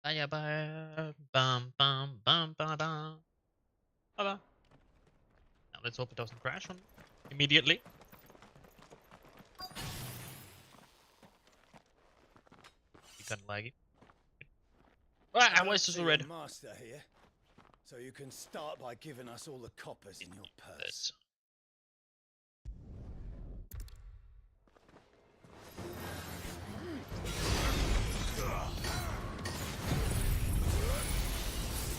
Baya bam bam bam bam bam bam. Now let's hope it doesn't crash on immediately. Be kind of laggy. Ah, why is this so red? Master here, so you can start by giving us all the coppers in your purse.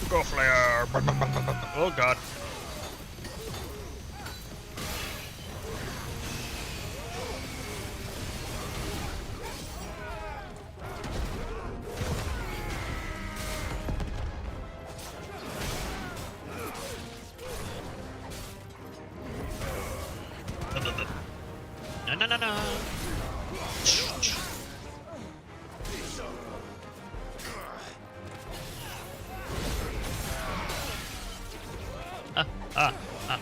Go flare! Oh god. No, no, no, no. Ah, ah, ah.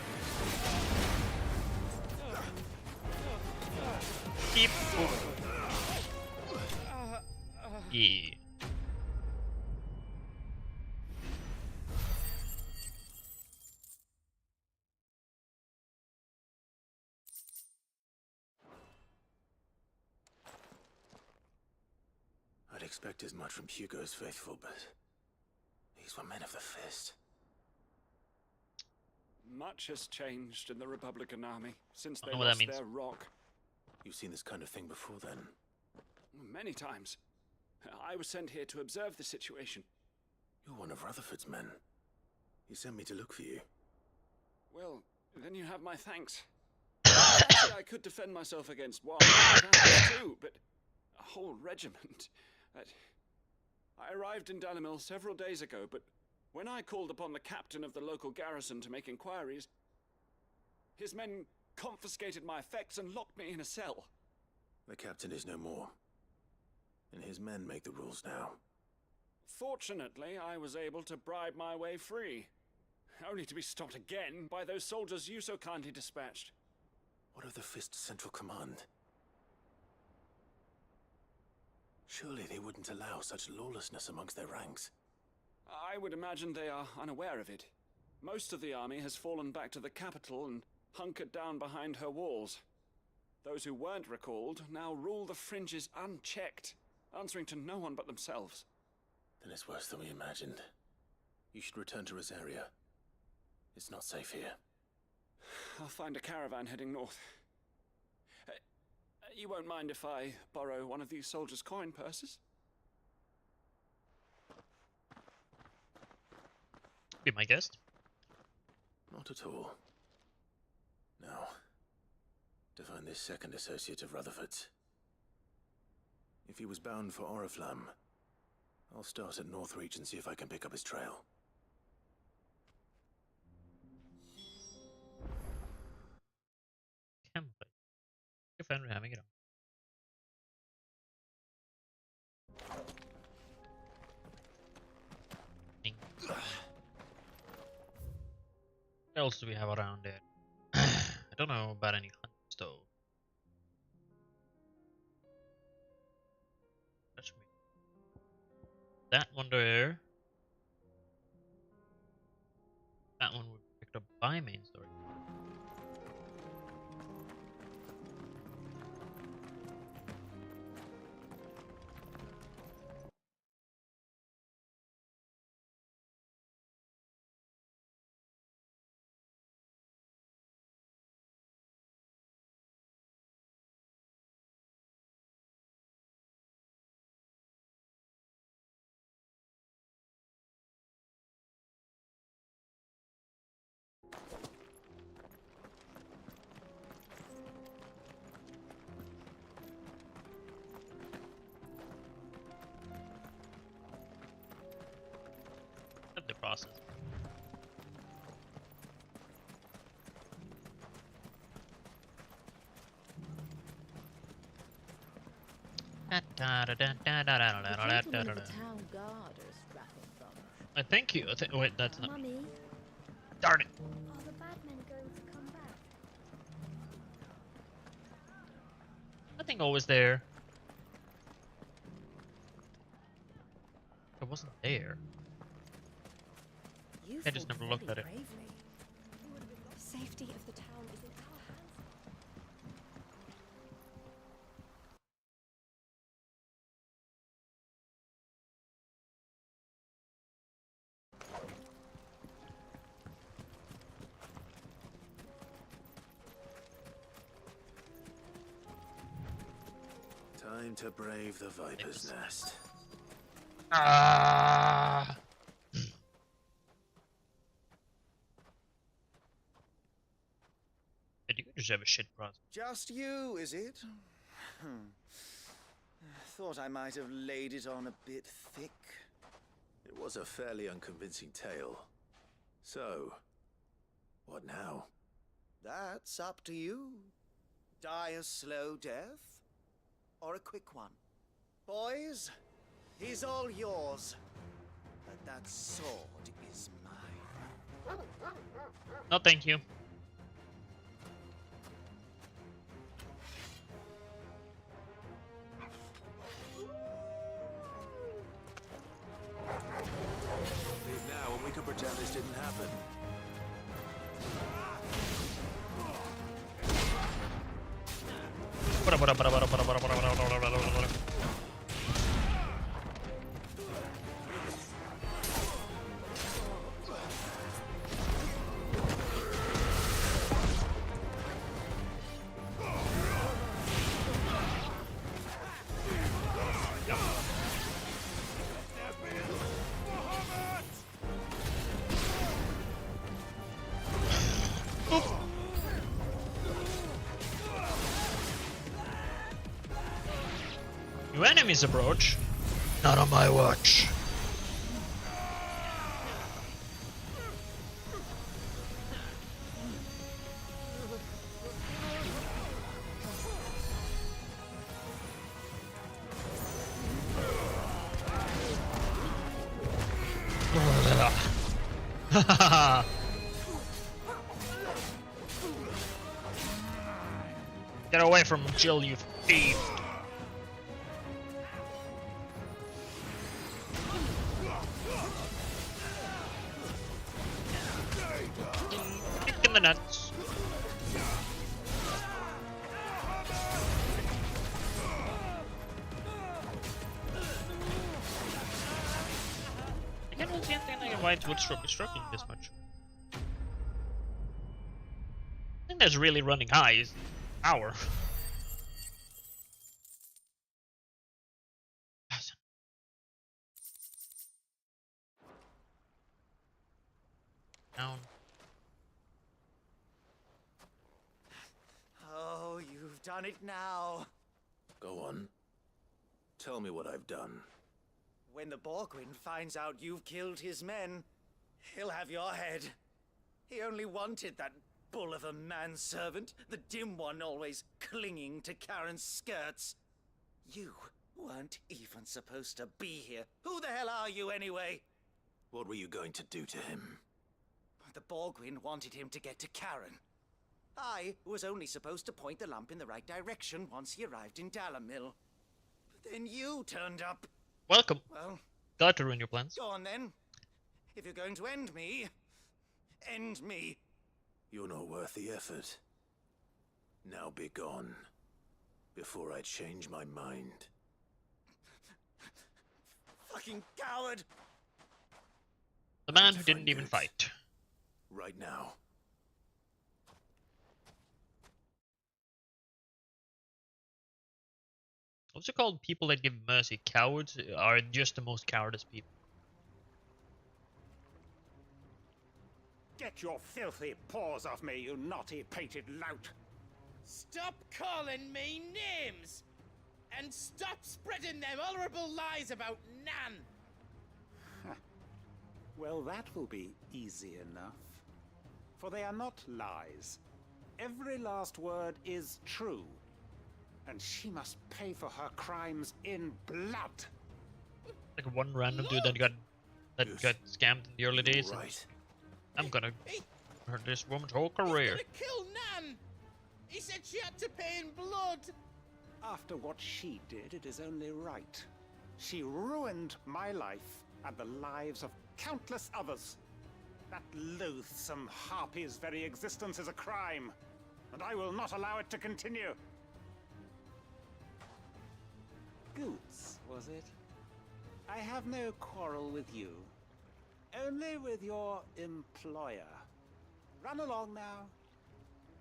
Keep. Yeah. I'd expect as much from Hugo's faithful, but these were men of the fist. Much has changed in the Republican Army since I they don't know what that lost means. their rock. You've seen this kind of thing before, then? Many times. I was sent here to observe the situation. You're one of Rutherford's men. He sent me to look for you. Well, then you have my thanks. Actually, I could defend myself against one, two, but a whole regiment. I arrived in Dalimil several days ago, but when I called upon the captain of the local garrison to make inquiries, his men confiscated my effects and locked me in a cell. The captain is no more, and his men make the rules now. Fortunately, I was able to bribe my way free, only to be stopped again by those soldiers you so kindly dispatched. What of the Fist Central Command? Surely they wouldn't allow such lawlessness amongst their ranks. I would imagine they are unaware of it. Most of the army has fallen back to the capital and hunkered down behind her walls. Those who weren't recalled now rule the fringes unchecked, answering to no one but themselves. Then it's worse than we imagined. You should return to Rosaria. It's not safe here. I'll find a caravan heading north. You won't mind if I borrow one of these soldiers' coin purses? Be my guest. Not at all. Now, to find this second associate of Rutherford's. If he was bound for Oriflamme, I'll start at Northreach and see if I can pick up his trail. Campbell. Your friend we're having it on. What else do we have around there? I don't know about any hunts though. Touch me. That one there. That one would be picked up by main story. Of the process. Thank you. Wait, that's not. Mummy, Darn it! are the bad men going to come back? Nothing always there. wasn't there. You I just fought never looked very at it. bravely. The safety of the town is in our hands. Time to brave the Viper's Nest. Ah! Did you just have a shit process? Just you, is it? Thought I might have laid it on a bit thick. It was a fairly unconvincing tale. So, what now? That's up to you. Die a slow death, or a quick one. Boys, he's all yours. But that sword is mine. No, thank you. Leave now and we can pretend this didn't happen. New enemies approach. Not on my watch. Get away from Jill, you thief! Kick in the nuts. I can't really see anything like why it would be struggling this much. I think that's really running high is power. Down. Oh, you've done it now. Go on. Tell me what I've done. When the Borgwyn finds out you've killed his men, he'll have your head. He only wanted that bull of a manservant, the dim one always clinging to Karen's skirts. You weren't even supposed to be here. Who the hell are you anyway? What were you going to do to him? The Borgwyn wanted him to get to Karen. I was only supposed to point the lamp in the right direction once he arrived in Dalamil. But then you turned up. Welcome. Well, Glad to ruin your plans. go on then. If you're going to end me, end me. You're not worth the effort. Now be gone, before I change my mind. Fucking coward! The man who Find didn't even it. fight. Right now. Also called people that give mercy cowards are just the most cowardice people. Get your filthy paws off me, you naughty-pated lout! Stop calling me names! And stop spreading them horrible lies about Nan! Well, that will be easy enough. For they are not lies. Every last word is true. And she must pay for her crimes in blood. Like one random dude that got scammed in the early days. and Right. I'm gonna He- hurt this woman's whole He's career. gonna kill Nan! He said she had to pay in blood! After what she did, it is only right. She ruined my life, and the lives of countless others. That loathsome harpy's very existence is a crime, and I will not allow it to continue. Goots, was it? I have no quarrel with you. Only with your employer. Run along now.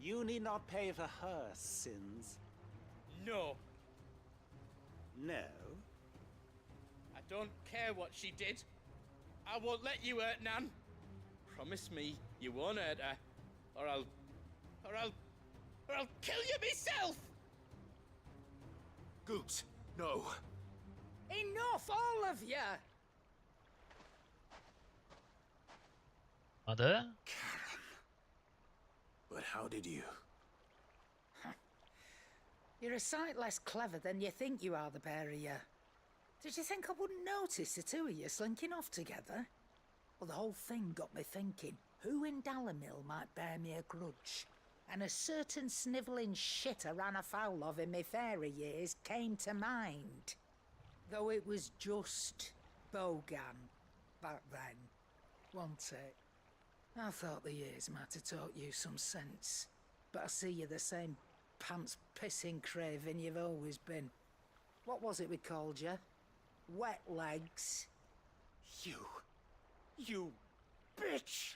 You need not pay for her sins. No, No? I don't care what she did. I won't let you hurt Nan. Promise me you won't hurt her, or I'll kill you myself. Goots, no. Enough, all of you. Mother? But how did you? You're a sight less clever than you think you are, the pair of you. Did you think I wouldn't notice the two of you slinking off together? Well, the whole thing got me thinking, who in Dalamil might bear me a grudge? And a certain snivelling shit I ran afoul of in my fairy years came to mind. Though it was just Bogan back then, wasn't it? I thought the years might have taught you some sense, but I see you're the same pants-pissing craven you've always been. What was it we called you? Wet legs? You bitch!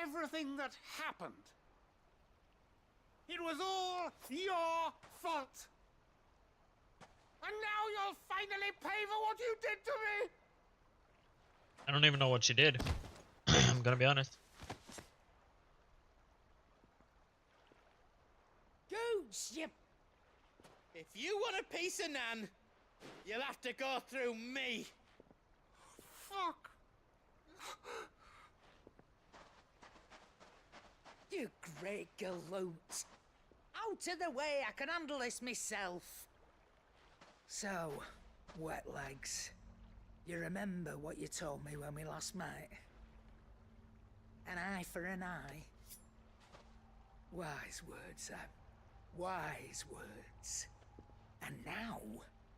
Everything that happened, it was all your fault! And now you'll finally pay for what you did to me! I don't even know what she did. I'm gonna be honest. Goots, you... If you want a piece of Nan, you'll have to go through me. Fuck! You great galoot. Out of the way, I can handle this myself. So, wet legs. You remember what you told me when we last met? An eye for an eye. Wise words, Sam. Wise words. And now,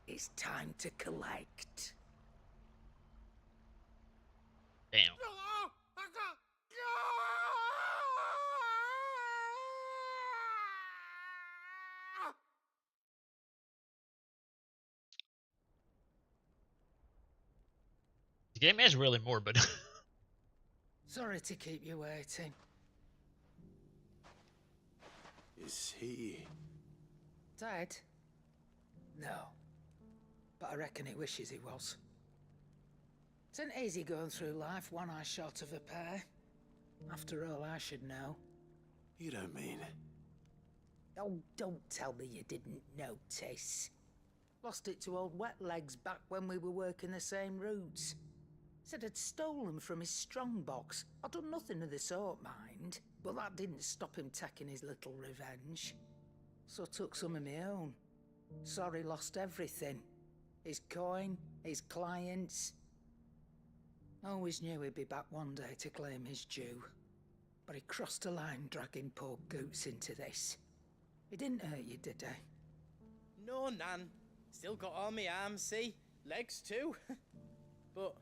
it's time to collect. Damn. The game is really morbid. Sorry to keep you waiting. Is he... Dead? No. But I reckon he wishes he was. It isn't easy going through life one eye short of a pair. After all, I should know. You don't mean... Oh, don't tell me you didn't notice. Lost it to old Wet Legs back when we were working the same routes. Said I'd stolen from his strongbox. I'd done nothing of the sort, mind. But that didn't stop him taking his little revenge. So I took some of my own. Sorry, lost everything. His coin, his clients. Always knew he'd be back one day to claim his due. But he crossed a line dragging poor Goots into this. He didn't hurt you, did he? No, Nan. Still got all my arms, see? Legs too. But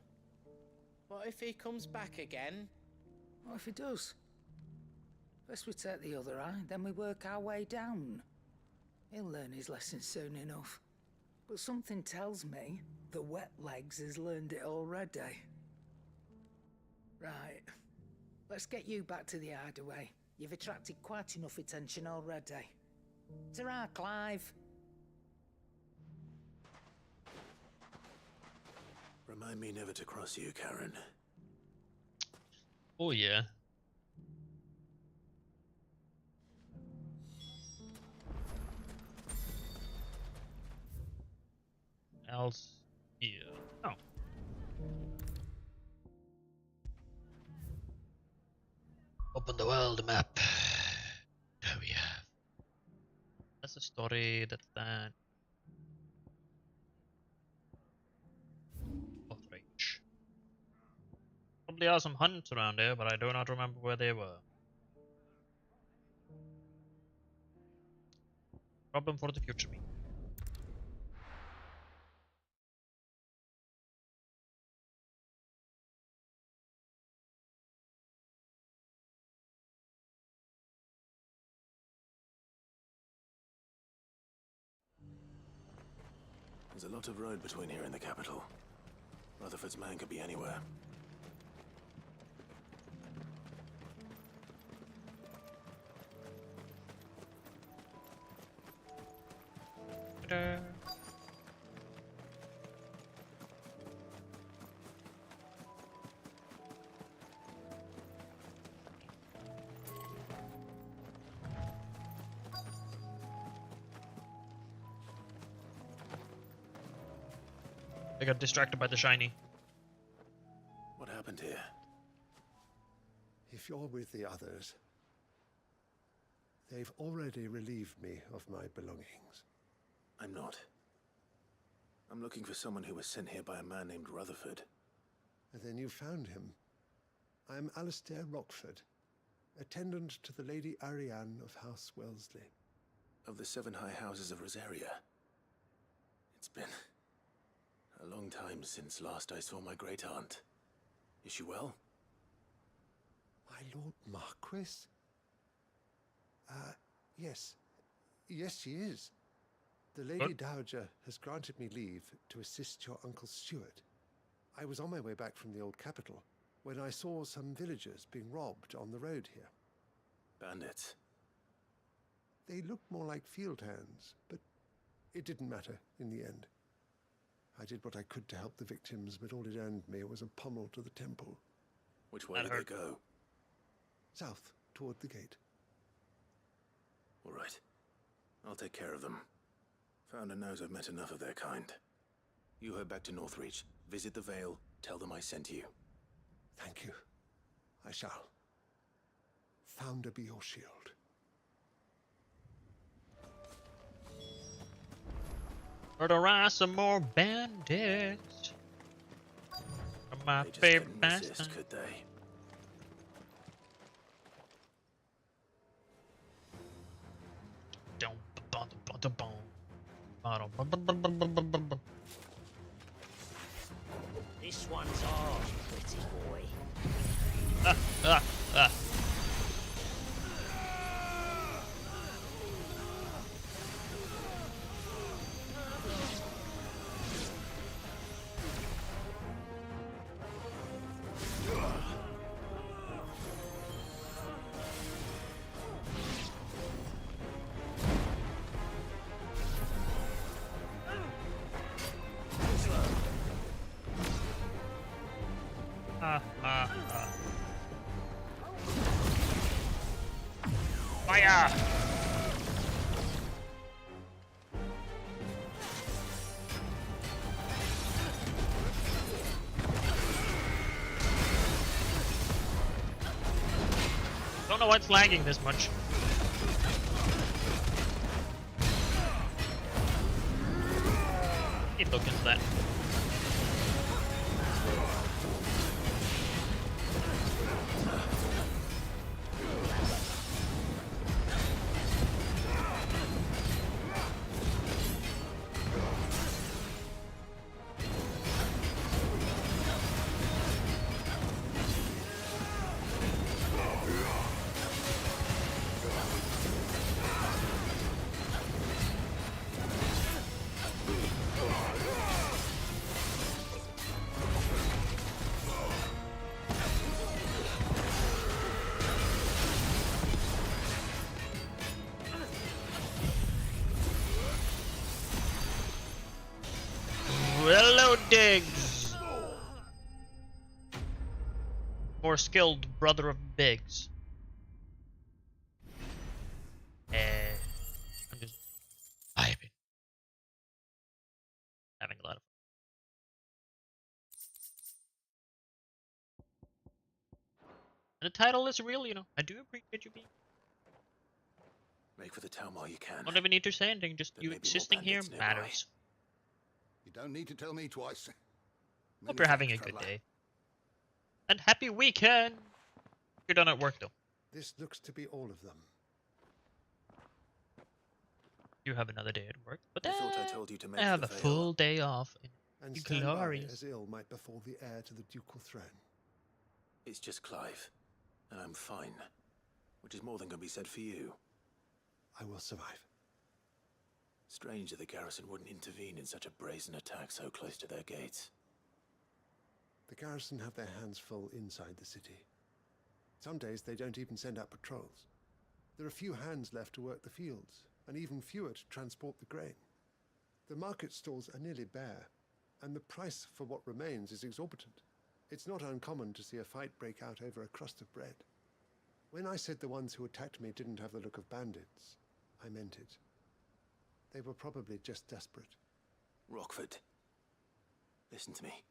what if he comes back again? What if he does? First we take the other eye, then we work our way down. He'll learn his lesson soon enough. But something tells me the Wet Legs has learned it already. Right. Let's get you back to the hideaway. You've attracted quite enough attention already. Ta-ra, Clive. Remind me never to cross you, Karen. Oh yeah. Else here. Oh. Open the world map. There we have. That's a story. That's that. Outrage. Probably are some hunts around here, but I do not remember where they were. Problem for the future me. a lot of road between here and the capital. Rutherford's man could be anywhere. Ta-da. I got distracted by the shiny. What happened here? If you're with the others, they've already relieved me of my belongings. I'm not. I'm looking for someone who was sent here by a man named Rutherford. And then you found him. I'm Alistair Rockford, attendant to the Lady Ariane of House Wellesley. Of the 7 high houses of Rosaria. It's been a long time since last I saw my great-aunt. Is she well? My Lord Marquis? Yes. Yes, she is. The Lady What? Dowager has granted me leave to assist your Uncle Stuart. I was on my way back from the old capital when I saw some villagers being robbed on the road here. Bandits. They looked more like field hands, but it didn't matter in the end. I did what I could to help the victims, but all it earned me was a pummel to the temple. Which way That did hurt. they go? South, toward the gate. All right. I'll take care of them. Founder knows I've met enough of their kind. You head back to Northreach, visit the Vale, tell them I sent you. Thank you. I shall. Founder be your shield. Murder some more bandits. My They just favorite couldn't bastard. resist, could they? This one's ours, pretty boy. Ah, ah, ah. Fire! Don't know what's lagging this much. Need to look into that. Hello, Diggs! More skilled brother of Biggs. I'm just vibing. Having a lot of fun. And the title is real, you know. I do appreciate you being. Make for the town while you can. Don't even need to say anything, just There you may be more existing here bandits nearby. matters. You don't need to tell me twice. Hope you're having a good day. And happy weekend! You're done at work though. This looks to be all of them. You have another day at work, but I then thought I told you to make I have the a Vale. full day off. And You stand by glorious. as ill might befall the heir to the ducal throne. It's just Clive, and I'm fine. Which is more than can be said for you. I will survive. Strange that the garrison wouldn't intervene in such a brazen attack so close to their gates. The garrison have their hands full inside the city. Some days they don't even send out patrols. There are few hands left to work the fields, and even fewer to transport the grain. The market stalls are nearly bare, and the price for what remains is exorbitant. It's not uncommon to see a fight break out over a crust of bread. When I said the ones who attacked me didn't have the look of bandits, I meant it. They were probably just desperate. Rockford, listen to me.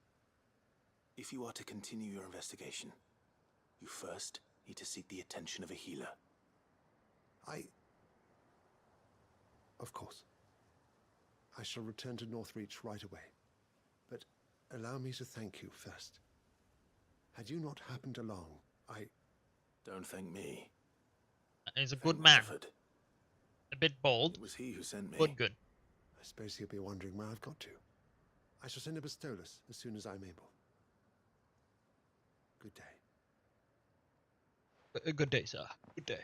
If you are to continue your investigation, you first need to seek the attention of a healer. Of course. I shall return to Northreach right away. But allow me to thank you first. Had you not happened along, Don't thank me. He's a Thank good man. Rutherford. A bit bold, It was he who sent me. but good. I suppose he'll be wondering where I've got to. I shall send a Bastolus as soon as I'm able. Good day. A good day, sir. Good day.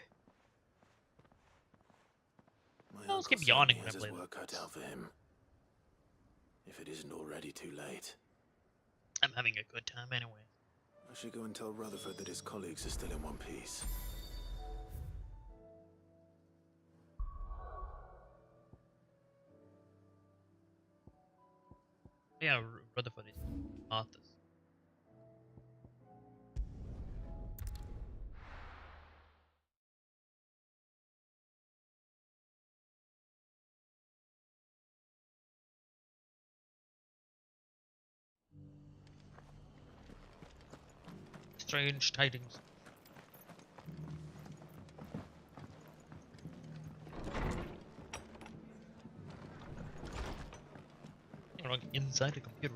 My I'll just uncle keep yawning certainly when I has his play work cut out for him. If it isn't already too late. I'm having a good time anyway. I should go and tell Rutherford that his colleagues are still in one piece. Yeah, Rutherford is Arthur's. Strange tidings. You're like inside a computer.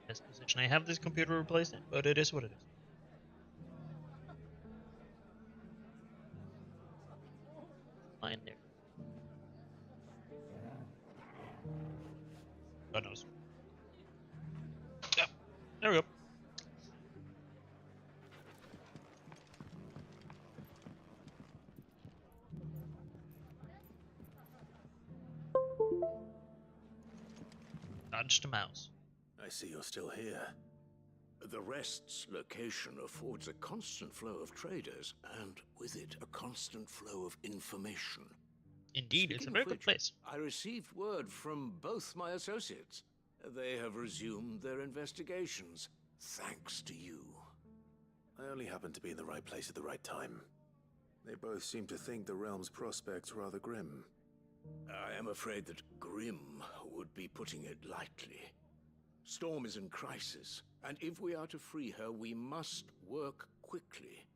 Best position. I have this computer replaced it, but it is what it is. Fine there. God knows. Yeah, there we go. Dodged a mouse. I see you're still here. The Rest's location affords a constant flow of traders, and with it, a constant flow of information. Indeed, it's a Speaking very of good which, place. I received word from both my associates. They have resumed their investigations, thanks to you. I only happened to be in the right place at the right time. They both seem to think the realm's prospects rather grim. I am afraid that grim would be putting it lightly. Storm is in crisis, and if we are to free her, we must work quickly.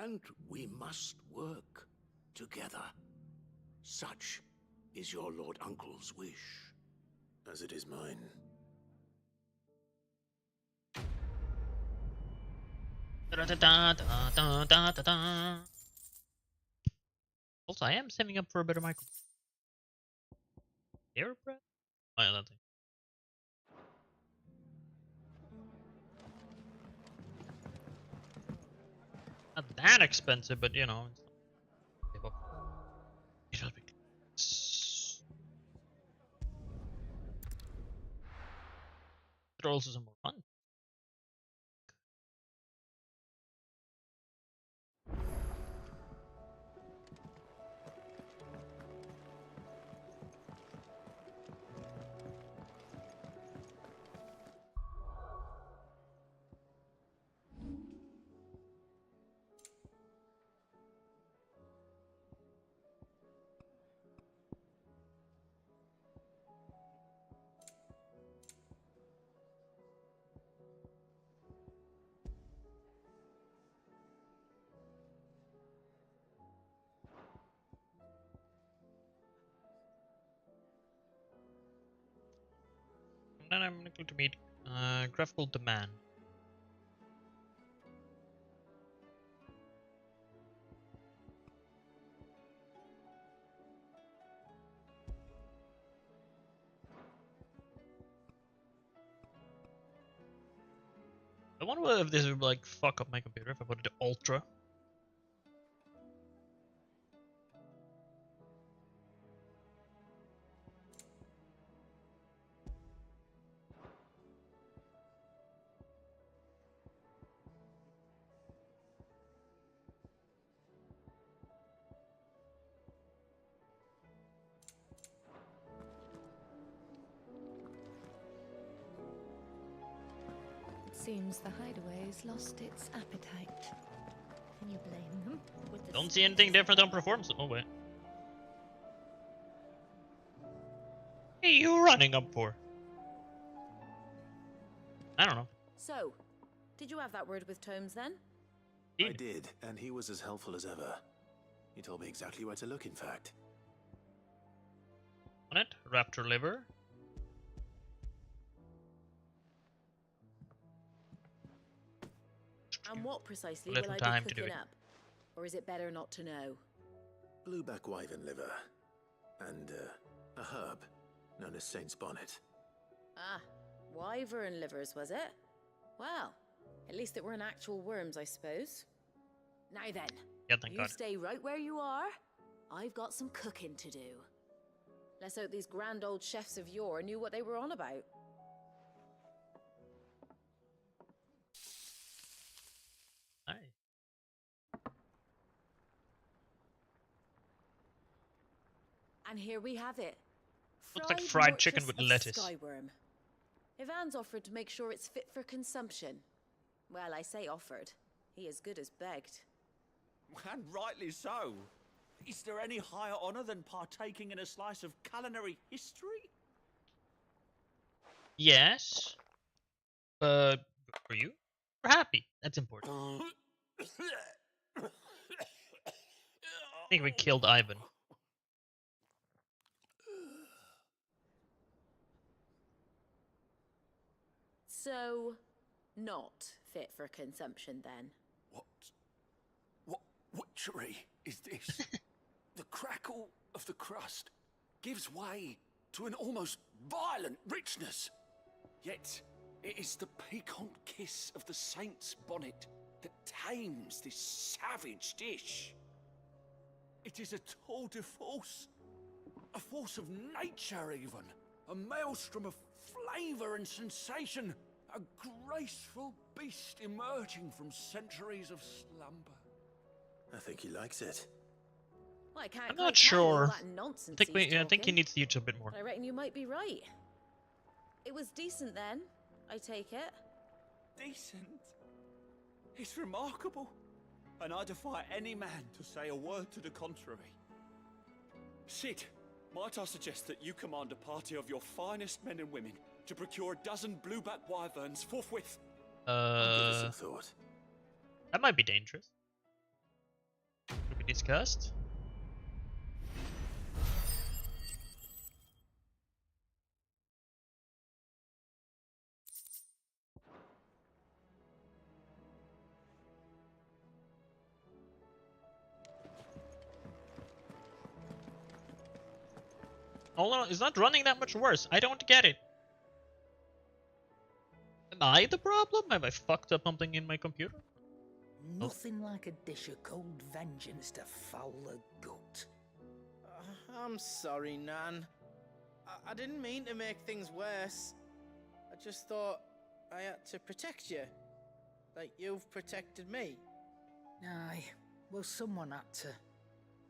And we must work together. Such is your Lord Uncle's wish. As it is mine. Da-da-da-da-da-da-da-da. Also, I am saving up for a better microphone. Air breath? Oh, yeah, that thing. Not that expensive, but you know. It'll be. But also some more fun. Then I'm going to meet Graphical Demand. wonder if this would like fuck up my computer if I put it to ultra. Seems the hideaway's lost its appetite. Can you blame them? With the Don't see anything different on performance. Oh wait. Hey, you running up for? I don't know. So, did you have that word with Tomes then? I did, and he was as helpful as ever. He told me exactly where to look, in fact. On it, raptor liver. And what precisely Little will I time be to do cooking it. up? Or is it better not to know? Blueback wyvern liver. And, a herb known as Saint's Bonnet. Ah, wyvern livers, was it? Well, at least it weren't actual worms, I suppose. Now then, Yeah, thank you God. stay right where you are. I've got some cooking to do. Let's hope these grand old chefs of yore knew what they were on about. Aye. And here we have it. Looks like fried chicken mortress with of lettuce. Skyworm. Ivan's offered to make sure it's fit for consumption. Well, I say offered. He as good as begged. And rightly so. Is there any higher honor than partaking in a slice of culinary history? Yes. For you? We're happy. That's important. I think we killed Ivan. So, not fit for consumption then? What witchery is this? The crackle of the crust gives way to an almost violent richness. Yet, it is the piquant kiss of the saint's bonnet that tames this savage dish. It is a tour de force, a force of nature even, a maelstrom of flavor and sensation, a graceful beast emerging from centuries of slumber. I think he likes it. Well, I can't I'm quite not tell all sure. that nonsense I think he's I think he talking, needs to use a bit more. but I reckon you might be right. It was decent then, I take it. Decent? It's remarkable. And I defy any man to say a word to the contrary. Sid, might I suggest that you command a party of your finest men and women to procure a dozen blueback wyverns forthwith? I'll give it some thought. That might be dangerous. To be discussed. Hold on, it's not running that much worse. I don't get it. Am I the problem? Have I fucked up something in my computer? Nothing like a dish of cold vengeance to foul the gut. I'm sorry, Nan. I didn't mean to make things worse. I just thought I had to protect you. Like you've protected me. Aye, well, someone had to.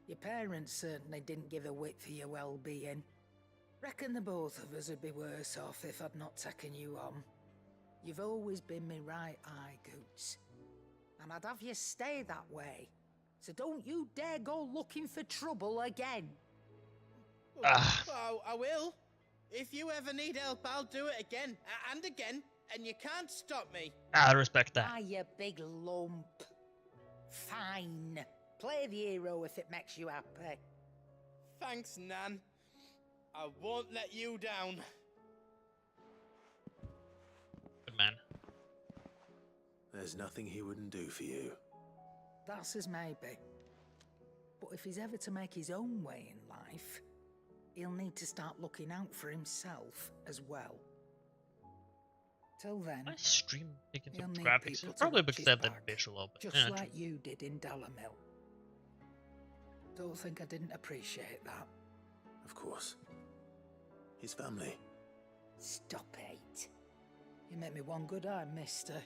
Your parents certainly didn't give a whit for your well-being. Reckon the both of us would be worse off if I'd not taken you on. You've always been me right eye, Goots. And I'd have you stay that way. So don't you dare go looking for trouble again. Oh, I will. If you ever need help, I'll do it again and again, and you can't stop me. I respect that. Ah, you big lump. Fine. Play the hero if it makes you happy. Thanks, Nan. I won't let you down. Good man. There's nothing he wouldn't do for you. That's as maybe. But if he's ever to make his own way in life, he'll need to start looking out for himself as well. Till then, My stream taking you'll some need graphics. people to Probably watch because his I have that back, visual, but just yeah, like true. you did in Dalamil. Don't think I didn't appreciate that. Of course. His family. Stop it. You make me one good eye, mister.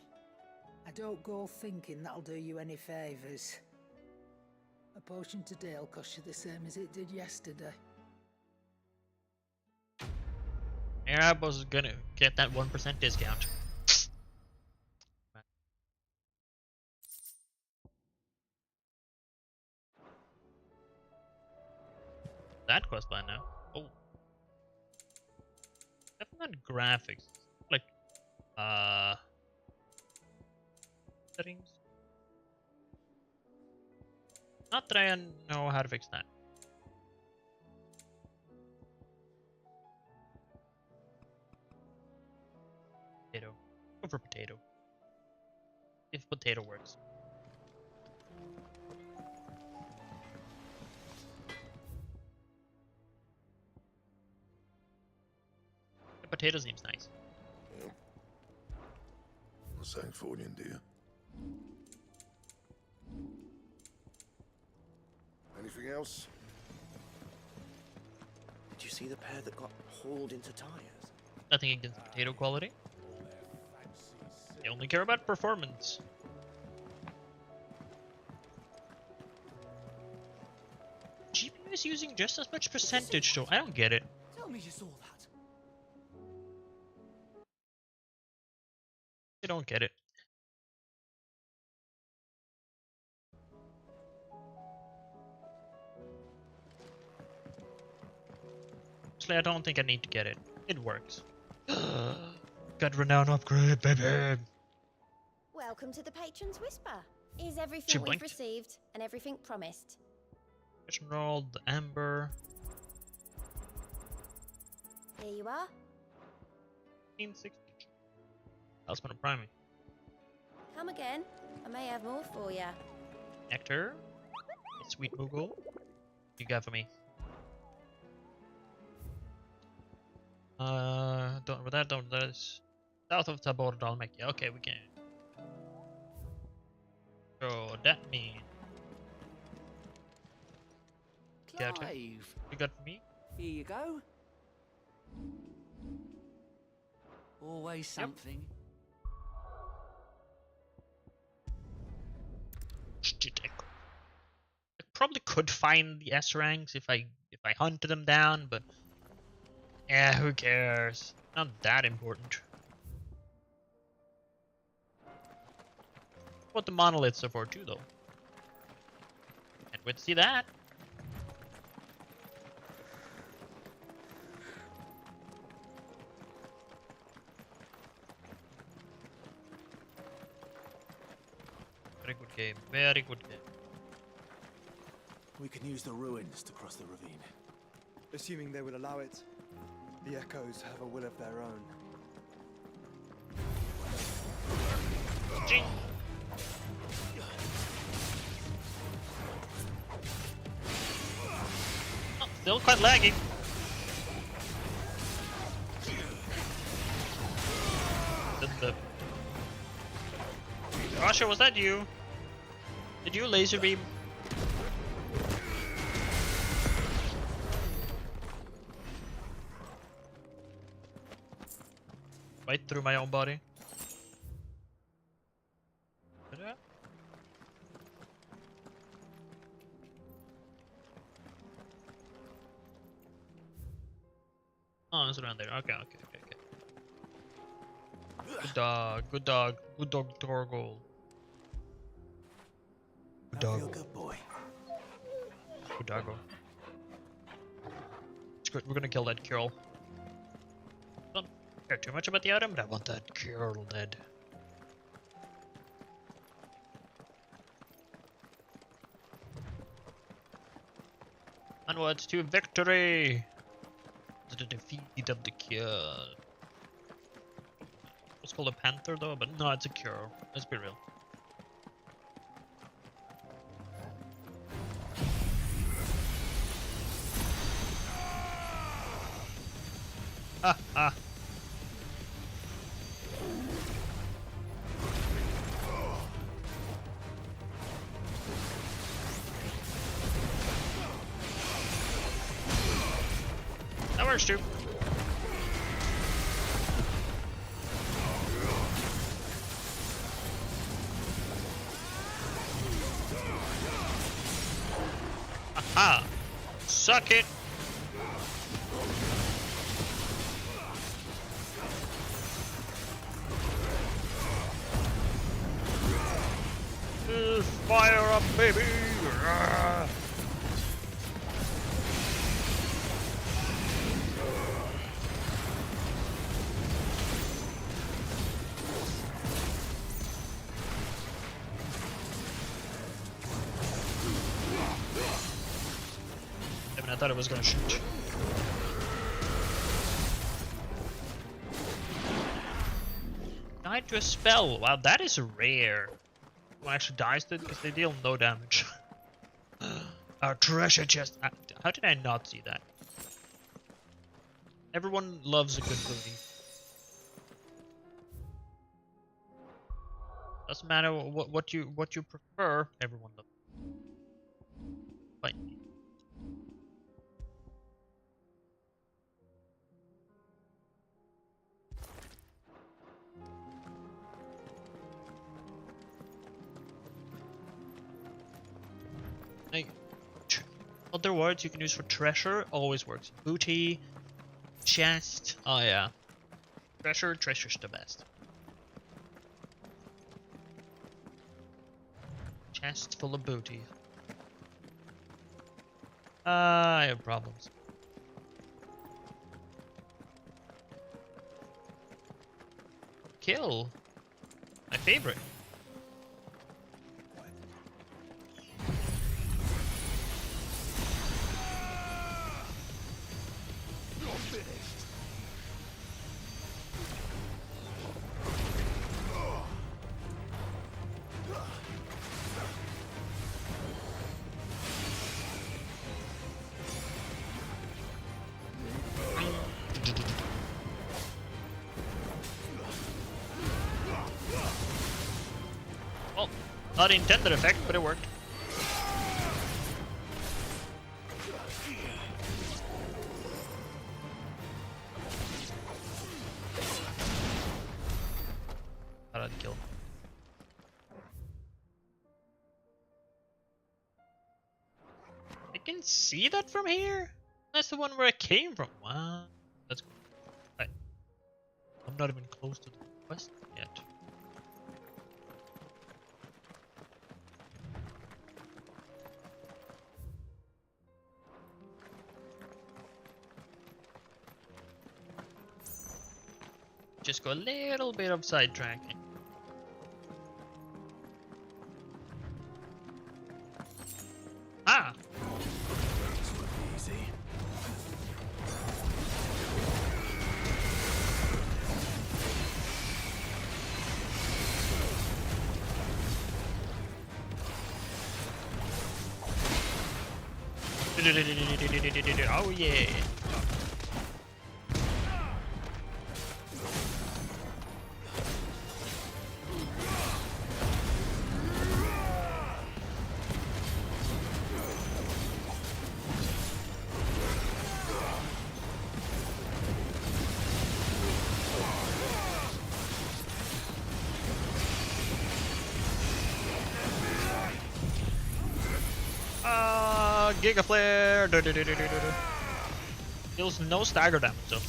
I don't go thinking that'll do you any favours. A potion today'll cost you the same as it did yesterday. Yeah, I was gonna get that 1% discount. That quest line now. Oh. Definitely not graphics. Like, settings. Not that I know how to fix that. Potato. Go for potato. If potato works. The potato seems nice. Well, thanks for you, dear. Anything else? Did you see the pair that got hauled into tires? Nothing against potato quality. They only care about performance. GPU is using just as much percentage though. I don't get it. Tell me you saw that. I don't get it. Actually, I don't think I need to get it. It works. Got renown upgrade, baby. Welcome to the Patron's Whisper. Is She everything we've blinked. received and everything promised? Mission roll, the Amber. Here you are. 1560. Talisman of Priming. Come again. I may have more for you. Nectar. A sweet Moogle. You got for me. Don't with that, don't this. South of Tabor Dalmekia. Okay, we can. So that means. Got it. Clive, You got for me? here you go. Always something. Shit, I probably could find the S ranks if I hunted them down, but yeah, who cares? Not that important. What the monoliths are for too, though. Can't wait to see that. Very good game. Very good game. We can use the ruins to cross the ravine. Assuming they will allow it. The Echoes have a will of their own. Ching. Oh, still quite laggy. Rasha, was that you? Did you laser beam? Right through my own body. Did I? Oh, it's around there. Okay. Good dog, Torgal. Good dog. Good boy. Good doggo. It's good. We're gonna kill that Carol. Don't care too much about the item, but I want that Carol dead. Onwards to victory! To the defeat of the cure. It's called a panther though, but no, it's a cure. Let's be real. Ha ha! That works too. Aha! Suck it! Fire up, baby! Rah. I thought it was gonna shoot. Died to a spell. Wow, that is rare. Who actually dies to it because they deal no damage. Our treasure chest. How did I not see that? Everyone loves a good booty. Doesn't matter what you prefer. Everyone loves. Fight me. Like, other words you can use for treasure always works. Booty, chest. Oh yeah, treasure's the best. Chest full of booty. I have problems. Kill. My favorite. Well, not the intended effect, but it worked. Thought I'd kill. I can see that from here? That's the one where I came from. Wow. That's cool. Right. I'm not even close to the quest yet. Just go a little bit of sidetracking. Ah! Easy. Oh yeah! Giga Flare! Deals no stagger damage though.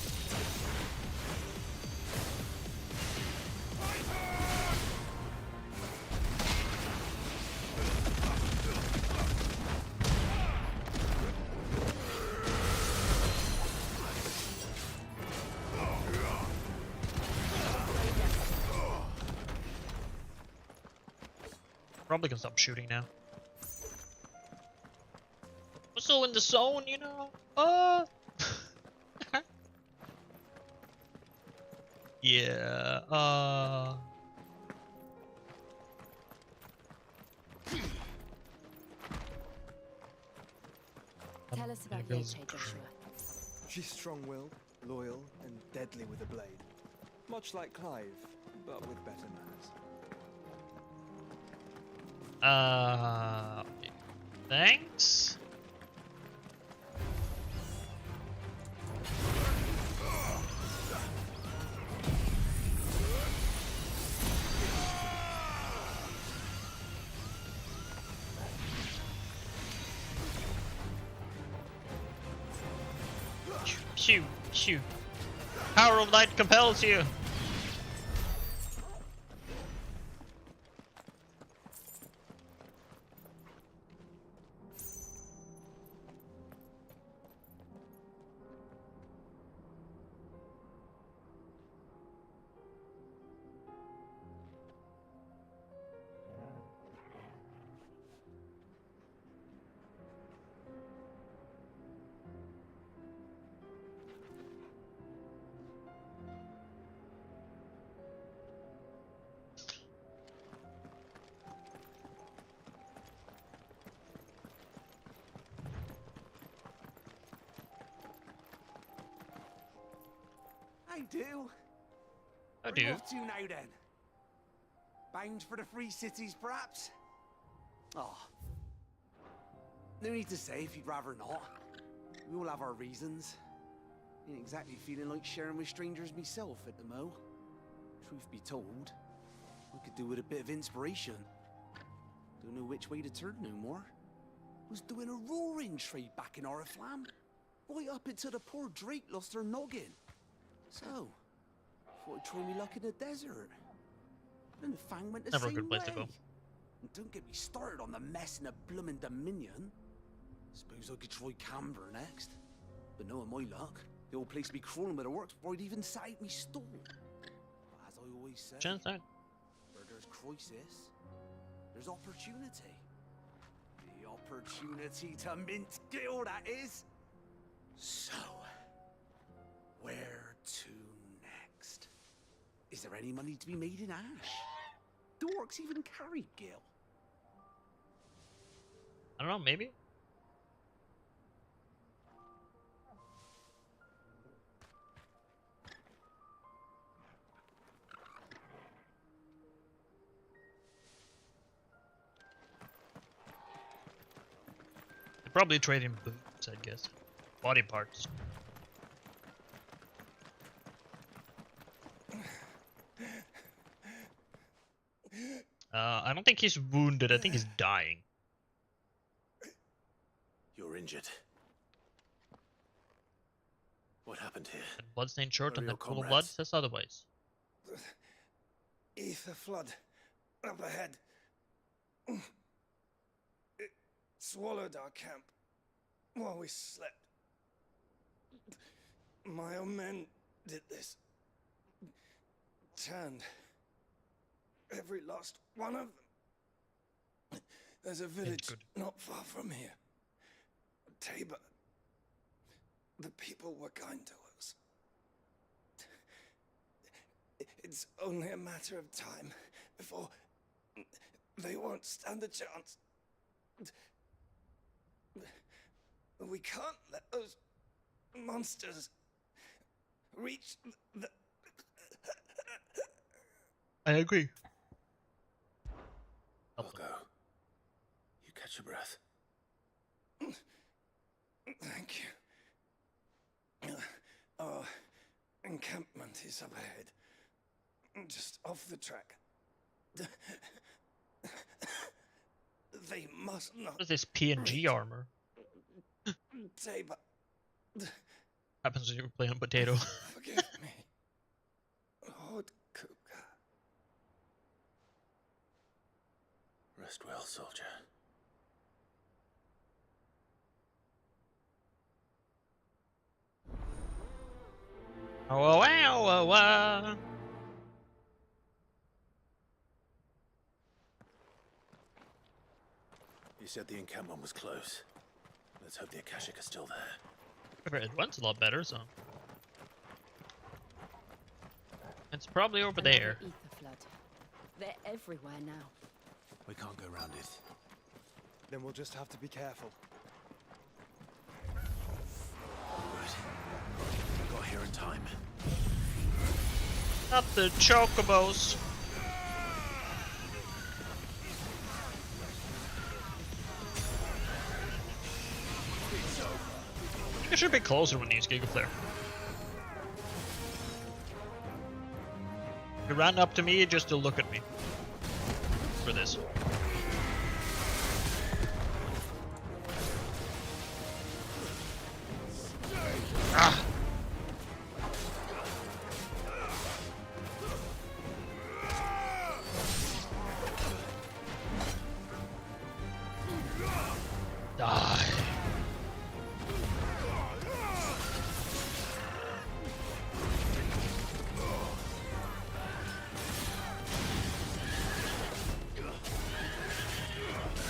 Probably can stop shooting now. We're so in the zone, you know. Yeah. Tell us about Yeche, Joshua. She's strong-willed, loyal, and deadly with a blade. Much like Clive, but with better manners. Thanks. Shoo, shoo. Power of light compels you. I do. I Where are do. you off to now then? Bound for the Free Cities, perhaps? Oh. No need to say if you'd rather not. We all have our reasons. Ain't exactly feeling like sharing with strangers myself at the mo. Truth be told, I could do with a bit of inspiration. Don't know which way to turn no more. Was doing a roaring trade back in Oriflamme. Right up until the poor Drake lost her noggin. So, thought I'd try me luck in the desert. And the Fang went the Never a same good place to way. go. And don't get me started on the mess in the bloomin' Dominion. Suppose I could try Camber next. But knowing my luck, the old place would be crawling with the works before I'd even set out me stall. But as I always say, Genocide. where there's crisis, there's opportunity. The opportunity to mint Gil, that is. So, where to next? Is there any money to be made in ash? Do orcs even carry Gil? I don't know, maybe? They're probably trading boots, I guess. Body parts. I don't think he's wounded, I think he's dying. You're injured. What happened here? And bloodstained shirt Where and are the your pool of blood comrades? says otherwise. Ether flood up ahead. It swallowed our camp while we slept. My own men did this. Turned every last one of them. There's a village not far from here. Tabor. The people were kind to us. It's only a matter of time before they won't stand a chance. We can't let those monsters reach the... I agree. I'll go. You catch your breath. Thank you. Our encampment is up ahead. Just off the track. They must not... What is this PNG armor? Tabor. Happens when you play on potato. Forgive me. Lord Kuka. Rest well, soldier. Oh, wow, wow, wow. You said the encampment was close. Let's hope the Akashic are still there. It went a lot better, so. It's probably over there. Ether flood. They're everywhere now. We can't go round it. Then we'll just have to be careful. We got here in time. Not the chocobos. I think I should be closer when these Giga Flare. He ran up to me just to look at me. For this. Ah!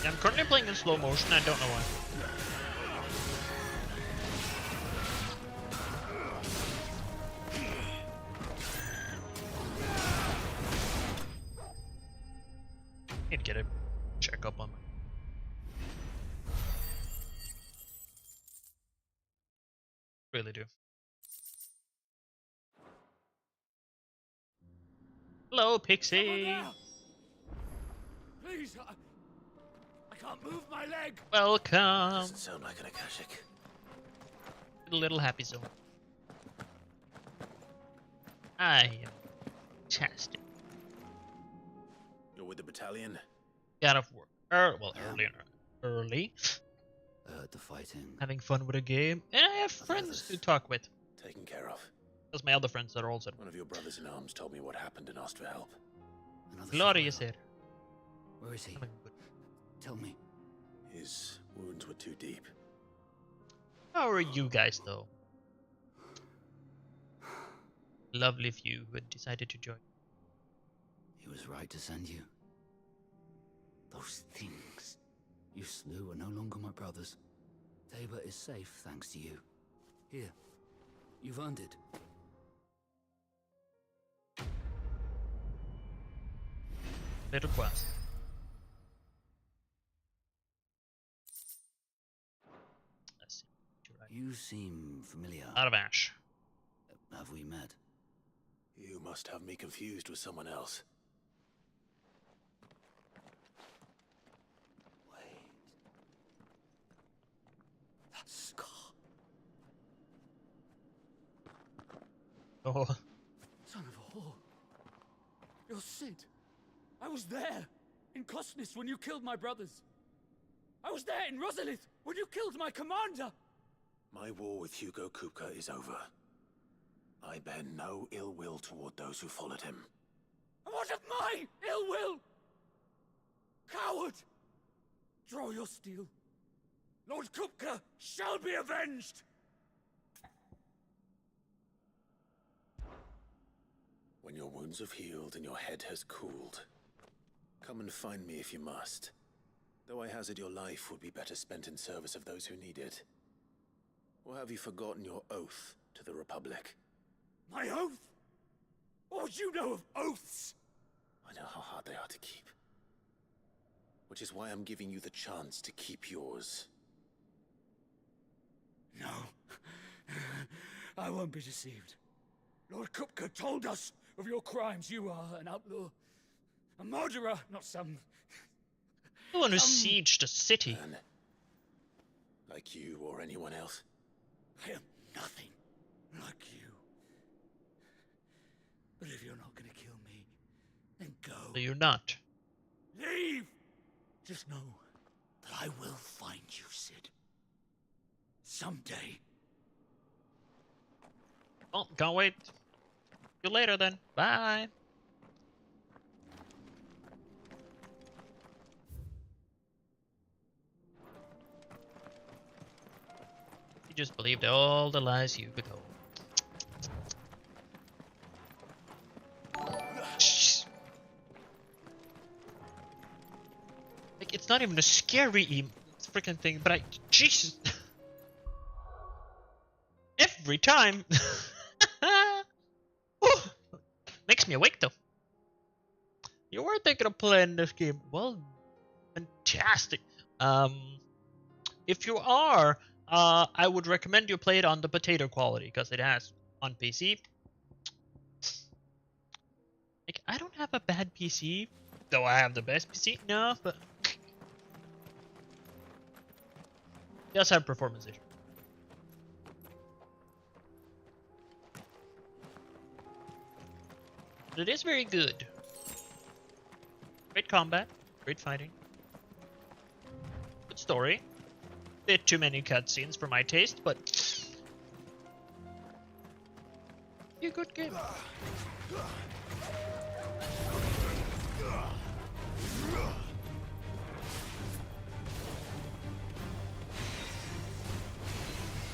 I'm currently playing in slow motion, I don't know why. Need to get a check up on my... Really do. Hello, Pixie! Please, I can't move my leg. Welcome! Doesn't sound like an Akashic. A little happy zone. I am fantastic. You're with the battalion? Got off work. Early. The fighting. Having fun with a game. And I have friends to talk with. Taken care of. That's my other friends that are also... One of your brothers in arms told me what happened and asked for help. Glorious here. Where is he? Tell me. His wounds were too deep. How are you guys, though? Lovely few who had decided to join. He was right to send you. Those things you slew are no longer my brothers. Tabor is safe thanks to you. Here, you've earned it. Little quest. Let's see. You seem familiar. Out of ash. Have we met? You must have me confused with someone else. That scar. Oh. Son of a whore. You're Sid. I was there in Kosnis when you killed my brothers. I was there in Rosalith when you killed my commander. My war with Hugo Kupka is over. I bear no ill will toward those who followed him. And what of my ill will? Coward! Draw your steel. Lord Kupka shall be avenged! When your wounds have healed and your head has cooled, come and find me if you must. Though I hazard your life would be better spent in service of those who need it. Or have you forgotten your oath to the Republic? My oath? What would you know of oaths? I know how hard they are to keep. Which is why I'm giving you the chance to keep yours. No. I won't be deceived. Lord Kupka told us of your crimes. You are an outlaw. A murderer, not some... The one who sieged a city. Man, like you or anyone else. I am nothing like you. But if you're not gonna kill me, then go. So you're not. Leave! Just know that I will find you, Sid. Someday. Oh, can't wait. See you later then. Bye. You just believed all the lies you could hold. Like, it's not even a scary freaking thing, but Jesus. Every time. Makes me awake though. You were thinking of playing this game. Well, fantastic. If you are, I would recommend you play it on the potato quality because it has on PC. Like, I don't have a bad PC, though I have the best PC. No, but it does have performance issues. But it is very good. Great combat, great fighting, good story. Bit too many cutscenes for my taste, but a good game.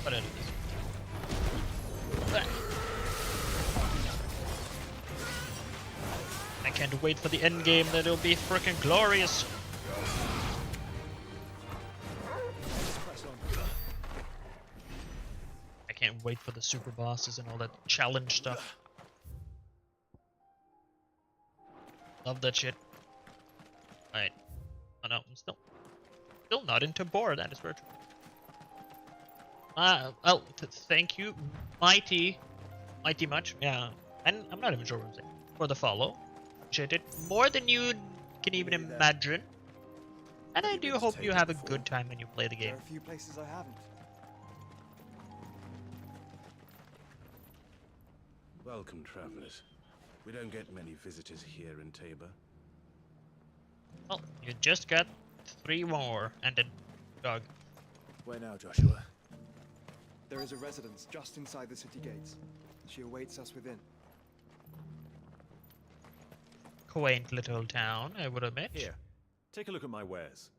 What end is this? I can't wait for the end game. That'll be freaking glorious. can't wait for the super bosses and all that challenge stuff. Love that shit. Alright. Oh no, I'm still not into boar, that is virtual. Well, thank you, Mighty much, yeah. And I'm not even sure what I'm saying. For the follow. Appreciate it more than you can even imagine. And I do hope you have a good time when you play the game. There are a few places I haven't. Welcome, travelers. We don't get many visitors here in Tabor. Well, you just got 3 more and a dog. Where now, Joshua? There is a residence just inside the city gates. She awaits us within. Quaint little town, I would admit. Here, take a look at my wares.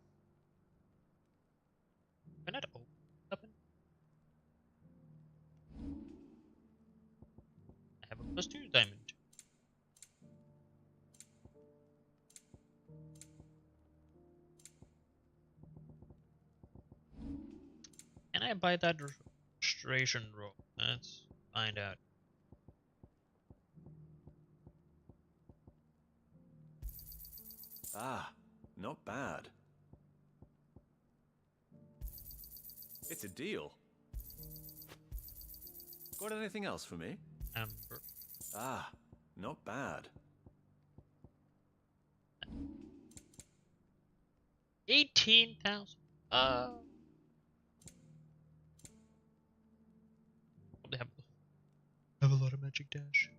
Can that open? I have a +2 diamond. Can I buy that registration roll? Let's find out. Ah, not bad. It's a deal. Got anything else for me? Amber. Ah, not bad. 18,000. Probably have a lot of magic dash.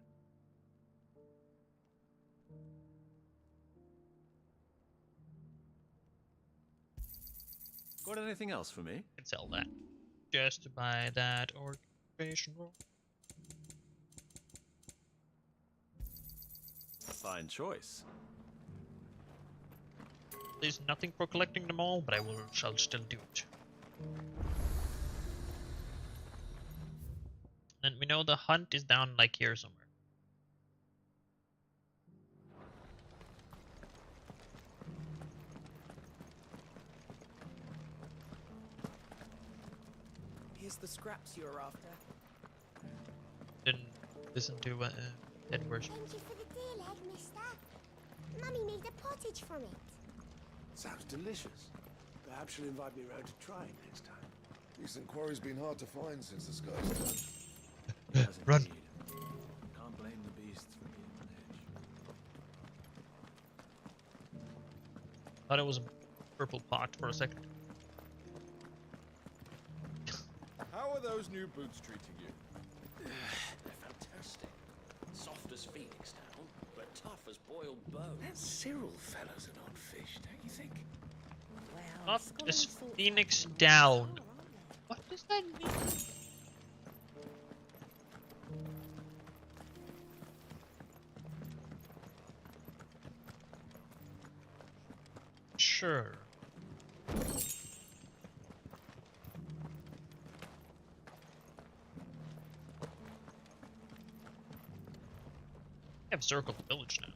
Got anything else for me? Can sell that. Just to buy that organization roll. Fine choice. There's nothing for collecting them all, but shall still do it. And we know the hunt is down like here somewhere. Here's the scraps you're after. Didn't listen to Edward. Thank you for the deal, Ed, mister. Mummy made a pottage from it. Sounds delicious. Perhaps she'll invite me round to try next time. Decent quarry's been hard to find since the sky's done. Run. Can't blame the beasts for being on edge. Thought it was a purple pot for a second. How are those new boots treating you? They're fantastic. Soft as phoenix down, but tough as boiled bone. That Cyril fellow's an odd fish, don't you think? Up is Phoenix down. What does that mean? Sure. I have circled the village now.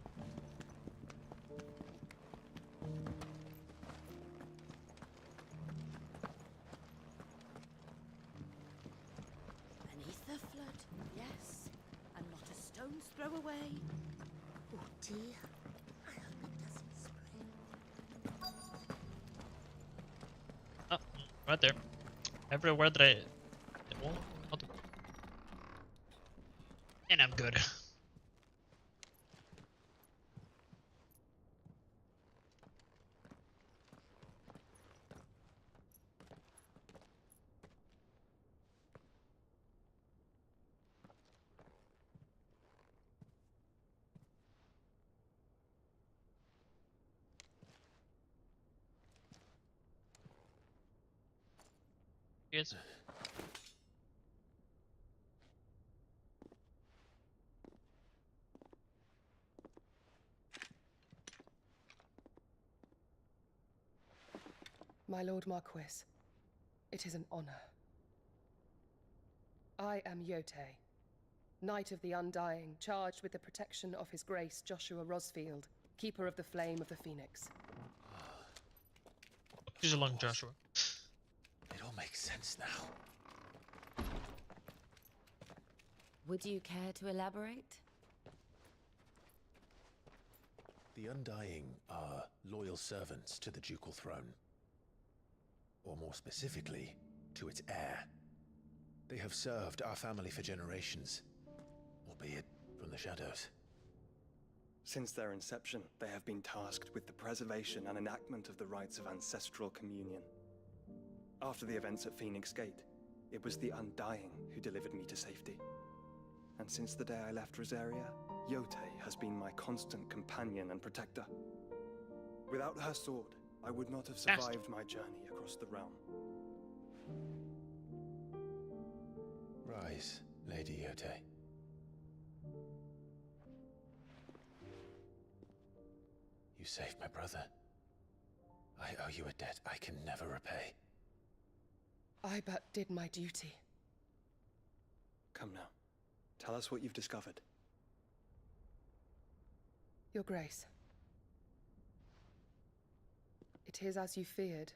Beneath the flood, yes. And not a stone's throw away. Oh dear. I hope it doesn't spray. Oh, right there. Everywhere that I... And I'm good. Yes. My Lord Marquis, it is an honor. I am Yote, Knight of the Undying, charged with the protection of His Grace Joshua Rosfield, Keeper of the Flame of the Phoenix. She's along, Joshua. It all makes sense now. Would you care to elaborate? The Undying are loyal servants to the ducal throne. Or more specifically, to its heir. They have served our family for generations, albeit from the shadows. Since their inception, they have been tasked with the preservation and enactment of the rites of ancestral communion. After the events at Phoenix Gate, it was the Undying who delivered me to safety. And since the day I left Rosaria, Yotei has been my constant companion and protector. Without her sword, I would not have survived my journey across the realm. Rise, Lady Yotei. You saved my brother. I owe you a debt I can never repay. I but did my duty. Come now. Tell us what you've discovered. Your Grace. It is as you feared.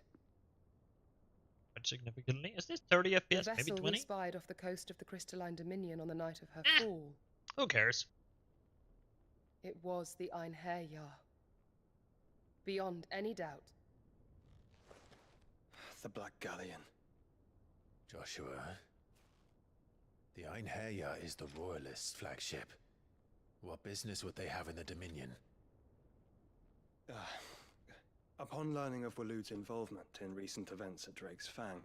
But significantly, is this 30 FPS? The Maybe vessel 20? we spied off the coast of the Crystalline Dominion on the night of her fall. Who cares? It was the Einherjar. Beyond any doubt. The Black Galleon. Joshua, the Einherjar is the Royalists' flagship. What business would they have in the Dominion? Upon learning of Waloed's involvement in recent events at Drake's Fang,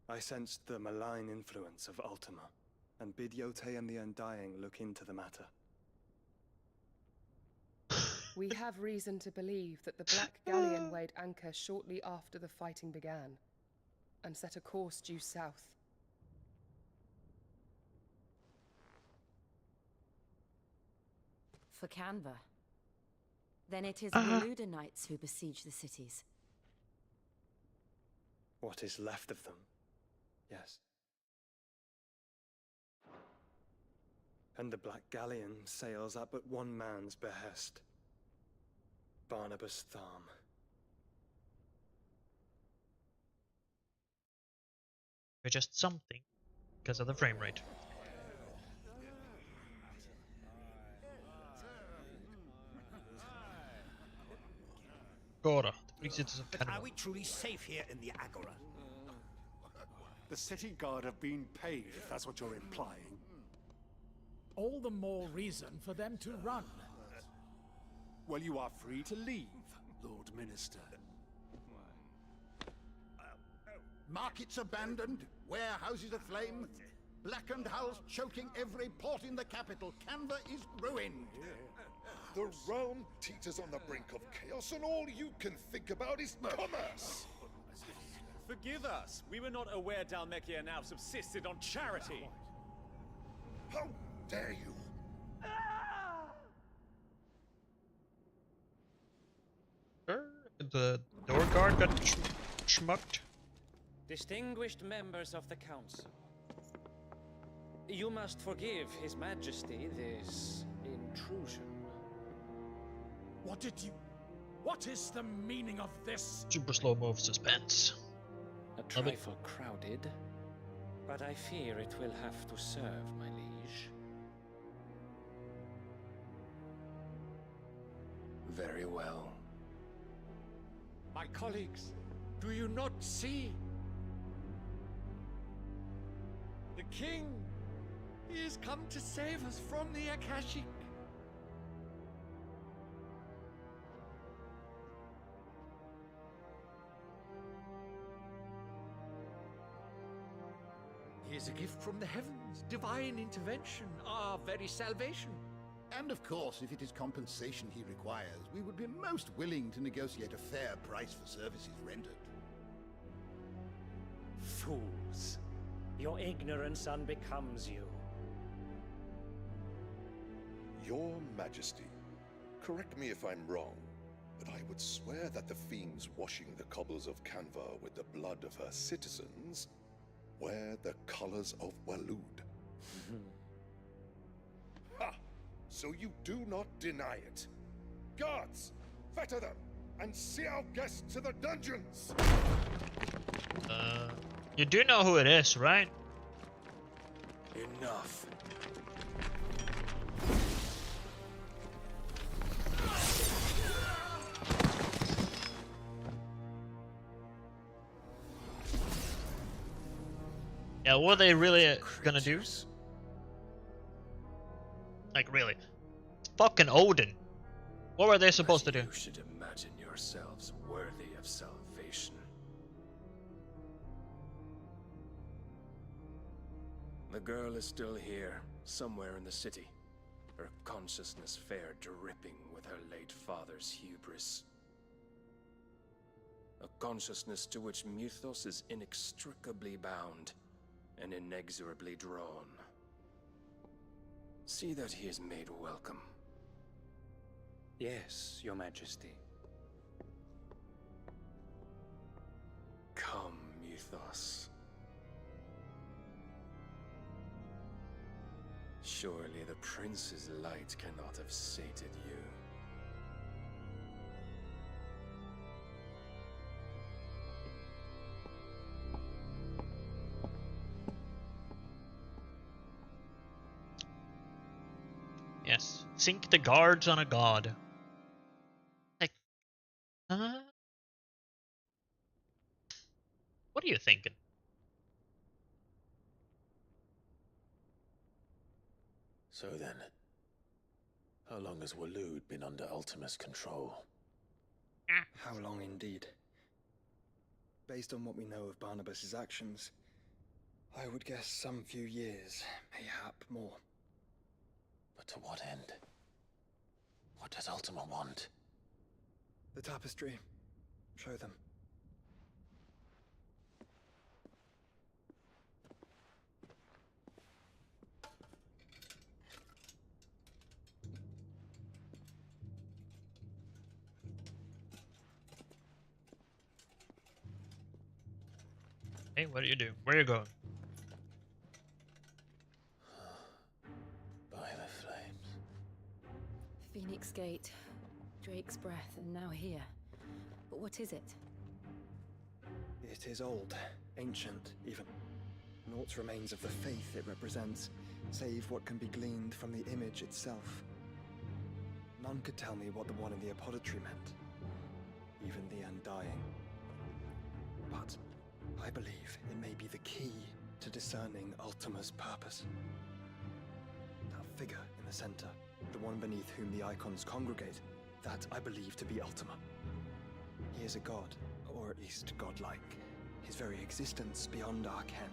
I sensed the malign influence of Ultima, and bid Yotei and the Undying look into the matter. We have reason to believe that the Black Galleon weighed anchor shortly after the fighting began, and set a course due south. For Canva. Then it is Waloed Knights who besiege the cities. What is left of them, yes. And the Black Galleon sails at but one man's behest. Barnabas Tharm. Or just something, because of the frame rate. Gora, the free cities of Canada. Are we truly safe here in the Agora? The city guard have been paid, if that's what you're implying. All the more reason for them to run. Well, you are free to leave, Lord Minister. Markets abandoned, warehouses aflame, blackened hulls choking every port in the capital. Canva is ruined. The realm teeters on the brink of chaos, and all you can think about is commerce. Forgive us. We were not aware Dhalmekia now subsisted on charity. How dare you? The door guard got schmucked. Distinguished members of the council, you must forgive His Majesty this intrusion. What is the meaning of this? Super slow move suspense. A trifle crowded, but I fear it will have to serve, my liege. Very well. My colleagues, do you not see? The king, he has come to save us from the Akashic. He is a gift from the heavens, divine intervention, our very salvation. And of course, if it is compensation he requires, we would be most willing to negotiate a fair price for services rendered. Fools. Your ignorance unbecomes you. Your Majesty, correct me if I'm wrong, but I would swear that the fiends washing the cobbles of Canva with the blood of her citizens wear the colors of Waloed. Ha! So you do not deny it. Guards, fetter them, and see our guests to the dungeons! You do know who it is, right? Enough. Yeah, what are they really gonna do? Like, really? It's fucking Odin. What were they supposed to do? You should imagine yourselves worthy of salvation. The girl is still here, somewhere in the city. Her consciousness fair dripping with her late father's hubris. A consciousness to which Mythos is inextricably bound and inexorably drawn. See that he is made welcome. Yes, Your Majesty. Come, Mythos. Surely the prince's light cannot have sated you. Yes. Sink the guards on a god. Like, what are you thinking? So then, how long has Waloed been under Ultima's control? How long indeed? Based on what we know of Barnabas's actions, I would guess some few years, mayhap more. But to what end? What does Ultima want? The tapestry. Show them. Hey, what do you do? Where are you going? By the flames. Phoenix Gate, Drake's Breath, and now here. But what is it? It is old, ancient, even. Naught remains of the faith it represents, save what can be gleaned from the image itself. None could tell me what the one in the apothecary meant, even the Undying. But I believe it may be the key to discerning Ultima's purpose. That figure in the center, the one beneath whom the icons congregate, that I believe to be Ultima. He is a god, or at least godlike. His very existence beyond our ken.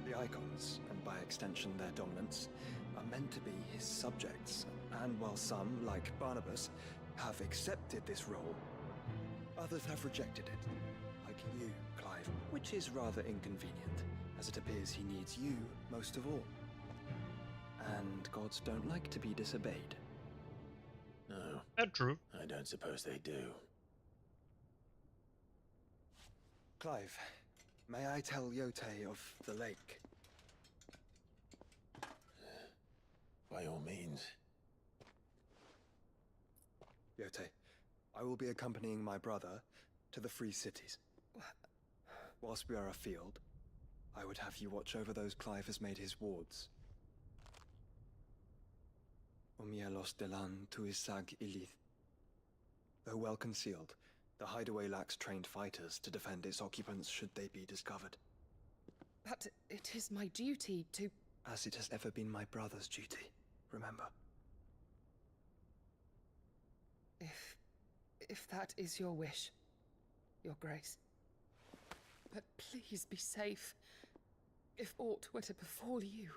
The icons, and by extension their dominance, are meant to be his subjects, and while some, like Barnabas, have accepted this role, others have rejected it. Like you, Clive, which is rather inconvenient, as it appears he needs you most of all. And gods don't like to be disobeyed. No. Not true. I don't suppose they do. Clive, may I tell Yotei of the lake? By all means. Yotei, I will be accompanying my brother to the Free Cities. Whilst we are afield, I would have you watch over those Clive has made his wards. Omielos delan tuisag ilith. Though well concealed, the hideaway lacks trained fighters to defend its occupants should they be discovered. But it is my duty to... As it has ever been my brother's duty, remember. If that is your wish, Your Grace. But please be safe. If aught were to befall you,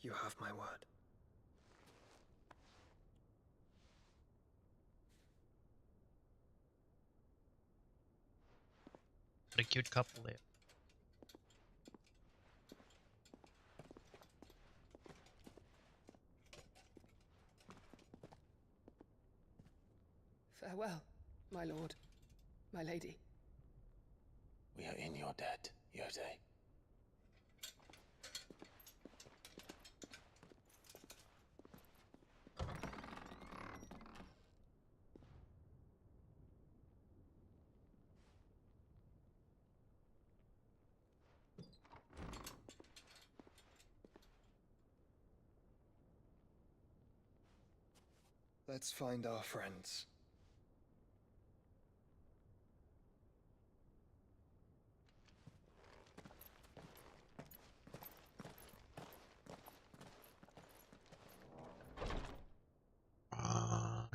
You have my word. What a cute couple there. Farewell, my lord, my lady. We are in your debt, Yotei. Let's find our friends.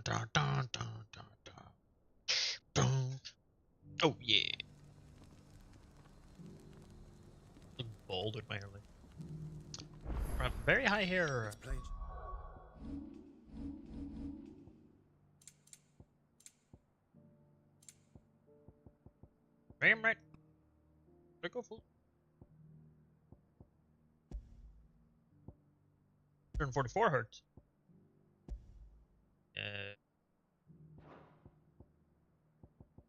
Dun, dun, dun, dun, dun. Dun. Oh yeah. Look bald with my hair. Very high hair. Frame rate. Should I go full? 144 hertz.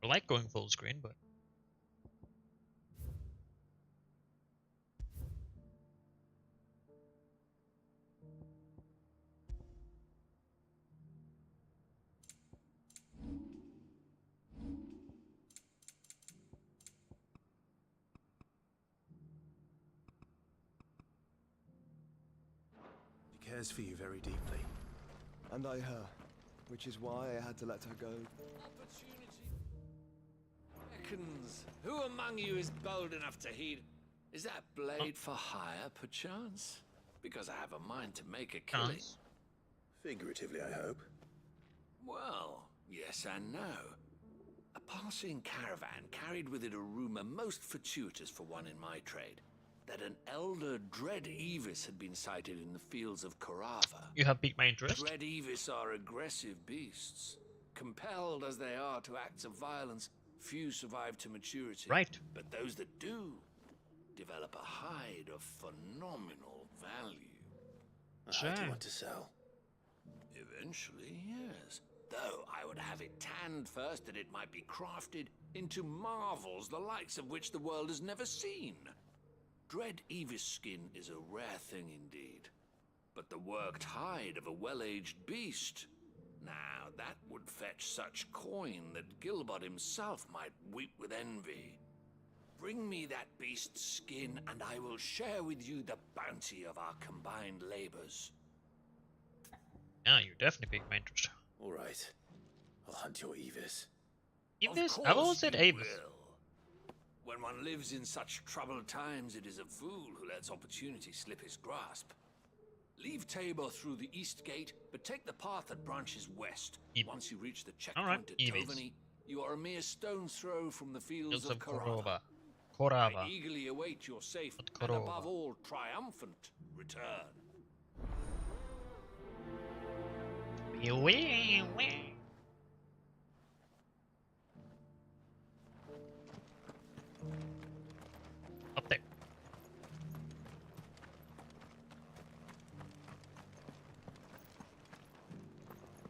I like going full screen, but He cares for you very deeply. And I her, which is why I had to let her go. Reckons, who among you is bold enough to heed? Is that blade for hire, perchance? Because I have a mind to make a killing. Figuratively, I hope. Well, yes and no. A passing caravan carried with it a rumor most fortuitous for one in my trade, that an elder Dread Evis had been sighted in the fields of Korava. You have piqued my interest. Dread Evis are aggressive beasts. Compelled as they are to acts of violence, few survive to maturity. Right. But those that do develop a hide of phenomenal value. How do you want to sell? Eventually, yes. Though I would have it tanned first that it might be crafted into marvels the likes of which the world has never seen. Dread Evis skin is a rare thing indeed. But the worked hide of a well-aged beast, now that would fetch such coin that Gilbert himself might weep with envy. Bring me that beast's skin, and I will share with you the bounty of our combined labors. Yeah, you definitely piqued my interest. All right. I'll hunt your Evis. Evis? I've always said Avis. When one lives in such troubled times, it is a fool who lets opportunity slip his grasp. Leave Tabor through the east gate, but take the path that branches west. Once you reach the checkpoint at Tovani, you are a mere stone's throw from the fields of Korava. I eagerly await your safe, and above all, triumphant return. Up there.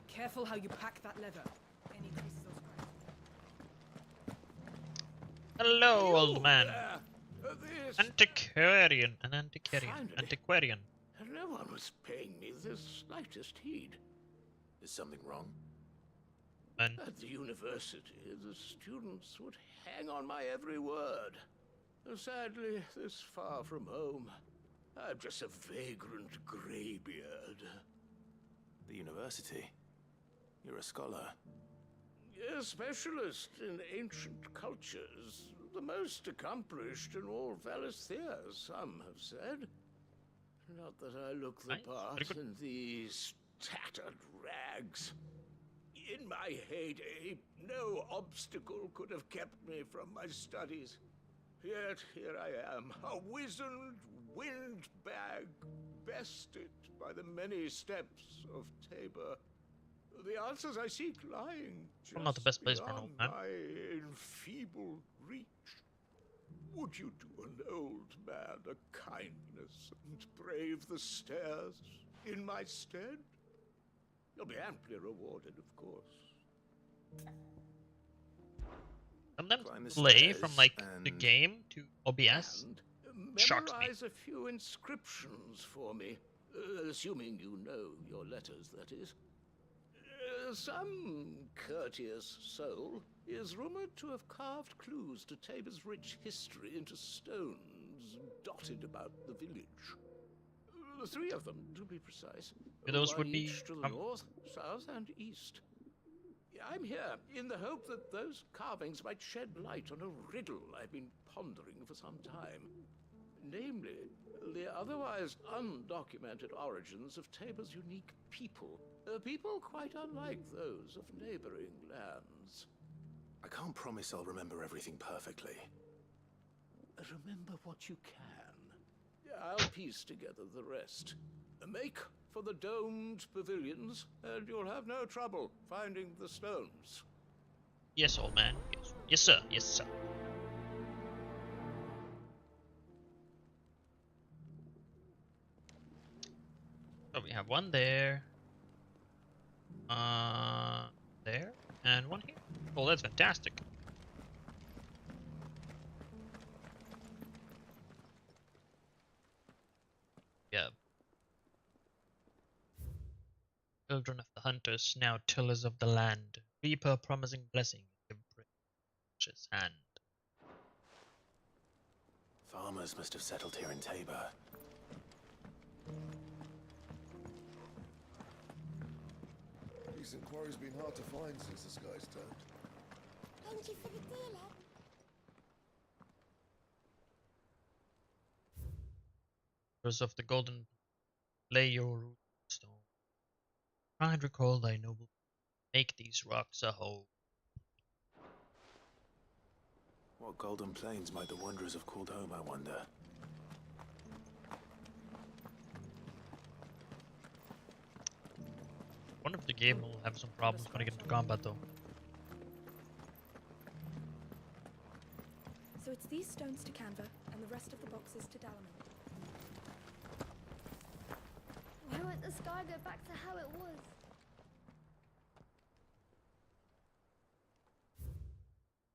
Careful how you pack that leather. Any creases or scratches. Hello, old man. Antiquarian. An antiquarian. Finally. Antiquarian. No one was paying me the slightest heed. Is something wrong? At the university, the students would hang on my every word. Sadly, this far from home, I'm just a vagrant greybeard. The university? You're a scholar. A specialist in ancient cultures. The most accomplished in all Valisthea, some have said. Not that I look the part in these tattered rags. In my heyday, no obstacle could have kept me from my studies. Yet here I am, a wizened windbag, bested by the many steps of Tabor. The answers I seek lying just Not the best place for an old man. my enfeebled reach. Would you do an old man a kindness and brave the stairs in my stead? You'll be amply rewarded, of course. Sometimes play from like the game to OBS shocks me. Memorize a few inscriptions for me, assuming you know your letters, that is. Some courteous soul is rumored to have carved clues to Tabor's rich history into stones dotted about the village. 3 of them, to be precise. Those One would be each to the north, south, and east. I'm here in the hope that those carvings might shed light on a riddle I've been pondering for some time. Namely, the otherwise undocumented origins of Tabor's unique people. People quite unlike those of neighboring lands. I can't promise I'll remember everything perfectly. Remember what you can. I'll piece together the rest. Make for the domed pavilions, and you'll have no trouble finding the stones. Yes, old man. Yes, yes sir. Yes, sir. So we have one there. There. And one here. Oh, that's fantastic. Yeah. Children of the hunters, now tillers of the land. Reaper promising blessing. Give precious hand. Farmers must have settled here in Tabor. Decent quarry's been hard to find since the sky's turned. Thank you for the deal, Ed. Of the golden, lay your root stone. Try and recall thy noble. Make these rocks a home. What golden plains might the wanderers have called home, I wonder? Wonder if the game will have some problems when I get into combat though. So it's these stones to Canva, and the rest of the boxes to Dalaman. Why won't the sky go back to how it was?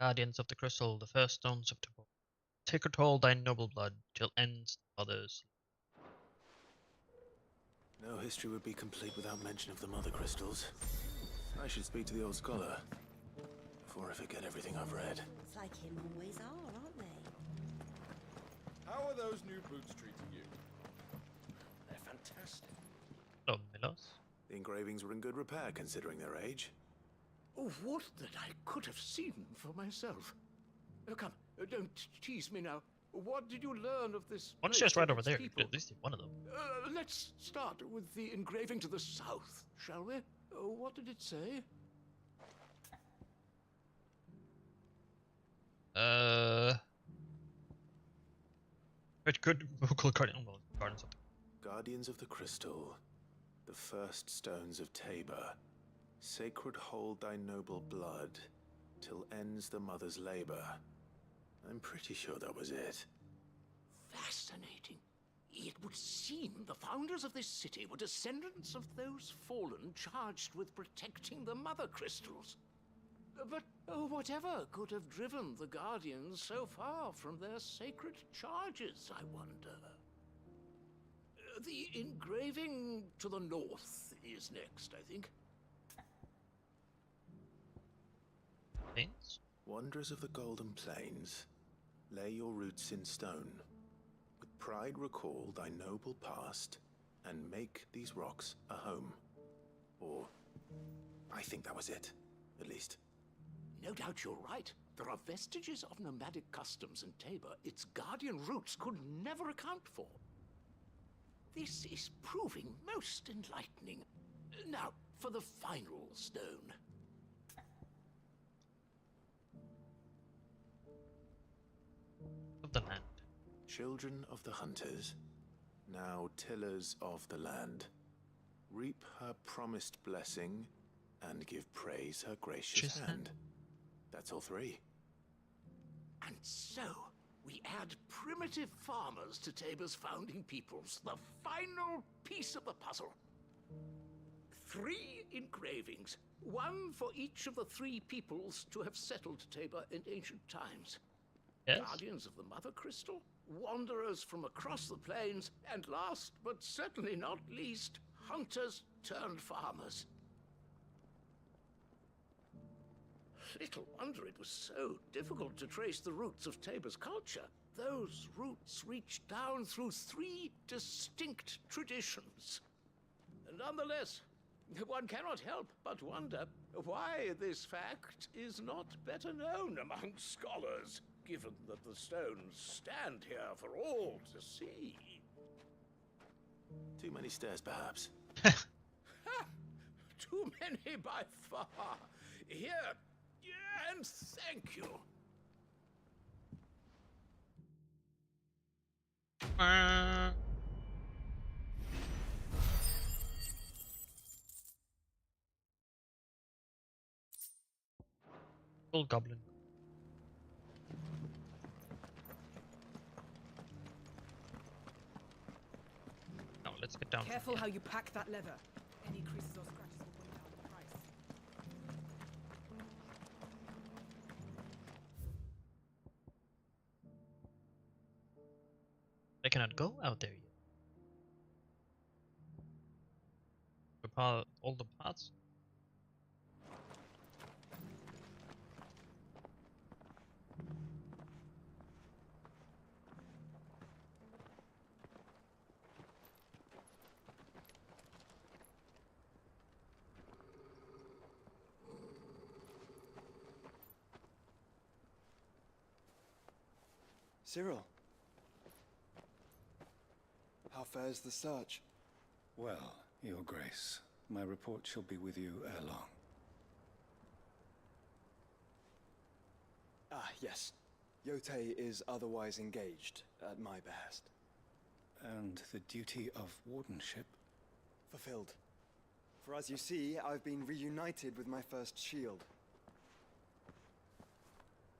Guardians of the crystal, the first stones of Tabor. Take or toll thy noble blood, till ends others. No history would be complete without mention of the mother crystals. I should speak to the old scholar before I forget everything I've read. It's like him always are, aren't they? How are those new boots treating you? They're fantastic. Oh, Milos. The engravings were in good repair considering their age. Oh, would that I could have seen for myself. Come, don't tease me now. What did you learn of this? One's place just right and over its there. people? At least one of them. Let's start with the engraving to the south, shall we? What did it say? It could local Guardians of the Guardians of the Crystal, the first stones of Tabor. Sacred hold thy noble blood, till ends the mother's labor. I'm pretty sure that was it. Fascinating. It would seem the founders of this city were descendants of those fallen charged with protecting the mother crystals. But whatever could have driven the Guardians so far from their sacred charges, I wonder? The engraving to the north is next, I think. Wanderers of the Golden Plains, lay your roots in stone. With pride recall thy noble past, and make these rocks a home. Or, I think that was it, at least. No doubt you're right. There are vestiges of nomadic customs in Tabor its guardian roots could never account for. This is proving most enlightening. Now, for the final stone. Of the land. Children of the hunters, now tillers of the land. Reap her promised blessing, and give praise her gracious hand. That's all 3. And so, we add primitive farmers to Tabor's founding peoples, the final piece of the puzzle. 3 engravings, one for each of the 3 peoples to have settled Tabor in ancient times. Yes. Guardians of the Mother Crystal, wanderers from across the plains, and last but certainly not least, hunters turned farmers. Little wonder it was so difficult to trace the roots of Tabor's culture. Those roots reach down through 3 distinct traditions. Nonetheless, one cannot help but wonder why this fact is not better known among scholars, given that the stones stand here for all to see. Too many stairs, perhaps. Too many by far. Here, and thank you. Full goblin. Now let's get down. Careful how you pack that leather. Any creases or scratches will bring down the price. I cannot go out there yet. All the paths. Cyril. How fares the search? Well, Your Grace, my report shall be with you ere long. Ah, yes. Yotei is otherwise engaged, at my behest. And the duty of wardenship? Fulfilled. For as you see, I've been reunited with my first shield.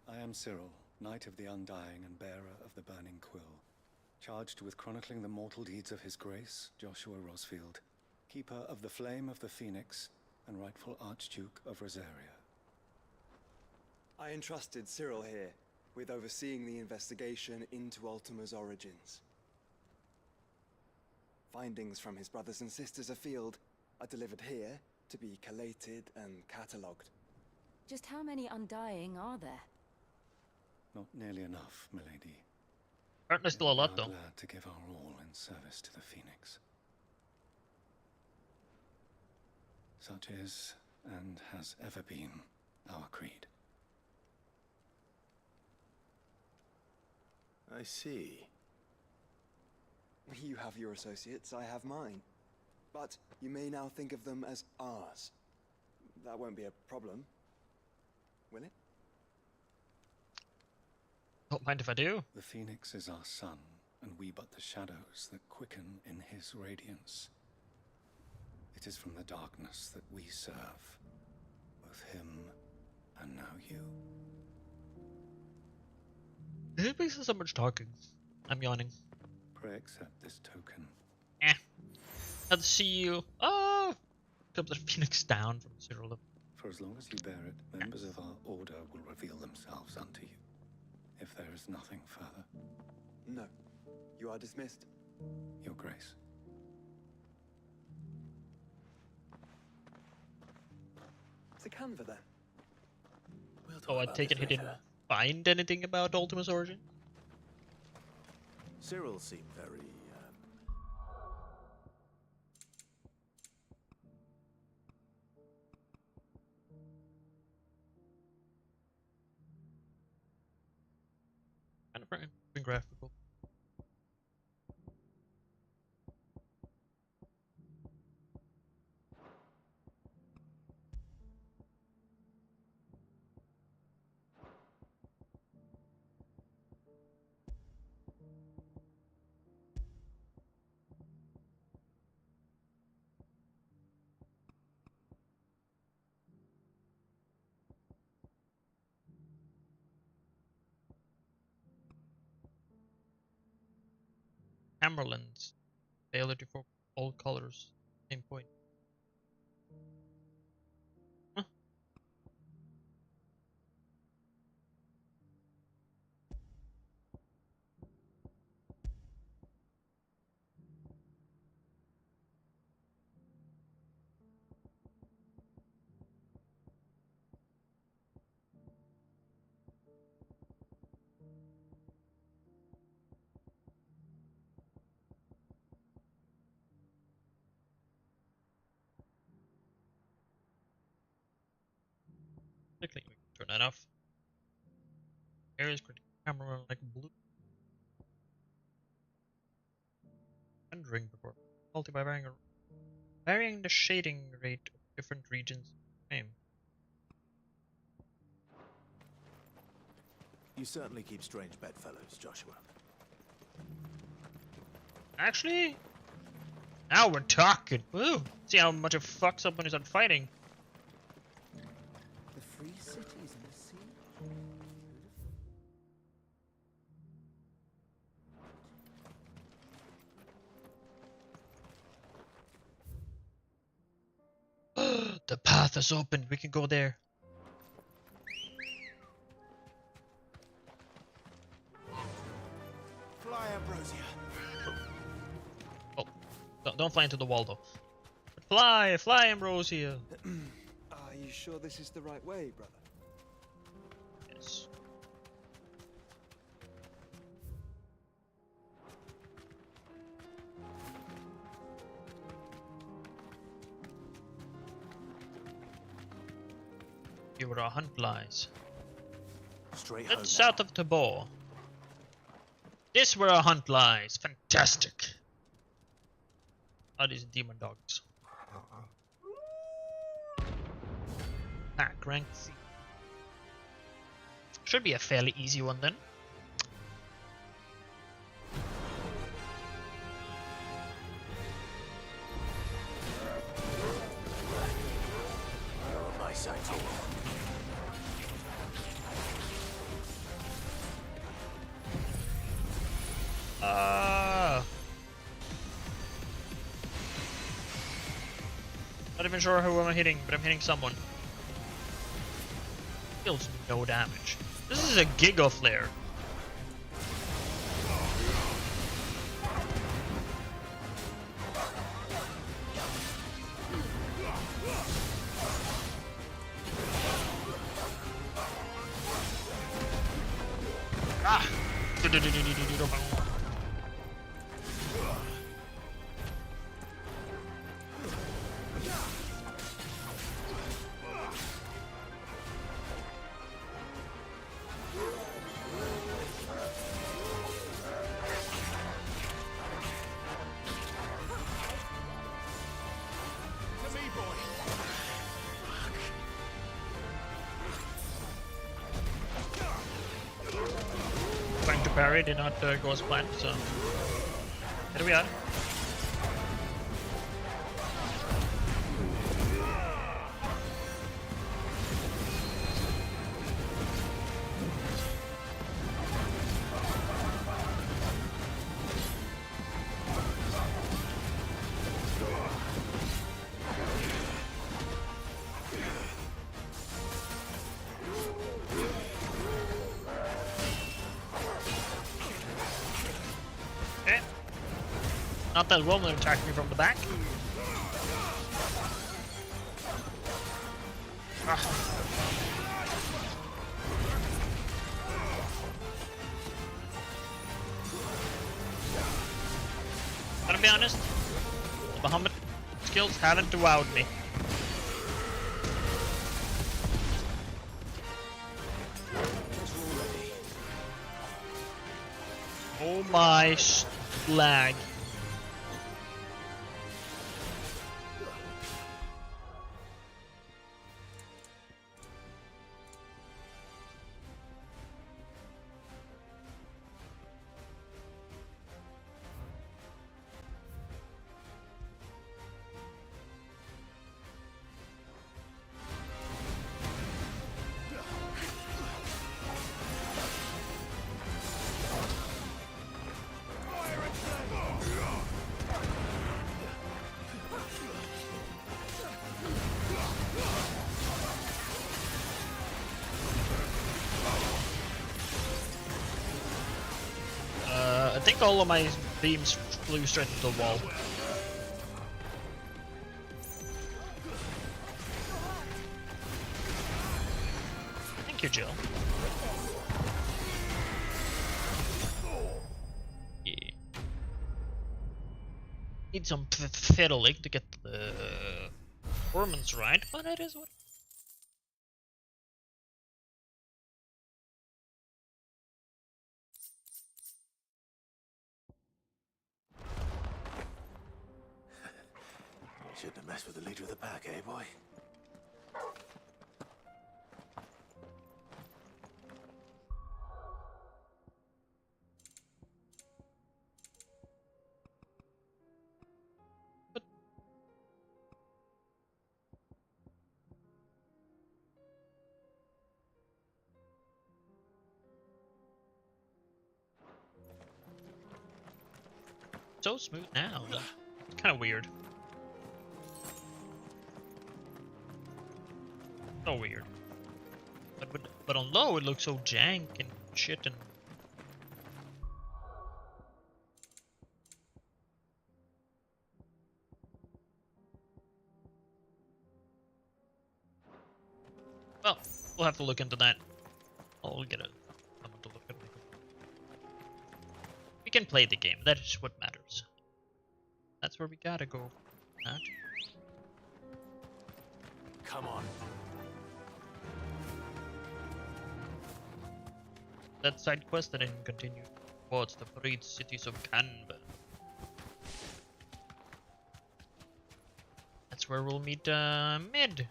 I am Cyril, Knight of the Undying and bearer of the Burning Quill, charged with chronicling the mortal deeds of His Grace, Joshua Rosfield, keeper of the Flame of the Phoenix and rightful Archduke of Rosaria. I entrusted Cyril here with overseeing the investigation into Ultima's origins. Findings from his brothers and sisters afield are delivered here to be collated and catalogued. Just how many Undying are there? Not nearly enough, milady. Apparently still a lot, We are though. glad to give our all in service to the Phoenix. Such is, and has ever been, our creed. I see. You have your associates, I have mine. But you may now think of them as ours. That won't be a problem, will it? Don't mind if I do. The Phoenix is our sun, and we but the shadows that quicken in his radiance. It is from the darkness that we serve, both him and now you. Who makes so much talking? I'm yawning. Pray accept this token. I'll see you. Oh! Comes the Phoenix down from Cyril. For as long as you bear it, members of our order will reveal themselves unto you. If there is nothing further. No. You are dismissed. Your Grace. To Canva, then. Oh, I take it he didn't find anything about Ultima's origin? Cyril seemed very, Kind of graphical. Emeralds. Ability for all colors. Same point. Huh. Quickly, we can turn that off. Areas critical camera like blue. Rendering performance. Multi by varying the shading rate of different regions of the frame. You certainly keep strange bedfellows, Joshua. Actually, now we're talking. Woo! See how much it fucks up when you start fighting. The free cities in the sea. The path is open. We can go there. Fly, Ambrosia. Oh, don't fly into the wall though. Fly, fly, Ambrosia. Are you sure this is the right way, brother? Yes. Here where our hunt lies. Straight home. That's south of Tabor. This where our hunt lies. Fantastic. Are these demon dogs? Rank C. Should be a fairly easy one then. You're on my side too. Not even sure who I'm hitting, but I'm hitting someone. Deals no damage. This is a Giga Flare. Ah! Trying to parry did not go as planned, so here we are. Not that woman attacked me from the back. Gotta be honest, the Bahamut skills haven't wowed me. Oh my lag. I think all of my beams flew straight into the wall. Thank you, Jill. Yeah. Need some fiddling to get the performance right, but it is what Shouldn't have messed with the leader of the pack, eh, boy? So smooth now. It's kind of weird. So weird. But on low it looks so jank and shit and. Well, we'll have to look into that. I'll get someone to look at it. We can play the game. That is what matters. That's where we gotta go. Not. Come on. That side quest and then continue towards the freed cities of Canva. That's where we'll meet Mid.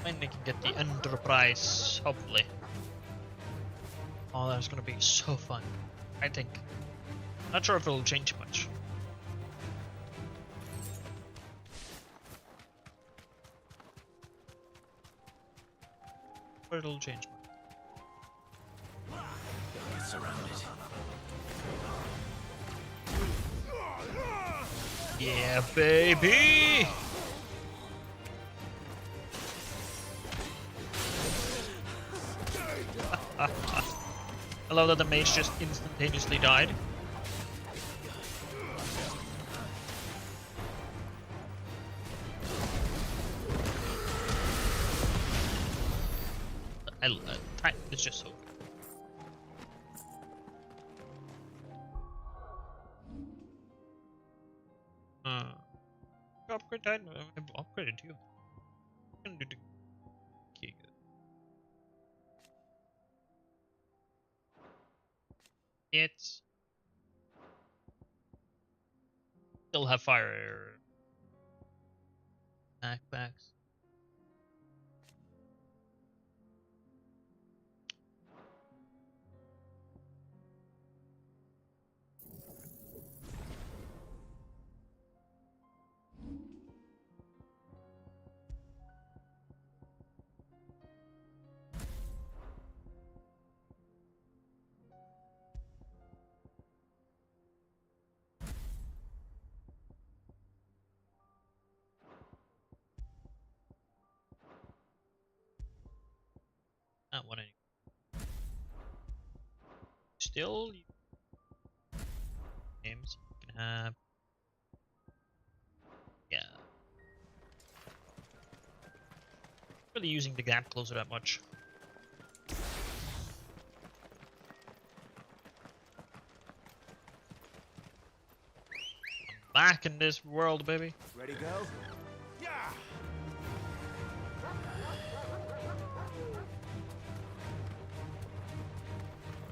Finally can get the Enterprise, hopefully. Oh, that's gonna be so fun. I think. Not sure if it'll change much. But it'll change much. Get surrounded. Yeah, baby! I love that the mage just instantaneously died. It's just so good. Upgrade Titan. I've upgraded you. I'm gonna do the key good. It's still have fire backpacks. Not one anymore. Still games you can have. Yeah. Really using the gap closer that much. I'm back in this world, baby. Ready, go? Yeah.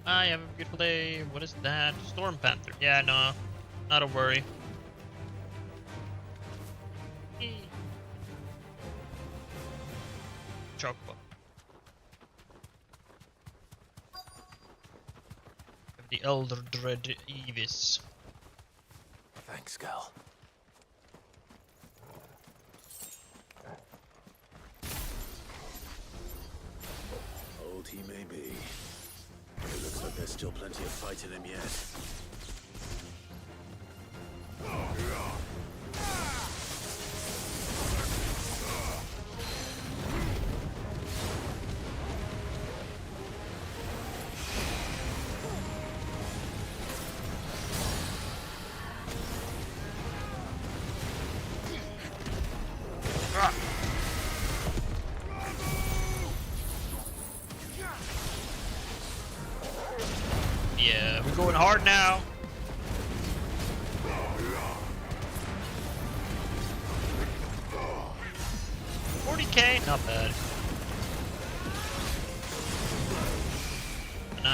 I have a beautiful day. What is that? Storm Panther. Yeah, no. Not a worry. Chocobo. The Elder Dread Evis. Thanks, Gal. Old he may be. It looks like there's still plenty of fight in him yet. Yeah, we're going hard now. $40K, not bad.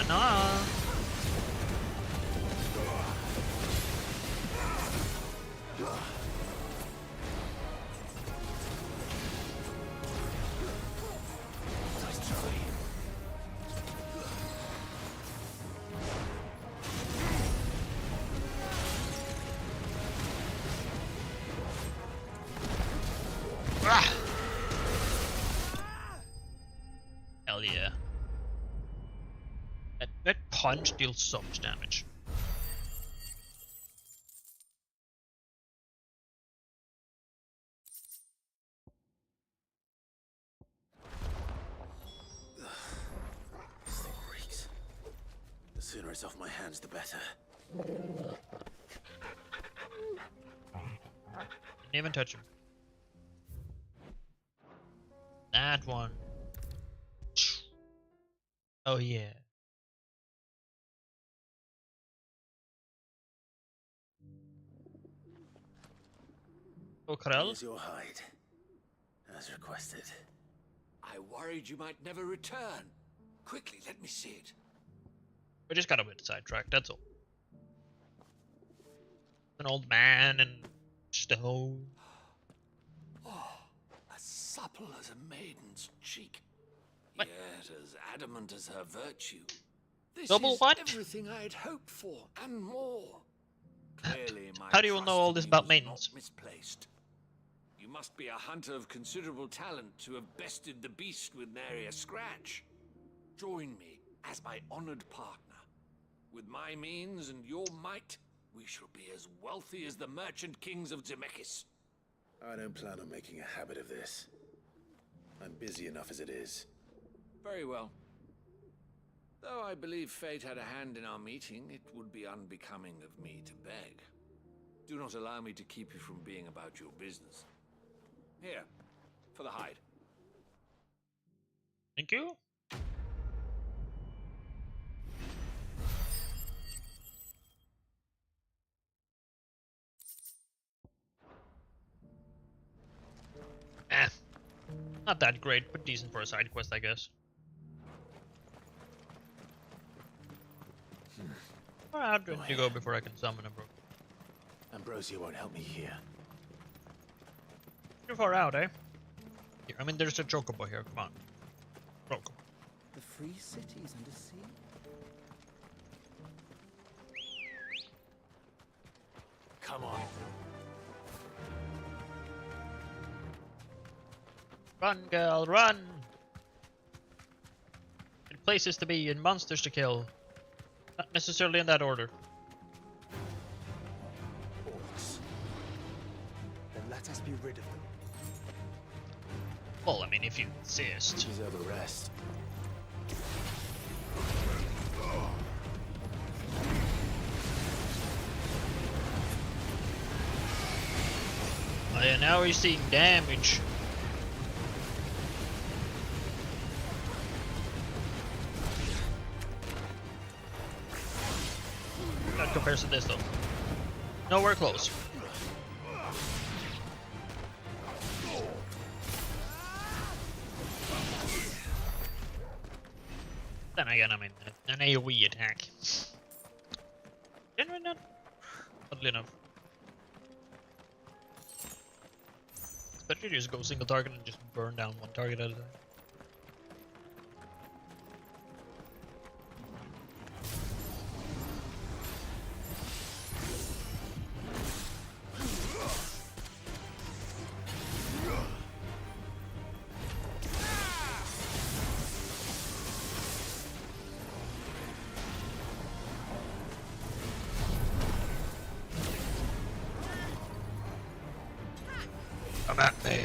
Nah. punch deals so much damage. Freaks. The sooner it's off my hands, the better. Didn't even touch him. That one. Oh yeah. Oh, Karel? Here's your hide, as requested. I worried you might never return. Quickly, let me see it. We just got a bit sidetracked, that's all. An old man and stone. Oh, as supple as a maiden's cheek. Yet as adamant as her virtue. This Double is what? everything I'd hoped for, and more. Clearly, my How do you know trust all in this you about was maidens? not misplaced. You must be a hunter of considerable talent to have bested the beast with nary a scratch. Join me as my honored partner. With my means and your might, we shall be as wealthy as the merchant kings of Zemeckis. I don't plan on making a habit of this. I'm busy enough as it is. Very well. Though I believe fate had a hand in our meeting, it would be unbecoming of me to beg. Do not allow me to keep you from being about your business. Here, for the hide. Thank you. Not that great, but decent for a side quest, I guess. How do you go before I can summon Ambrosia? Ambrosia won't help me here. Too far out, eh? Here, I mean, there's a chocobo here. Come on. Chocobo. The free cities under sea? Come on. Run, girl, run! And places to be and monsters to kill. Not necessarily in that order. Orcs. Then let us be rid of them. Well, I mean, if you insist. You deserve a rest. Oh yeah, now we're seeing damage. Not compared to this though. Nowhere close. Then again, I mean, an AoE attack. Genuine not? Oddly enough. Especially just go single target and just burn down one target at a time. Come at me.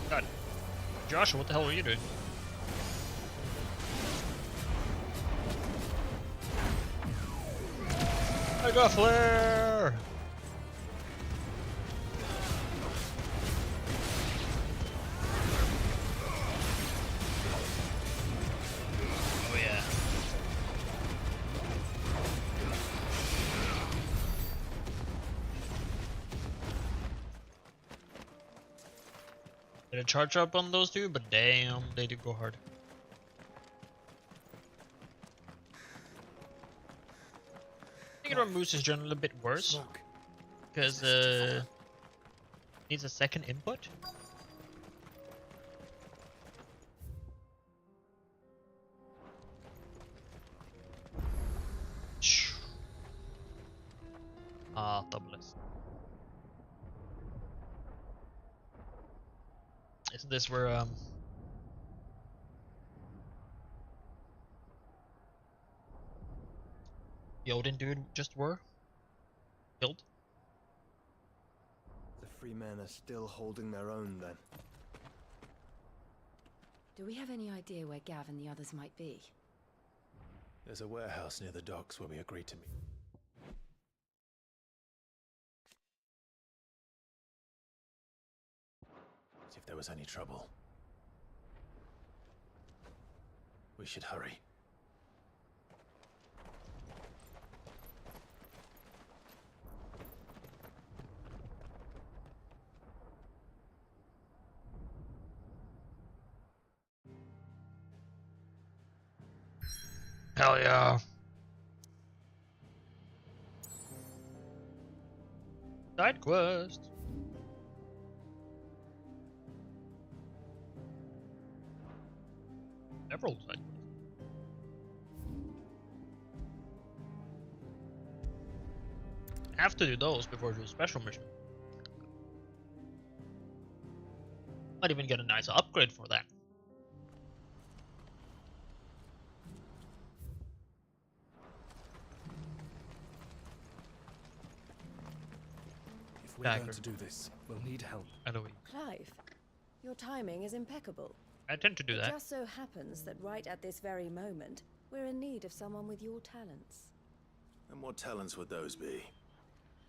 God. Joshua, what the hell are you doing? I got flare! Oh yeah. Did I charge up on those two? But damn, they did go hard. I think Moose is generally a bit worse. Because, needs a second input? Ah, doubleless. Isn't this where the Odin dude just were killed? The free men are still holding their own then. Do we have any idea where Gav and the others might be? There's a warehouse near the docks where we agreed to meet. See if there was any trouble. We should hurry. Hell yeah. Side quest. Several side quests. Have to do those before the special mission. Might even get a nice upgrade for that. If we're going to do this, we'll need help. Clive, your timing is impeccable. I tend to do It that. just so happens that right at this very moment, we're in need of someone with your talents. And what talents would those be?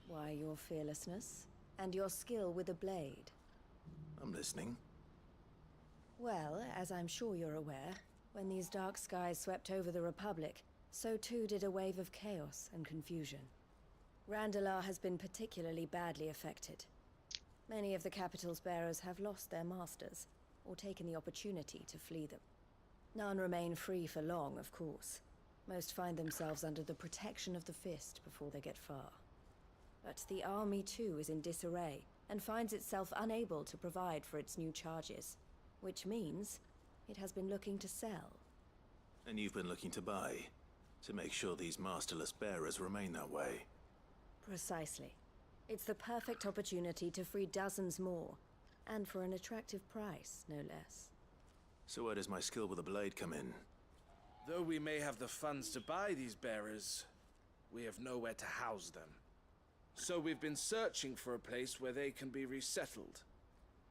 Why, your fearlessness and your skill with a blade. I'm listening. Well, as I'm sure you're aware, when these dark skies swept over the Republic, so too did a wave of chaos and confusion. Randalar has been particularly badly affected. Many of the capital's bearers have lost their masters, or taken the opportunity to flee them. None remain free for long, of course. Most find themselves under the protection of the Fist before they get far. But the army too is in disarray, and finds itself unable to provide for its new charges. Which means it has been looking to sell. And you've been looking to buy, to make sure these masterless bearers remain that way. Precisely. It's the perfect opportunity to free dozens more, and for an attractive price, no less. So where does my skill with a blade come in? Though we may have the funds to buy these bearers, we have nowhere to house them. So we've been searching for a place where they can be resettled.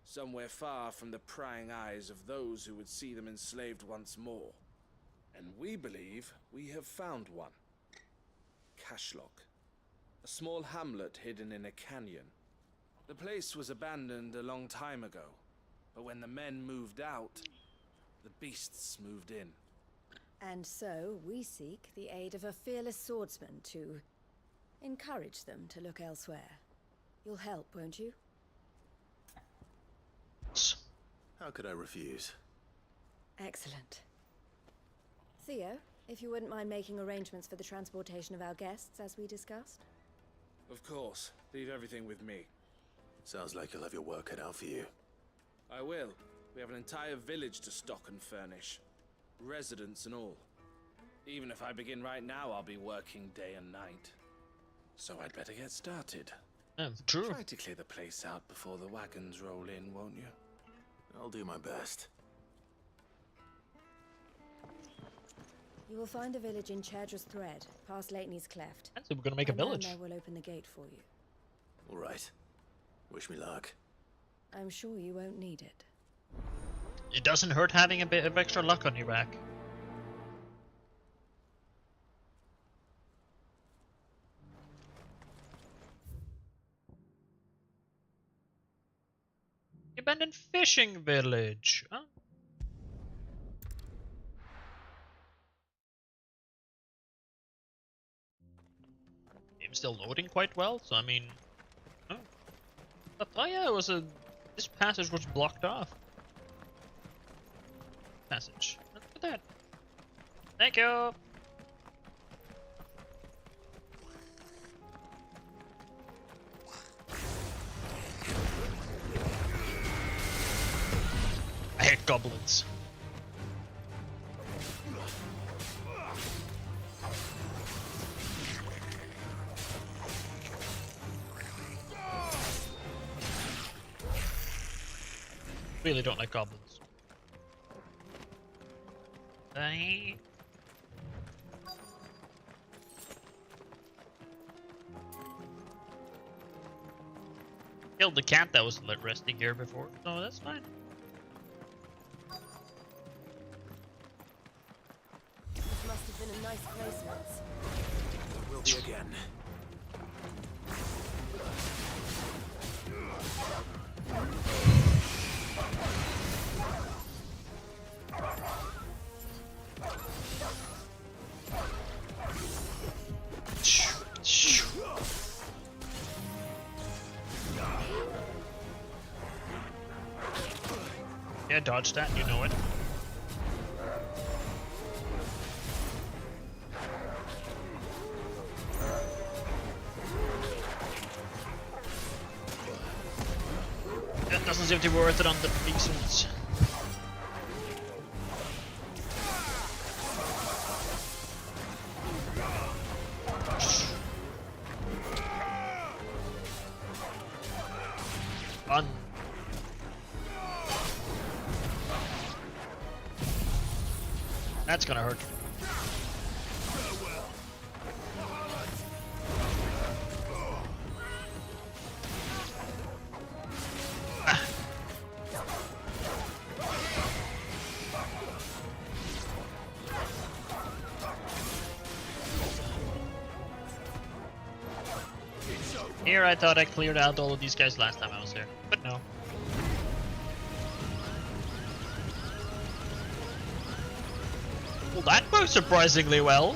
Somewhere far from the prying eyes of those who would see them enslaved once more. And we believe we have found one. Cashlock. A small hamlet hidden in a canyon. The place was abandoned a long time ago, but when the men moved out, the beasts moved in. And so we seek the aid of a fearless swordsman to encourage them to look elsewhere. You'll help, won't you? How could I refuse? Excellent. Theo, if you wouldn't mind making arrangements for the transportation of our guests, as we discussed. Of course. Leave everything with me. Sounds like you'll have your work cut out for you. I will. We have an entire village to stock and furnish. Residents and all. Even if I begin right now, I'll be working day and night. So I'd better get started. True. Try to clear the place out before the wagons roll in, won't you? I'll do my best. You will find a village in Chadra's Thread, past Lateney's Cleft. So we're gonna make a village. I will open the gate for you. All right. Wish me luck. I'm sure you won't need it. It doesn't hurt having a bit of extra luck on your back. Abandoned fishing village. Huh? Game's still loading quite well, so I mean, oh, but, oh yeah, it was a. This passage was blocked off. Passage. Look at that. Thank you. I hate goblins. really don't like goblins. I... Killed the cat that was resting here before, so that's fine. This must have been a nice place once. It will be again. Yeah, dodge that, you know it. That doesn't seem to be worth it on the big swords. Run. That's gonna hurt. Ah. Here I thought I cleared out all of these guys last time I was here, but no. Well, that worked surprisingly well.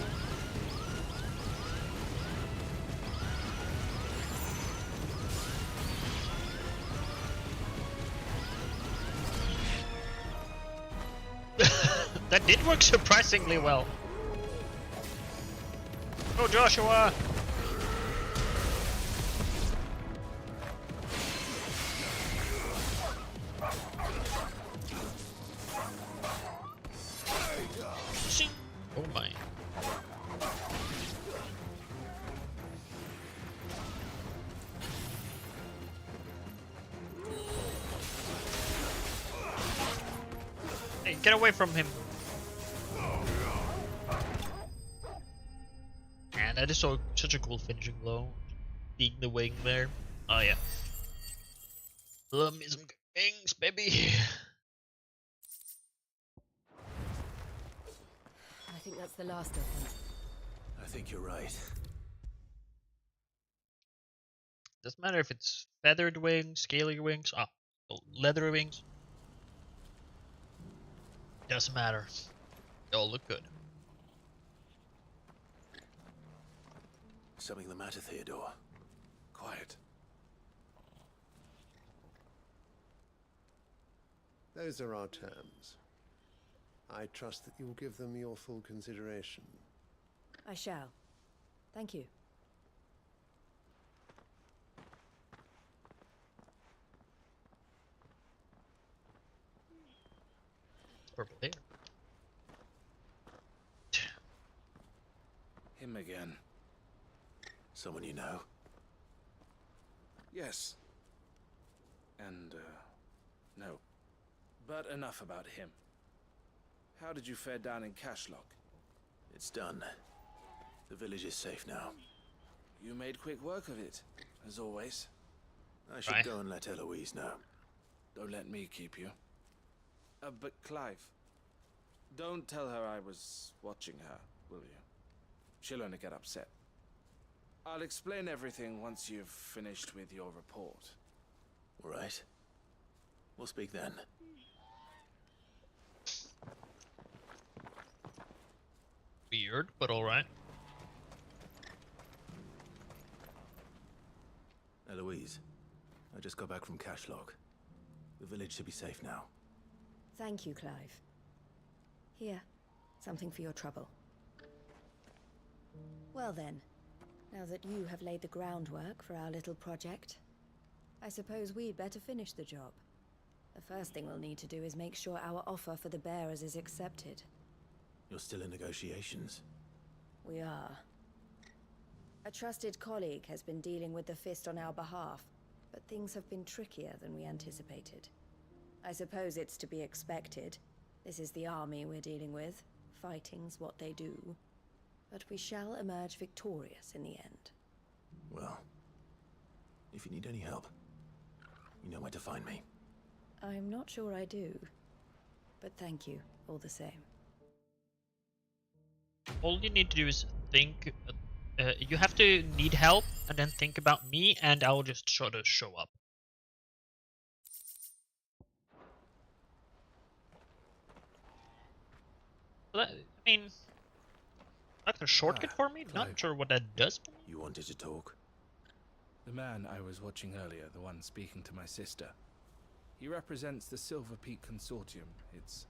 That did work surprisingly well. Oh, Joshua! Oh my. Hey, get away from him. Man, that is such a cool finishing blow. Seeing the wing there. Oh yeah. Love me some wings, baby. I think that's the last of them. I think you're right. Doesn't matter if it's feathered wings, scaly wings, leather wings. Doesn't matter. They all look good. Something the matter, Theodore? Quiet. Those are our terms. I trust that you will give them your full consideration. I shall. Thank you. Purple hair. Him again. Someone you know? Yes. And, no. But enough about him. How did you fare down in Cashlock? It's done. The village is safe now. You made quick work of it, as always. I should go and let Eloise know. Don't let me keep you. But Clive, don't tell her I was watching her, will you? She'll only get upset. I'll explain everything once you've finished with your report. All right. We'll speak then. Weird, but alright. Eloise, I just got back from Cashlock. The village should be safe now. Thank you, Clive. Here, something for your trouble. Well then, now that you have laid the groundwork for our little project, I suppose we'd better finish the job. The first thing we'll need to do is make sure our offer for the bearers is accepted. You're still in negotiations? We are. A trusted colleague has been dealing with the Fist on our behalf, but things have been trickier than we anticipated. I suppose it's to be expected. This is the army we're dealing with. Fighting's what they do. But we shall emerge victorious in the end. Well, if you need any help, you know where to find me. I'm not sure I do. But thank you, all the same. All you need to do is think. You have to need help and then think about me, and I'll just sort of show up. I mean, that's a shortcut for me. Not sure what that does for me. You wanted to talk? The man I was watching earlier, the one speaking to my sister, he represents the Silver Peak Consortium. It's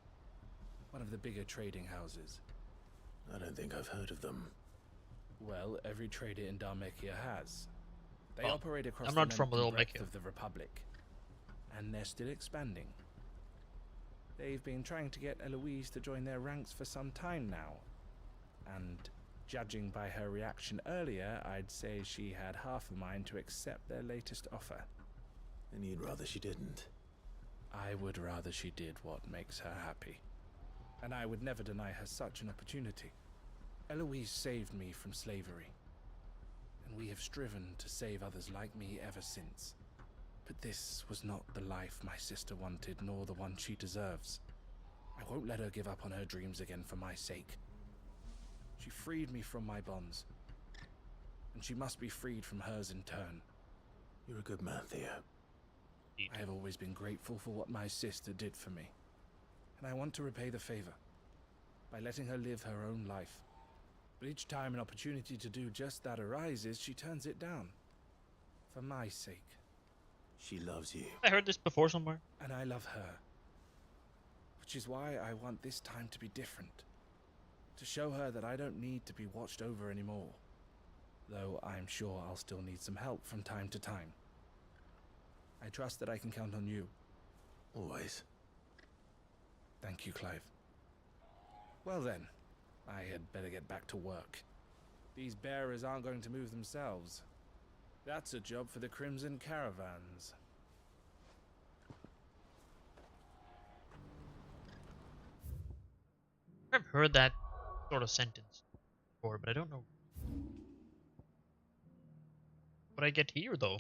one of the bigger trading houses. I don't think I've heard of them. Well, every trader in Dhalmekia has. They Well, operate across I'm the not from length and breadth Dhalmekia. of the Republic, and they're still expanding. They've been trying to get Eloise to join their ranks for some time now, and judging by her reaction earlier, I'd say she had half a mind to accept their latest offer. And you'd rather she didn't? I would rather she did what makes her happy, and I would never deny her such an opportunity. Eloise saved me from slavery, and we have striven to save others like me ever since. But this was not the life my sister wanted, nor the one she deserves. I won't let her give up on her dreams again for my sake. She freed me from my bonds, and she must be freed from hers in turn. You're a good man, Theo. I have always been grateful for what my sister did for me, and I want to repay the favor by letting her live her own life. But each time an opportunity to do just that arises, she turns it down. For my sake. She loves you. I heard this before somewhere. And I love her. Which is why I want this time to be different. To show her that I don't need to be watched over anymore. Though I'm sure I'll still need some help from time to time. I trust that I can count on you. Always. Thank you, Clive. Well then, I had better get back to work. These bearers aren't going to move themselves. That's a job for the Crimson Caravans. I've heard that sort of sentence before, but I don't know what I get here, though.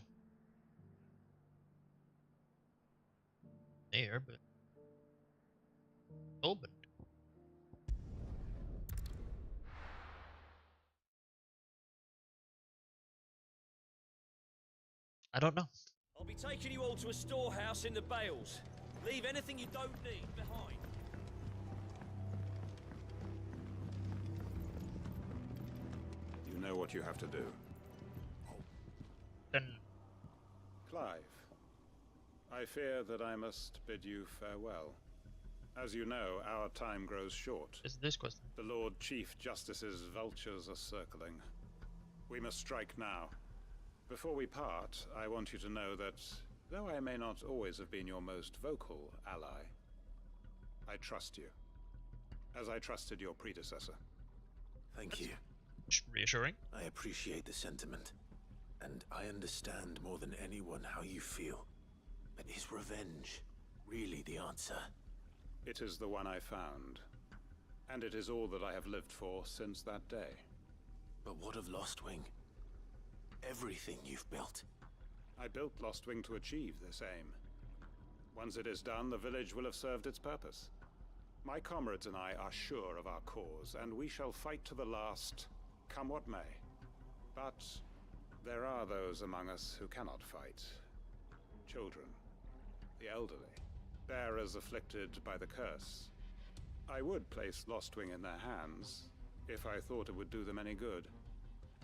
There, but opened. I don't know. I'll be taking you all to a storehouse in the Bales. Leave anything you don't need behind. You know what you have to do. Then, Clive, I fear that I must bid you farewell. As you know, our time grows short. Is this question? The Lord Chief Justice's vultures are circling. We must strike now. Before we part, I want you to know that, though I may not always have been your most vocal ally, I trust you, as I trusted your predecessor. Thank you. Reassuring. I appreciate the sentiment, and I understand more than anyone how you feel. But is revenge really the answer? It is the one I found, and it is all that I have lived for since that day. But what of Lostwing? Everything you've built. I built Lostwing to achieve this aim. Once it is done, the village will have served its purpose. My comrades and I are sure of our cause, and we shall fight to the last, come what may. But there are those among us who cannot fight. Children, the elderly, bearers afflicted by the curse. I would place Lostwing in their hands, if I thought it would do them any good.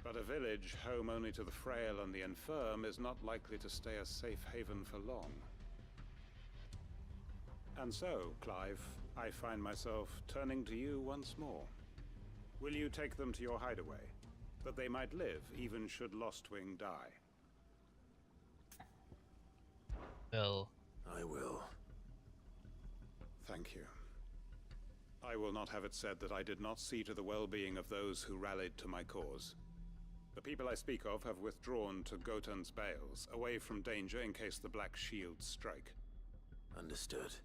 But a village home only to the frail and the infirm is not likely to stay a safe haven for long. And so, Clive, I find myself turning to you once more. Will you take them to your hideaway, that they might live even should Lostwing die? Well, I will. Thank you. I will not have it said that I did not see to the well-being of those who rallied to my cause. The people I speak of have withdrawn to Gotan's Bales, away from danger in case the Black Shields strike. Understood.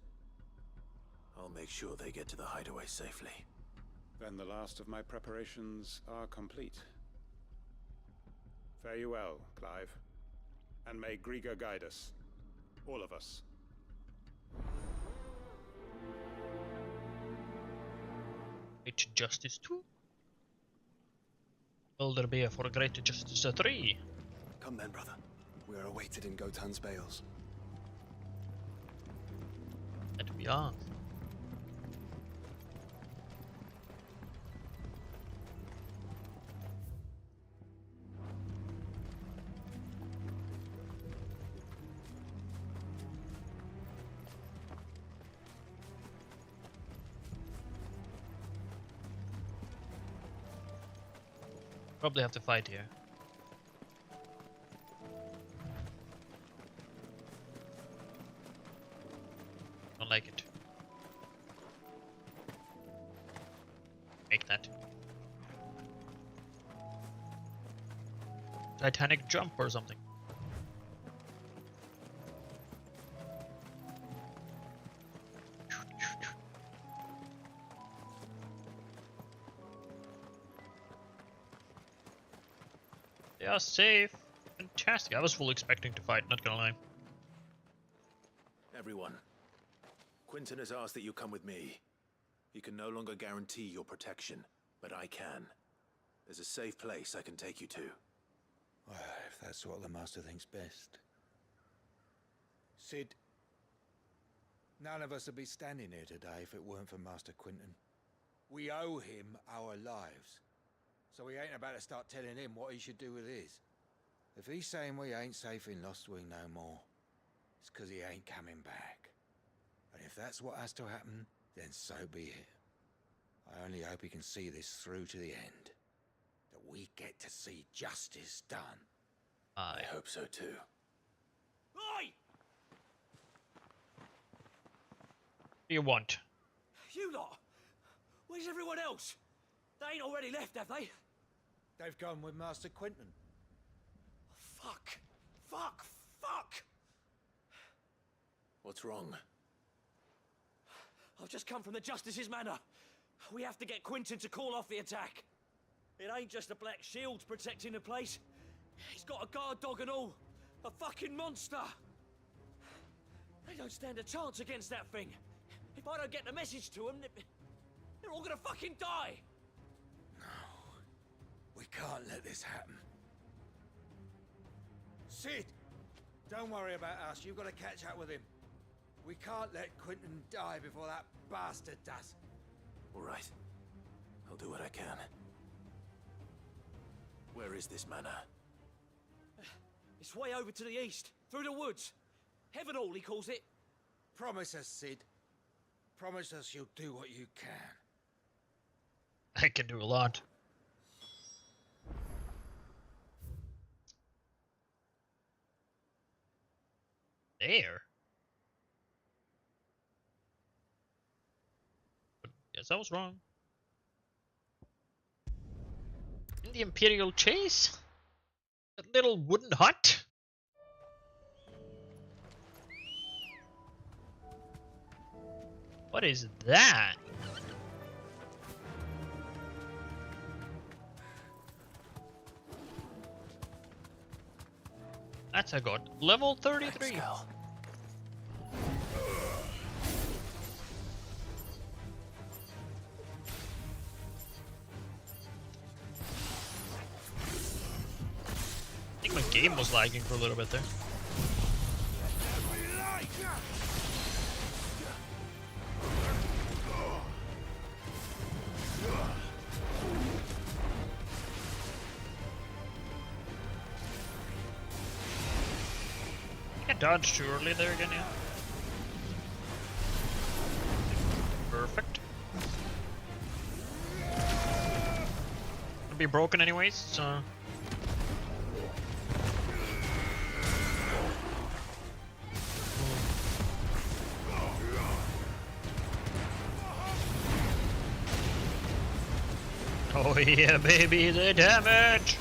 I'll make sure they get to the hideaway safely. Then the last of my preparations are complete. Fare you well, Clive. And may Grieger guide us. All of us. Great Justice 2? Will there be a for Great Justice 3? Come then, brother. We are awaited in Gotan's Bales. That we are. Probably have to fight here. Don't like it. Make that. Titanic jump or something. They are safe. Fantastic. I was fully expecting to fight, not gonna lie. Everyone, Quinton has asked that you come with me. He can no longer guarantee your protection, but I can. There's a safe place I can take you to. Well, if that's what the Master thinks best. Sid, none of us would be standing here today if it weren't for Master Quinton. We owe him our lives. So we ain't about to start telling him what he should do with his. If he's saying we ain't safe in Lostwing no more, it's 'cause he ain't coming back. And if that's what has to happen, then so be it. I only hope he can see this through to the end. That we get to see justice done. I hope so too. Oi! What do you want? You lot! Where's everyone else? They ain't already left, have they? They've gone with Master Quinton. Fuck! Fuck! Fuck! What's wrong? I've just come from the Justice's Manor. We have to get Quinton to call off the attack. It ain't just the Black Shields protecting the place. He's got a guard dog and all. A fucking monster. They don't stand a chance against that thing. If I don't get the message to them, they're all gonna fucking die. We can't let this happen. Sid! Don't worry about us. You've got to catch up with him. We can't let Quinton die before that bastard does. All right. I'll do what I can. Where is this manor? It's way over to the east, through the woods. Heavenhall, he calls it. Promise us, Sid. Promise us you'll do what you can. I can do a lot. There. But yes, I was wrong. In the Imperial Chase? That little wooden hut? What is that? That's a god. Level 33. I think my game was lagging for a little bit there. I dodged too early there again, yeah. Perfect. It'll be broken anyways, so... Oh yeah, baby, the damage!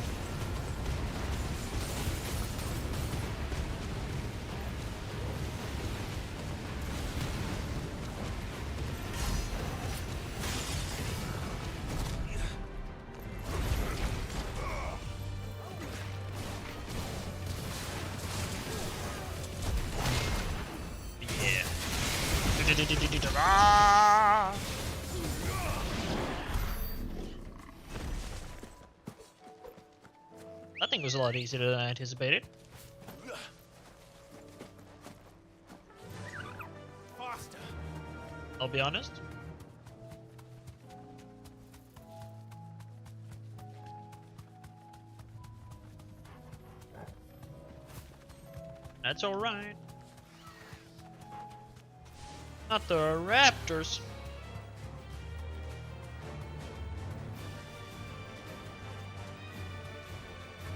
Ah! That thing was a lot easier than I anticipated. Faster. I'll be honest. That's alright. Not the raptors.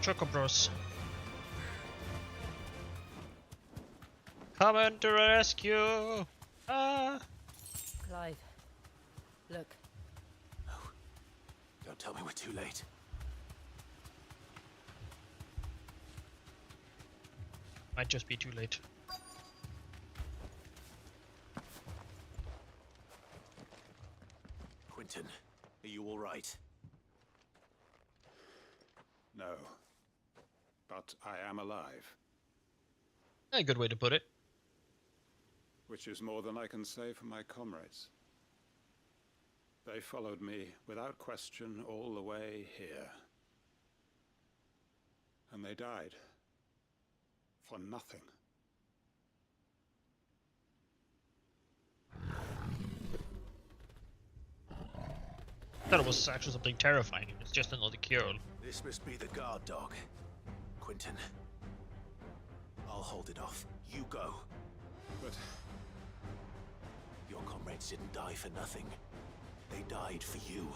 Chocobros. Coming to rescue! Ah! Clive, look. Don't tell me we're too late. Might just be too late. Quentin, are you all right? No. But I am alive. A good way to put it. Which is more than I can say for my comrades. They followed me without question all the way here. And they died. For nothing. I thought it was actually something terrifying. It's just another cure. This must be the guard dog. Quentin. I'll hold it off. You go. But your comrades didn't die for nothing. They died for you.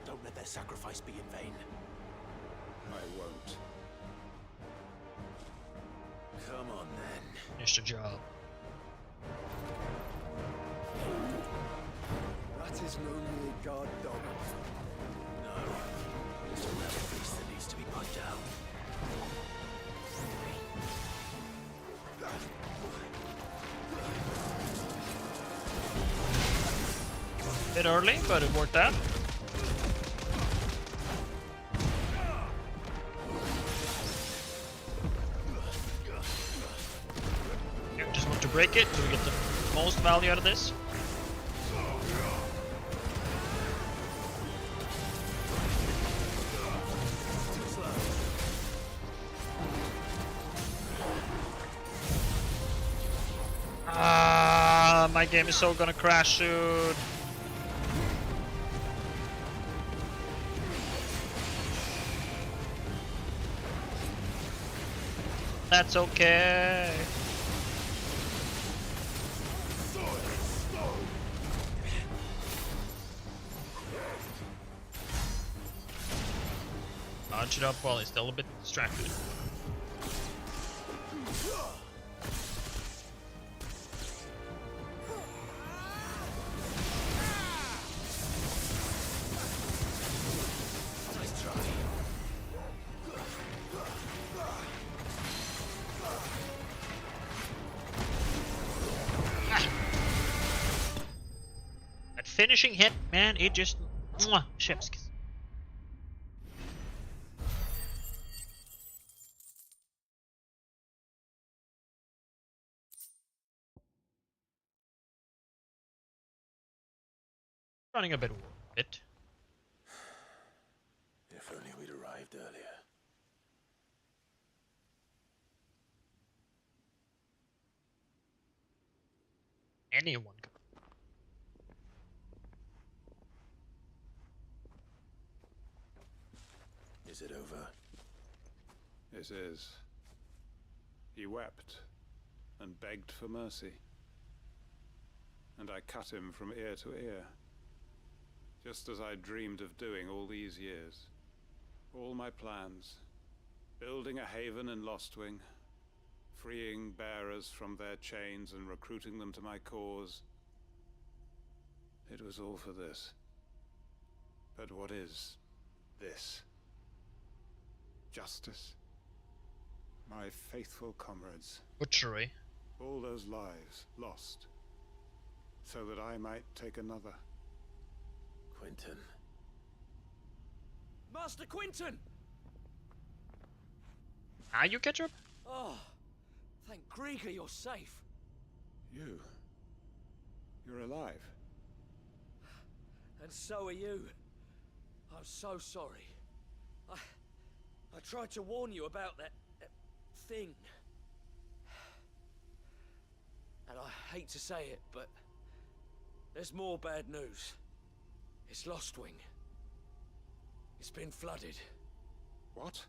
Don't let their sacrifice be in vain. I won't. Come on then. Finish the job. That is no mere guard dog. No. It's a rebel beast that needs to be put down. Bit early, but it worked out. You just want to break it so we get the most value out of this. Ah, my game is so gonna crash soon. That's okay. Dodge it up while he's still a bit distracted. Nice try. That finishing hit, man, it just chef's kiss. Running a bit. If only we'd arrived earlier. Anyone could. Is it over? it is. He wept and begged for mercy. And I cut him from ear to ear, just as I dreamed of doing all these years. All my plans, building a haven in Lostwing, freeing bearers from their chains and recruiting them to my cause. It was all for this. But what is this? Justice? My faithful comrades. Butchery. All those lives lost, so that I might take another. Quentin. Master Quinton! Are you, Ketchup? Oh, thank Grieger you're safe. You? You're alive. And so are you. I'm so sorry. I tried to warn you about that thing. And I hate to say it, but there's more bad news. It's Lostwing. It's been flooded. What?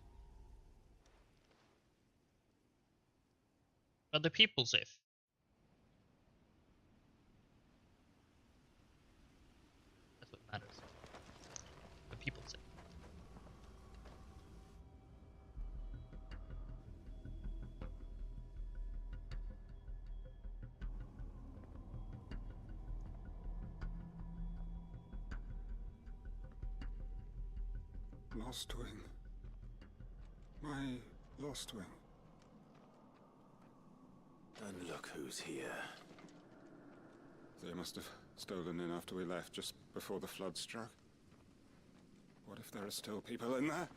Are the people safe? That's what matters. The people safe. Lostwing. My Lostwing. And look who's here. They must have stolen in after we left, just before the flood struck. What if there are still people in there?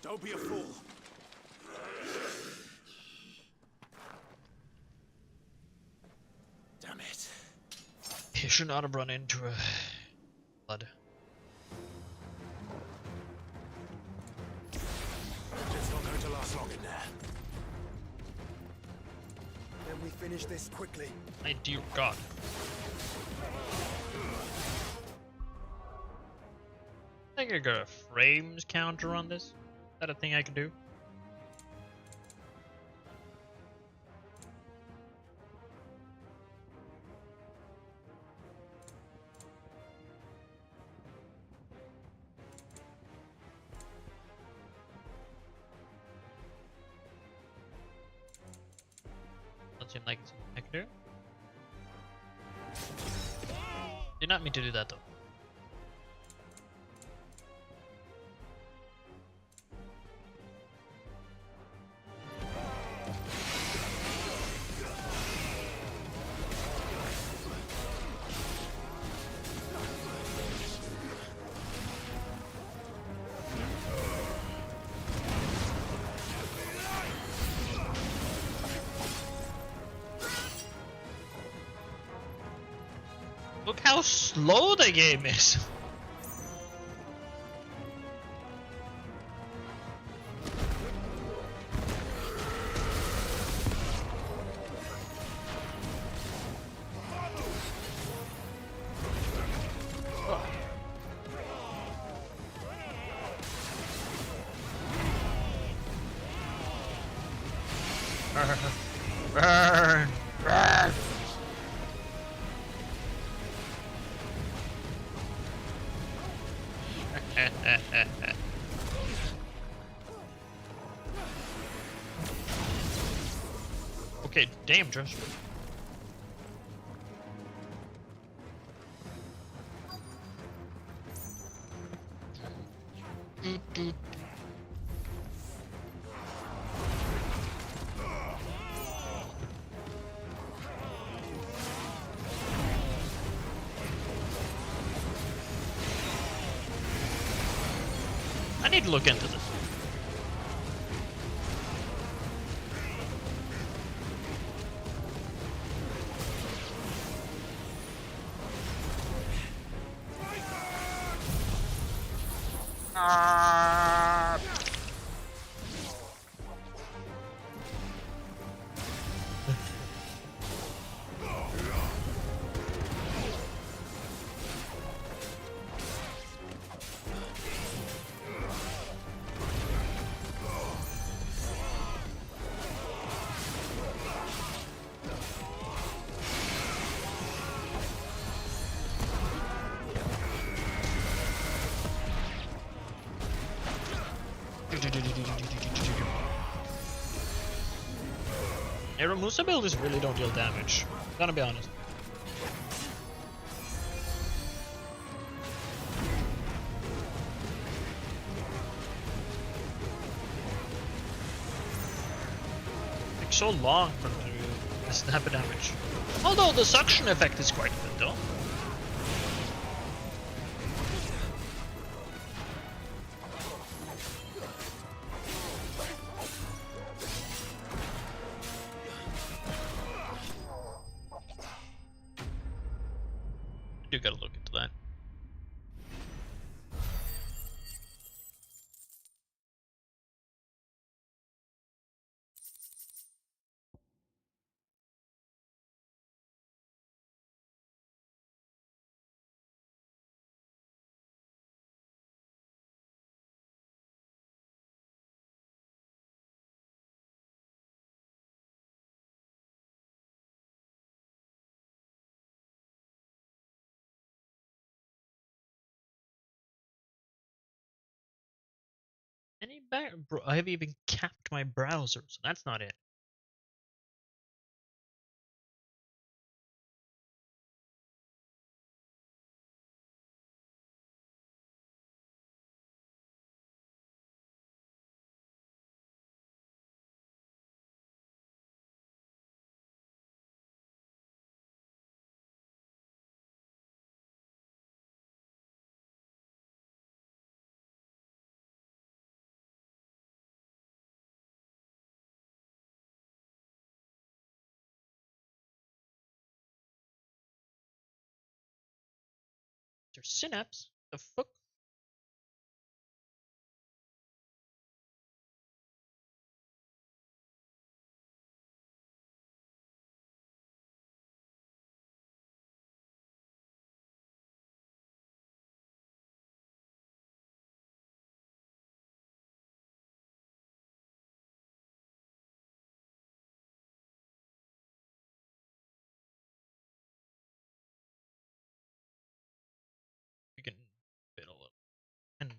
Don't be a fool! Damn it. You should not have run into a flood. It's not going to last long in there. Then we finish this quickly. My dear God. I think I got a frames counter on this. Is that a thing I can do? Doesn't seem like it's something I can do. Did not mean to do that though. Look how slow the game is. Burn! Burn! Okay, damn, Josh. I need to look into this. Musa builders really don't deal damage. Gonna be honest. Takes so long for them to snap a damage. Although the suction effect is quite good though. Any bro, I have even capped my browser, so that's not it. There's Synapse. The fuck? We can fiddle up. And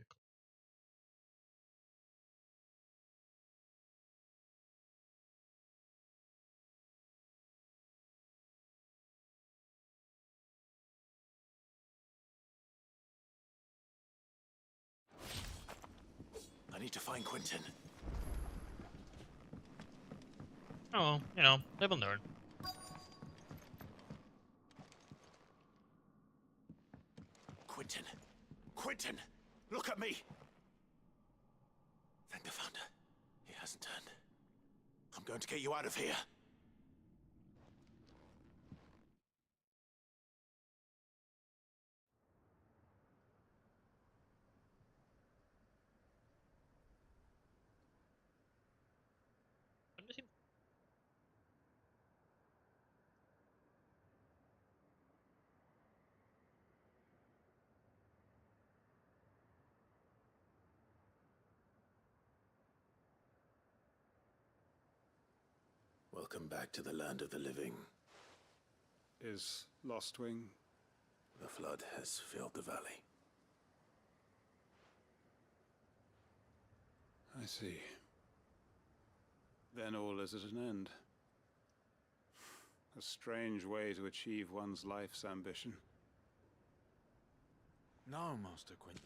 I need to find Quentin. oh, you know, live and learn. Quentin! Quentin! Look at me! Thank the Founder. He hasn't turned. I'm going to get you out of here. Welcome back to the land of the living. Is Lostwing? The flood has filled the valley. I see. Then all is at an end. A strange way to achieve one's life's ambition. No, Master Quentin.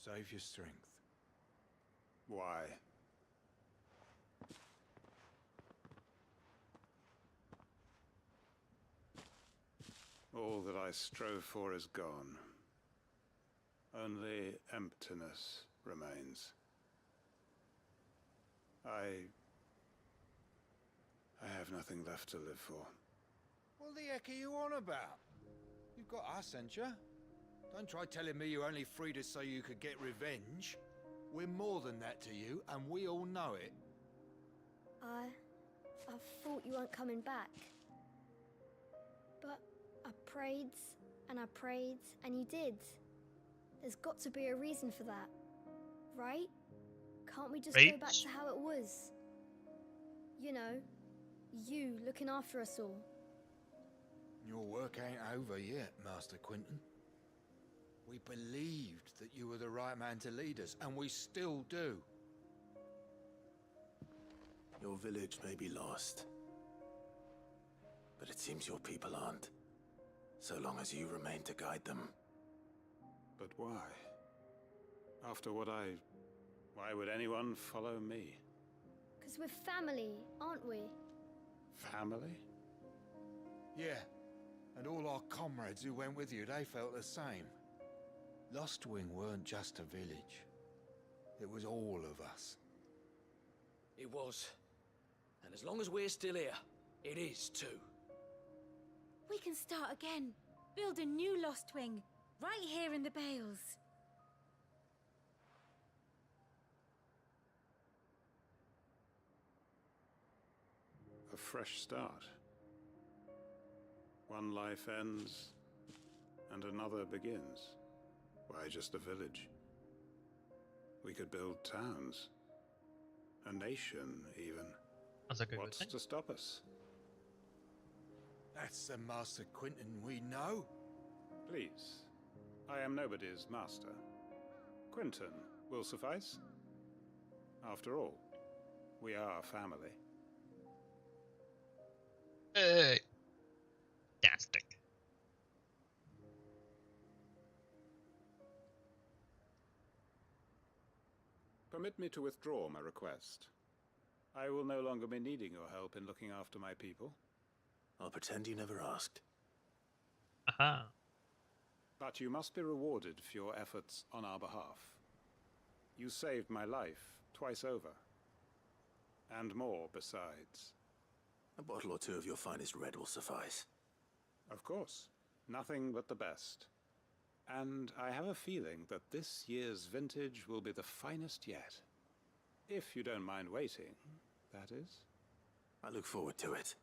Save your strength. Why? All that I strove for is gone. Only emptiness remains. I have nothing left to live for. What the heck are you on about? You've got us, ain't you? Don't try telling me you only freed us so you could get revenge. We're more than that to you, and we all know it. I thought you weren't coming back. But I prayed, and you did. There's got to be a reason for that, right? Can't we just go back to how it was? You know, you looking after us all. Your work ain't over yet, Master Quentin. We believed that you were the right man to lead us, and we still do. Your village may be lost, but it seems your people aren't. So long as you remain to guide them. But why? After what why would anyone follow me? 'Cause we're family, aren't we? Family? Yeah, and all our comrades who went with you, they felt the same. Lostwing weren't just a village. It was all of us. It was. And as long as we're still here, it is too. We can start again. Build a new Lostwing, right here in the Bales. A fresh start. One life ends, and another begins. Why just a village? We could build towns. A nation, even. That's a good What's thing. to stop us? That's the Master Quentin we know. Please. I am nobody's master. Quentin, will suffice. After all, we are family. Fantastic. Permit me to withdraw my request. I will no longer be needing your help in looking after my people. I'll pretend you never asked. Aha. But you must be rewarded for your efforts on our behalf. You saved my life twice over. And more besides. A bottle or two of your finest red will suffice. Of course. Nothing but the best. And I have a feeling that this year's vintage will be the finest yet. If you don't mind waiting, that is. I look forward to it.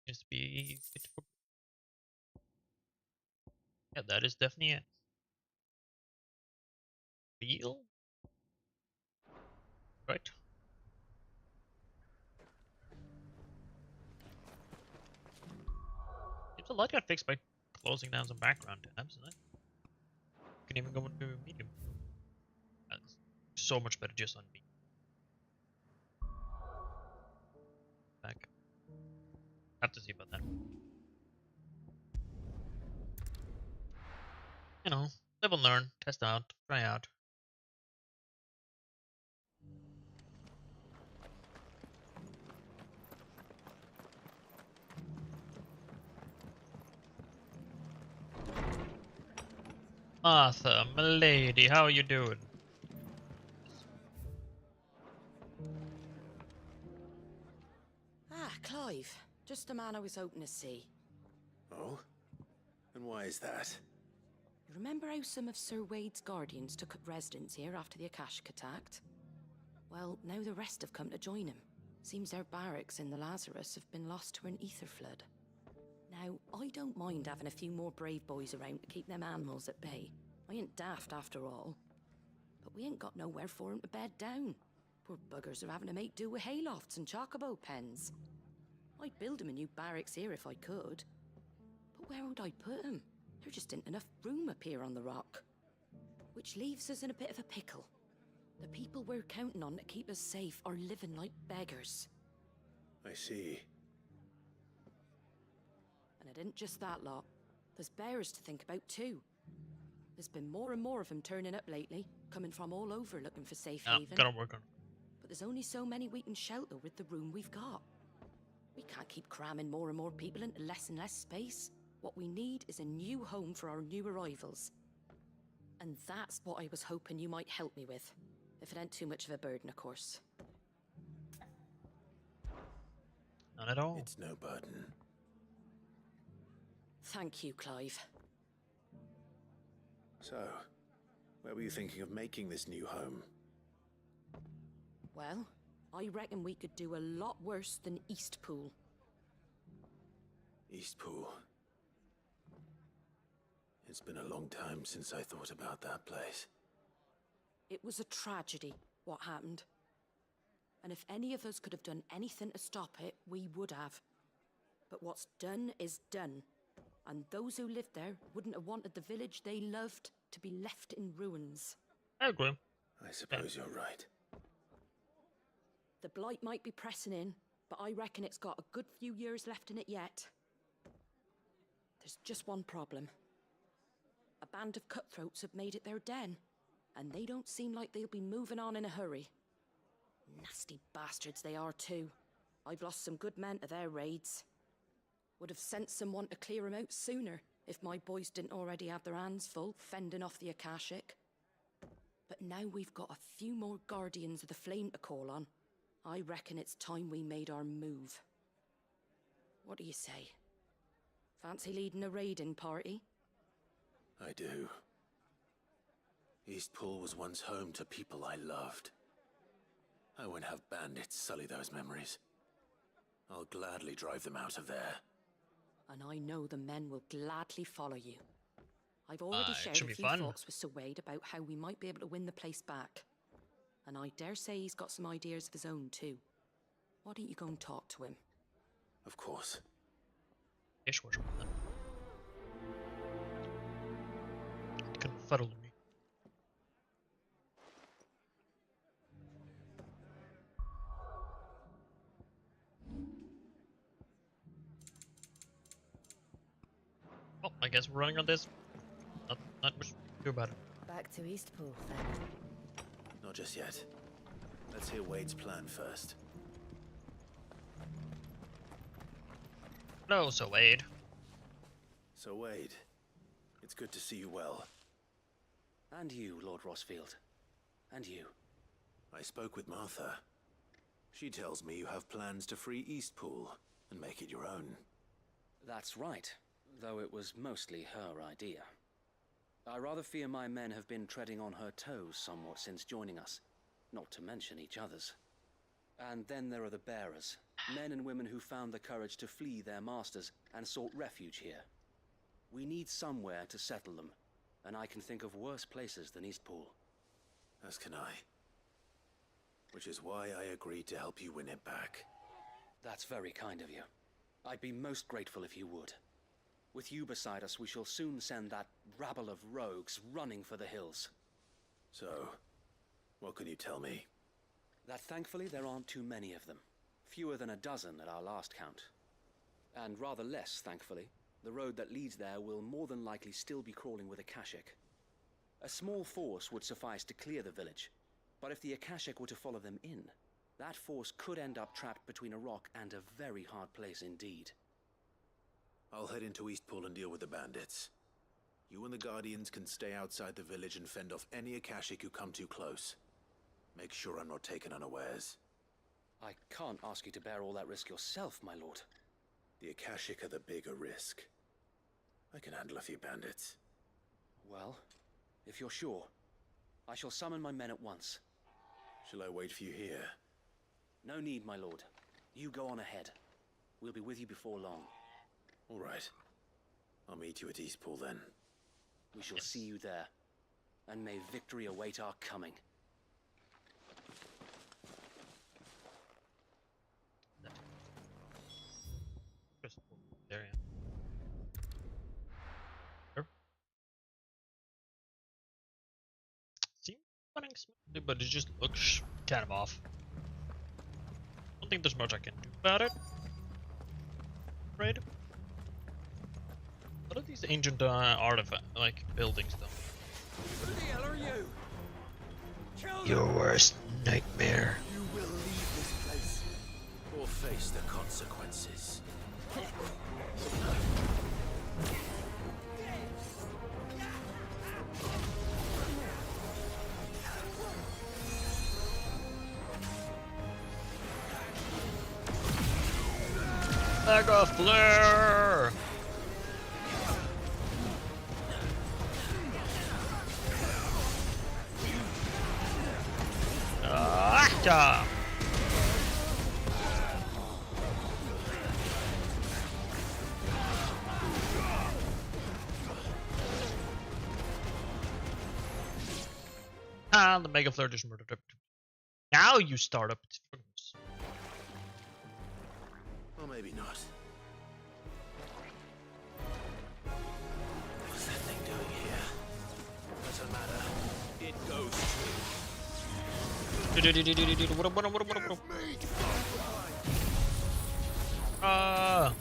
Just be fit for... Yeah, that is definitely it. Wheel? Right. It's a lot got fixed by closing down some background tabs, isn't it? You can even go into medium. That's so much better just on me. Back. Have to see about that. You know, live and learn, test out, try out. Martha, milady, how are you doing? Ah, Clive. Just the man I was hoping to see. Oh? And why is that? You remember how some of Sir Wade's guardians took up residence here after the Akashic attacked? Well, now the rest have come to join him. Seems their barracks in the Lazarus have been lost to an ether flood. Now, I don't mind having a few more brave boys around to keep them animals at bay. I ain't daft after all. But we ain't got nowhere for 'em to bed down. Poor buggers are having to make do with haylofts and chocobo pens. I'd build 'em a new barracks here if I could. But where would I put 'em? There just ain't enough room up here on the rock. Which leaves us in a bit of a pickle. The people we're counting on to keep us safe are living like beggars. I see. And it ain't just that lot. There's bears to think about too. There's been more and more of them turning up lately, coming from all over looking for safe haven. Gotta work on. But there's only so many we can shelter with the room we've got. We can't keep cramming more and more people into less and less space. What we need is a new home for our new arrivals. And that's what I was hoping you might help me with. If it ain't too much of a burden, of course. Not at all. It's no burden. Thank you, Clive. So, where were you thinking of making this new home? Well, I reckon we could do a lot worse than Eastpool. Eastpool. It's been a long time since I thought about that place. It was a tragedy, what happened. And if any of us could have done anything to stop it, we would have. But what's done is done. And those who lived there wouldn't have wanted the village they loved to be left in ruins. I agree. I suppose you're right. The blight might be pressing in, but I reckon it's got a good few years left in it yet. There's just one problem. A band of cutthroats have made it their den, and they don't seem like they'll be moving on in a hurry. Nasty bastards they are too. I've lost some good men to their raids. Would have sent someone to clear 'em out sooner if my boys didn't already have their hands full fending off the Akashic. But now we've got a few more guardians of the flame to call on. I reckon it's time we made our move. What do you say? Fancy leading a raiding party? I do. Eastpool was once home to people I loved. I won't have bandits sully those memories. I'll gladly drive them out of there. And I know the men will gladly follow you. I've already shared a few thoughts with Sir Wade about how we might be able to win the place back. And I dare say he's got some ideas of his own too. Why don't you go and talk to him? Of course. Dishwasher. It confuddled me. Well, I guess we're running on this. Not much to do about it. Back to Eastpool, then. Not just yet. Let's hear Wade's plan first. No, so Wade. So Wade, it's good to see you well. And you, Lord Rosfield. And you. I spoke with Martha. She tells me you have plans to free Eastpool and make it your own. That's right, though it was mostly her idea. I rather fear my men have been treading on her toes somewhat since joining us, not to mention each other's. And then there are the bearers, men and women who found the courage to flee their masters and sought refuge here. We need somewhere to settle them, and I can think of worse places than Eastpool. As can I. Which is why I agreed to help you win it back. That's very kind of you. I'd be most grateful if you would. With you beside us, we shall soon send that rabble of rogues running for the hills. So, what can you tell me? That thankfully there aren't too many of them. Fewer than a dozen at our last count. And rather less, thankfully, the road that leads there will more than likely still be crawling with Akashic. A small force would suffice to clear the village, but if the Akashic were to follow them in, that force could end up trapped between a rock and a very hard place indeed. I'll head into Eastpool and deal with the bandits. You and the Guardians can stay outside the village and fend off any Akashic who come too close. Make sure I'm not taken unawares. I can't ask you to bear all that risk yourself, my lord. The Akashic are the bigger risk. I can handle a few bandits. Well, if you're sure, I shall summon my men at once. Shall I wait for you here? No need, my lord. You go on ahead. We'll be with you before long. All right. I'll meet you at Eastpool then. We shall see you there. And may victory await our coming. There, yeah. Sure. Seems running smoothly, but it just looks kind of off. Don't think there's much I can do about it. Right? What are these ancient artifact buildings though? Who the hell are you? Your worst nightmare. You will leave this place or face the consequences. Mega Flare! Ah! Ah, the Mega Flare just murdered it. Now you start up. Or maybe not. What's that thing doing here? Doesn't matter. It goes to. What up? Ah.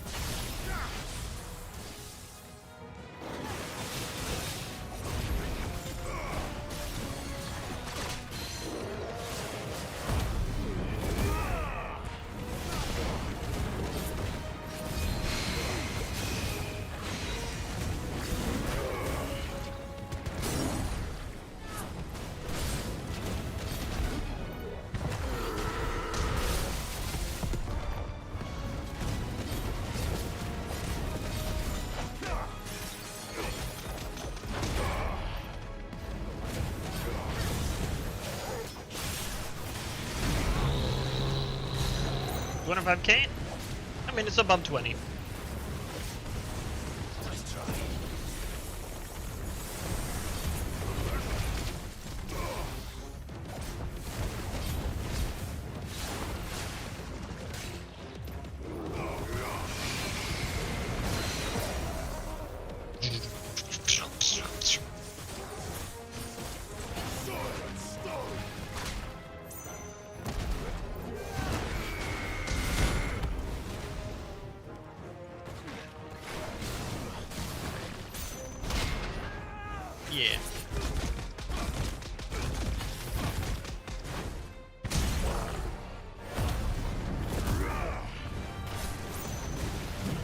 $25K? I mean, it's above 20. Nice try.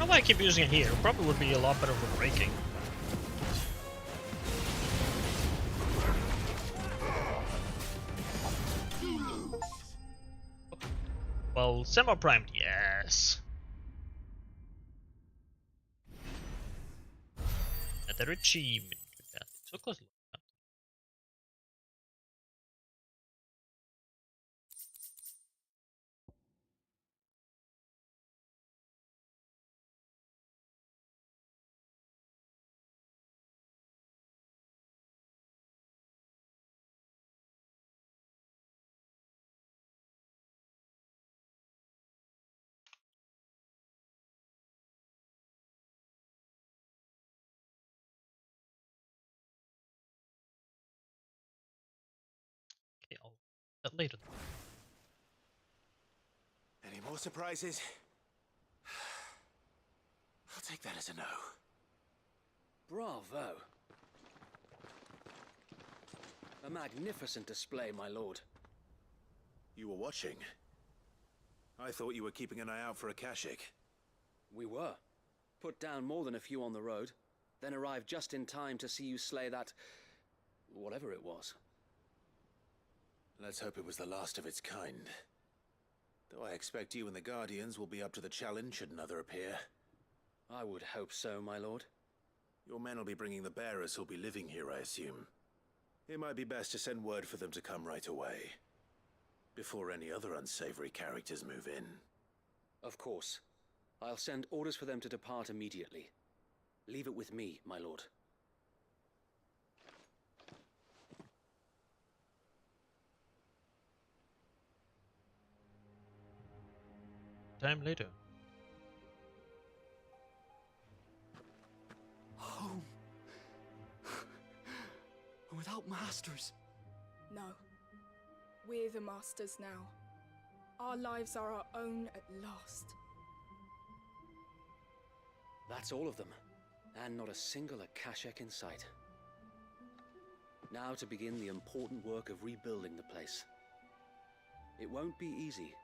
don't know why I keep using it here. It probably would be a lot better for breaking. Well, semi-primed, yes. Another achievement. So close. Okay, I'll do that later. Any more surprises? I'll take that as a no. Bravo. A magnificent display, my lord. You were watching? I thought you were keeping an eye out for a Kashik. We were. Put down more than a few on the road, then arrived just in time to see you slay that... whatever it was. Let's hope it was the last of its kind. Though I expect you and the Guardians will be up to the challenge should another appear. I would hope so, my lord. Your men will be bringing the bearers who'll be living here, I assume. It might be best to send word for them to come right away, before any other unsavory characters move in. Of course. I'll send orders for them to depart immediately. Leave it with me, my lord. Time later. Home. Without masters. No. We're the masters now. Our lives are our own at last. That's all of them. And not a single Akashak in sight. Now to begin the important work of rebuilding the place. It won't be easy.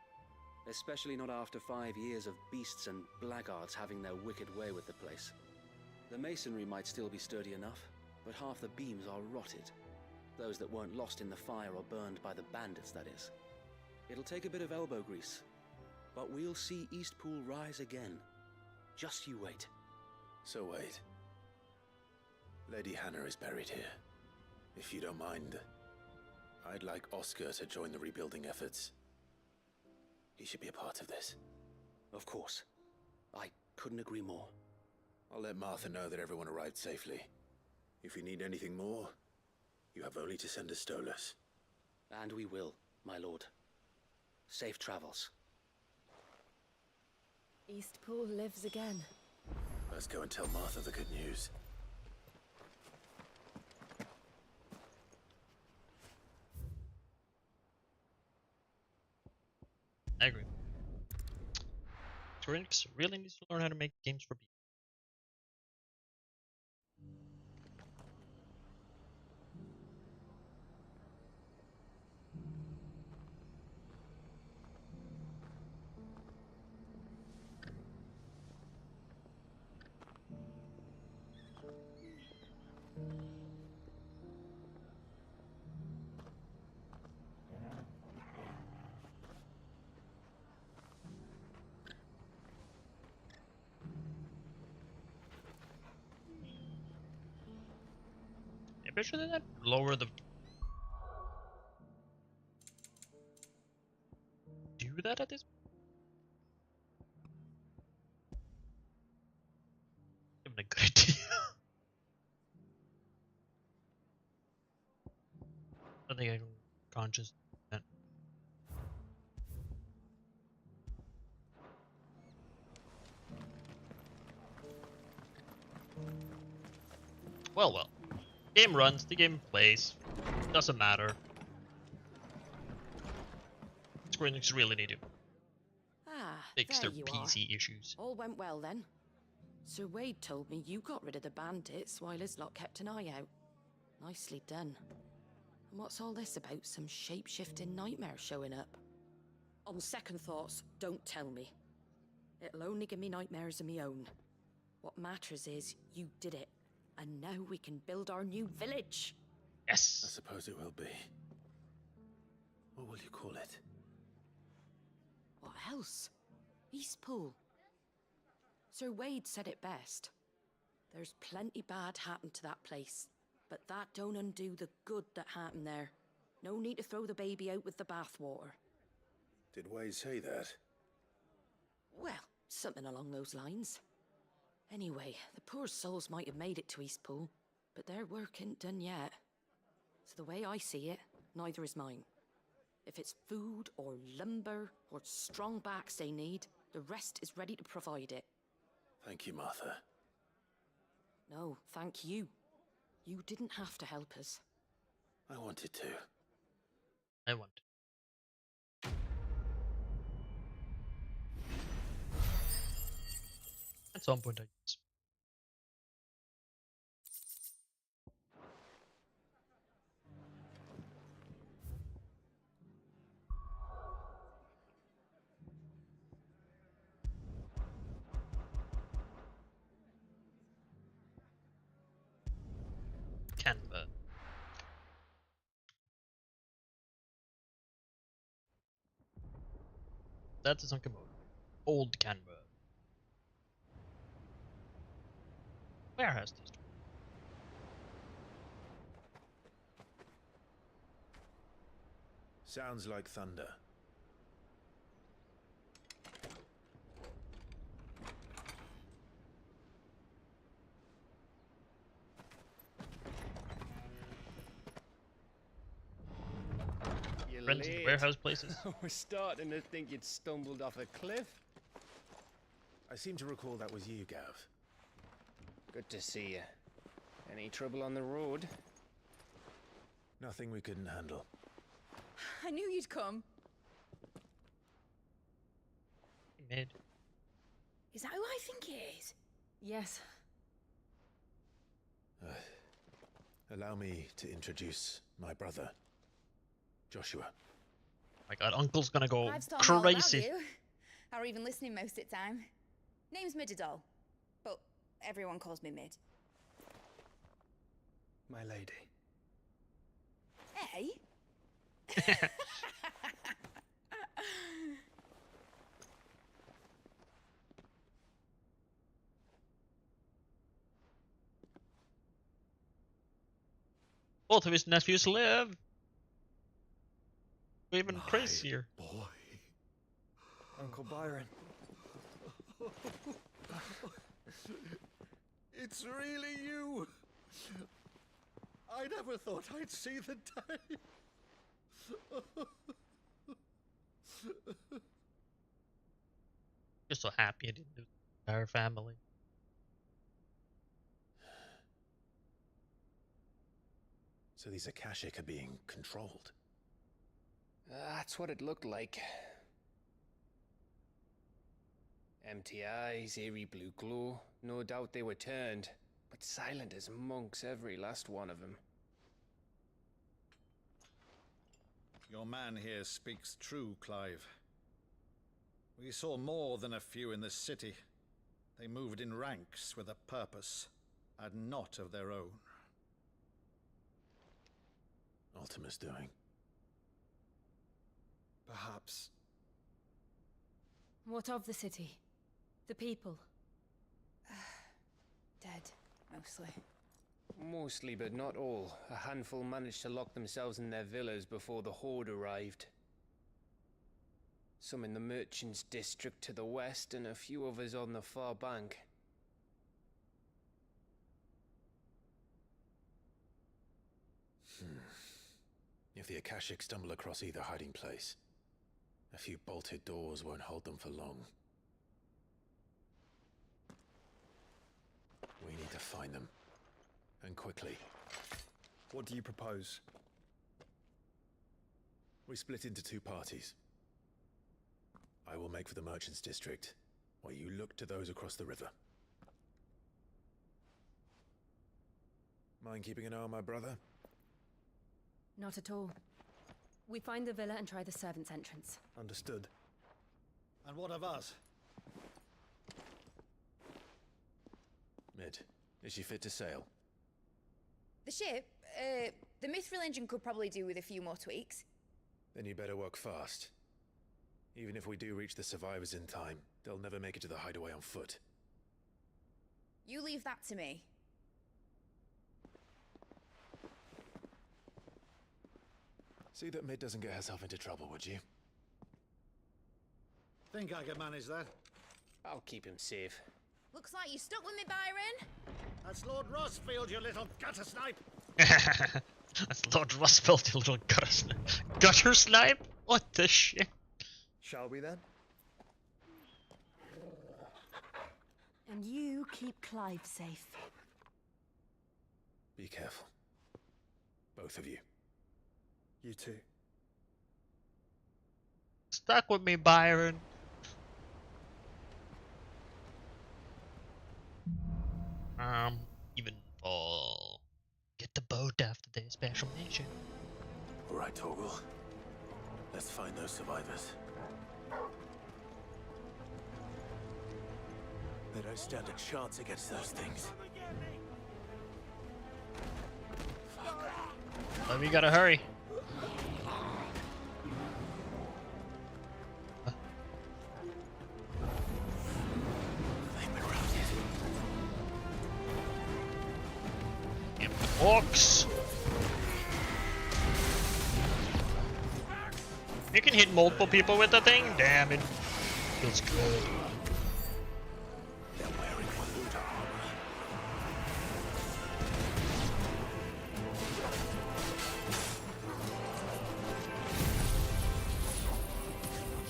Especially not after 5 years of beasts and blackguards having their wicked way with the place. The masonry might still be sturdy enough, but half the beams are rotted. Those that weren't lost in the fire or burned by the bandits, that is. It'll take a bit of elbow grease, but we'll see Eastpool rise again. Just you wait. So wait. Lady Hannah is buried here. If you don't mind, I'd like Oscar to join the rebuilding efforts. He should be a part of this. Of course. I couldn't agree more. I'll let Martha know that everyone arrived safely. If you need anything more, you have only to send a Stolas. And we will, my lord. Safe travels. Eastpool lives again. Let's go and tell Martha the good news. I agree. Square Enix really needs to learn how to make games for people. I bet you that lower the... Do that at this? Even a good idea. I think I can conscious that. Well. Game runs, the game plays. Doesn't matter. Square Enix really need to fix their PC issues. All went well then. Sir Wade told me you got rid of the bandits while his lot kept an eye out. Nicely done. And what's all this about some shape-shifting nightmare showing up? On second thoughts, don't tell me. It'll only give me nightmares of me own. What matters is you did it, and now we can build our new village. Yes. I suppose it will be. What will you call it? What else? Eastpool. Sir Wade said it best. There's plenty bad happened to that place, but that don't undo the good that happened there. No need to throw the baby out with the bathwater. Did Wade say that? Well, something along those lines. Anyway, the poor souls might have made it to Eastpool, but their work ain't done yet. So the way I see it, neither is mine. If it's food or lumber or strong backs they need, the rest is ready to provide it. Thank you, Martha. No, thank you. You didn't have to help us. I wanted to. I want. At some point, I guess. Canva. That is something about old Canva. Where has this? Sounds like thunder. Friends in warehouse places. We're starting to think you'd stumbled off a cliff. I seem to recall that was you, Gav. Good to see you. Any trouble on the road? Nothing we couldn't handle. I knew you'd come. Mid. Is that who I think it is? Yes. Allow me to introduce my brother, Joshua. My God, Uncle's gonna go I've told all about crazy. you, or even listening most of the time. Name's Midadol, but everyone calls me Mid. My lady. Hey? Both of his nephews live. Even crazier. Boy. Uncle Byron. It's really you. I never thought I'd see the day. Just so happy I didn't lose the entire family. So these Akashic are being controlled. That's what it looked like. Empty eyes, eerie blue glow. No doubt they were turned, but silent as monks, every last one of them. Your man here speaks true, Clive. We saw more than a few in this city. They moved in ranks with a purpose, and not of their own. Ultima's doing. Perhaps. What of the city? The people? Dead, mostly. Mostly, but not all. A handful managed to lock themselves in their villas before the Horde arrived. Some in the Merchants District to the west, and a few others on the far bank. If the Akashic stumble across either hiding place, a few bolted doors won't hold them for long. We need to find them. And quickly. What do you propose? We split into two parties. I will make for the Merchants District, while you look to those across the river. Mind keeping an eye on my brother? Not at all. We find the villa and try the servants' entrance. Understood. And what of us? Mid, is she fit to sail? The ship, the Mithril engine could probably do with a few more tweaks. Then you better work fast. Even if we do reach the survivors in time, they'll never make it to the hideaway on foot. You leave that to me. See that Mid doesn't get herself into trouble, would you? Think I can manage that. I'll keep him safe. Looks like you stuck with me, Byron. That's Lord Rossfield, you little gutter snipe. That's Lord Rossfield, you little gutter snipe. What the shit? Shall we then? And you keep Clive safe. Be careful. Both of you. You too. Stuck with me, Byron. Even fall. Get the boat after the special mission. All right, Torgal. Let's find those survivors. They don't stand a chance against those things. Well, we gotta hurry. Orcs. You can hit multiple people with the thing. Damn, it feels good. They're wearing Waluda armor.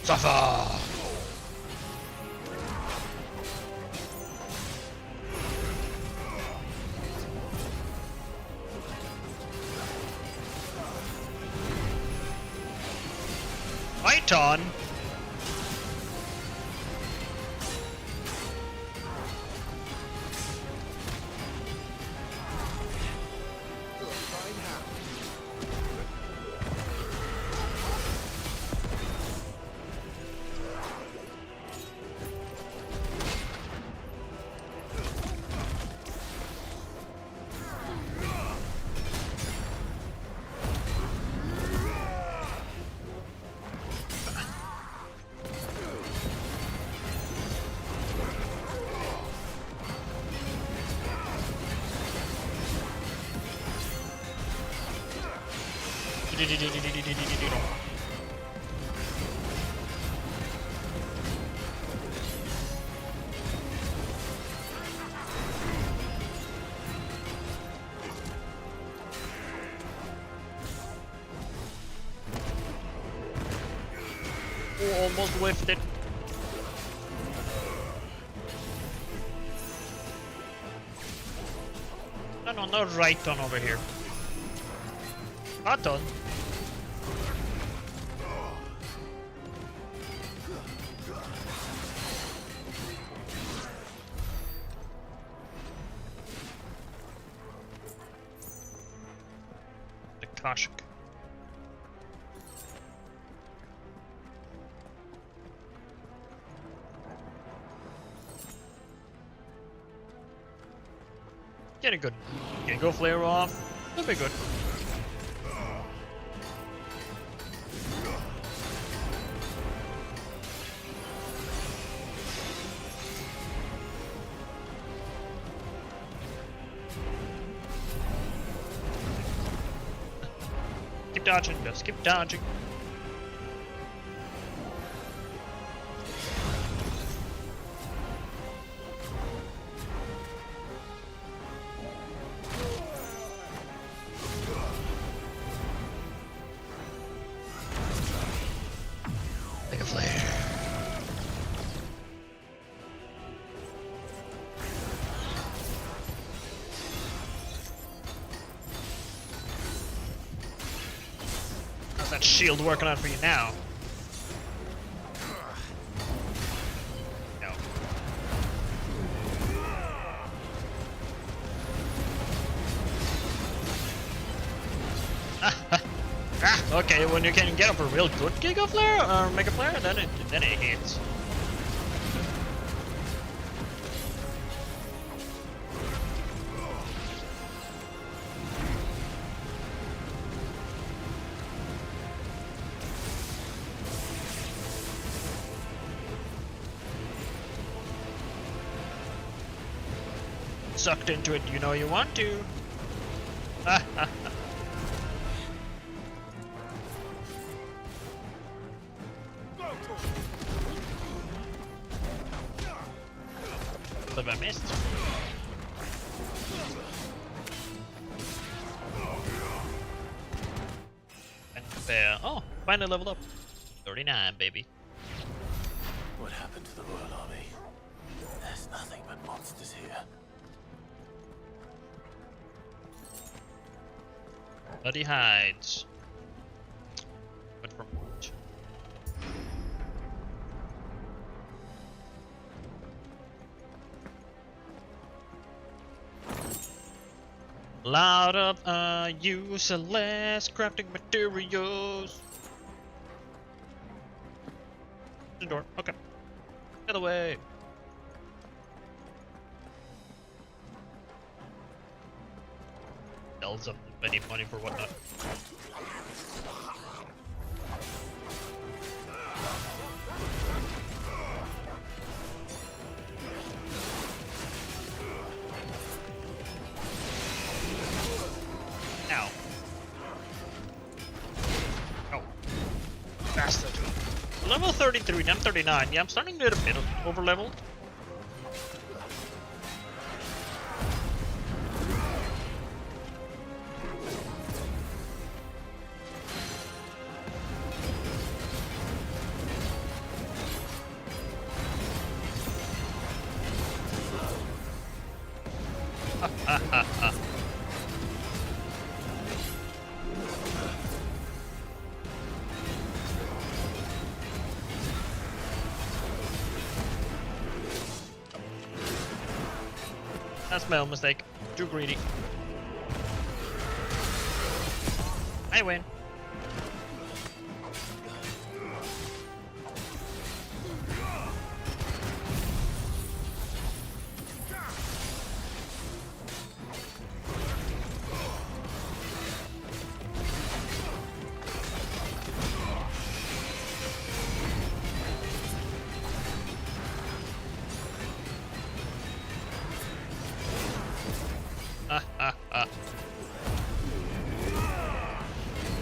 Suffer. Fight on. Oh, almost whiffed it. No, no right turn over here. Not on. The Kashik. Getting good. Okay, go flare off. That'll be good. Keep dodging, just keep dodging. Like a flare. How's that shield working on for you now? No. Okay, when you can get up a real good Giga Flare or Mega Flare, then it hits. sucked into it. You know you want to. But I missed. And fair. Oh, finally leveled up. 39, baby. What happened to the Royal Army? There's nothing but monsters here. Bloody hides. But from what? Loud up, useless crafting materials. The door. Okay. Get away. Bells up. I need money for whatnot. Ow. Oh. Bastard. Level 33, and I'm 39. Yeah, I'm starting to get a bit over leveled. That's my own mistake. Too greedy. I win.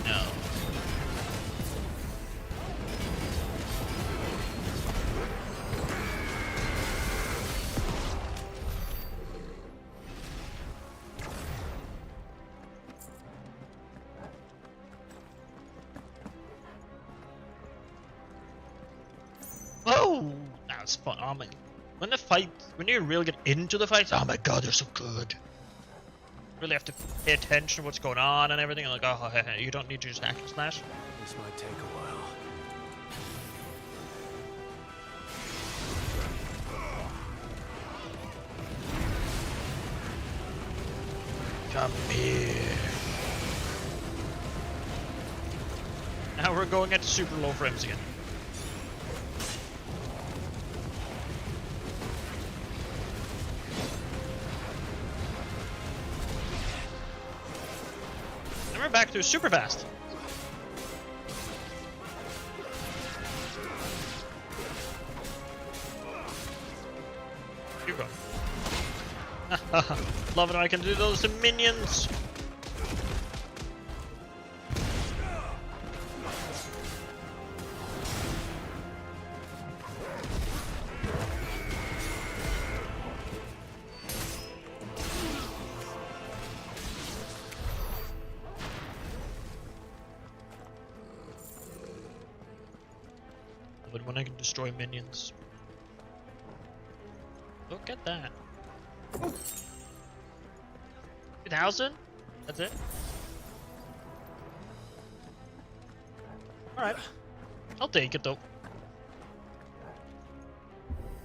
No. Oh, that's fun. Oh my! When the fight, when you really get into the fights, oh my god, they're so good. Really have to pay attention to what's going on and everything. Like, oh, you don't need to just hack and slash. This might take a while. Come here. Now we're going at super low frames again. And we're back to super fast. Keep going. Love it when I can do those to minions. But when I can destroy minions. Look at that. 2,000? That's it? Alright. I'll take it though.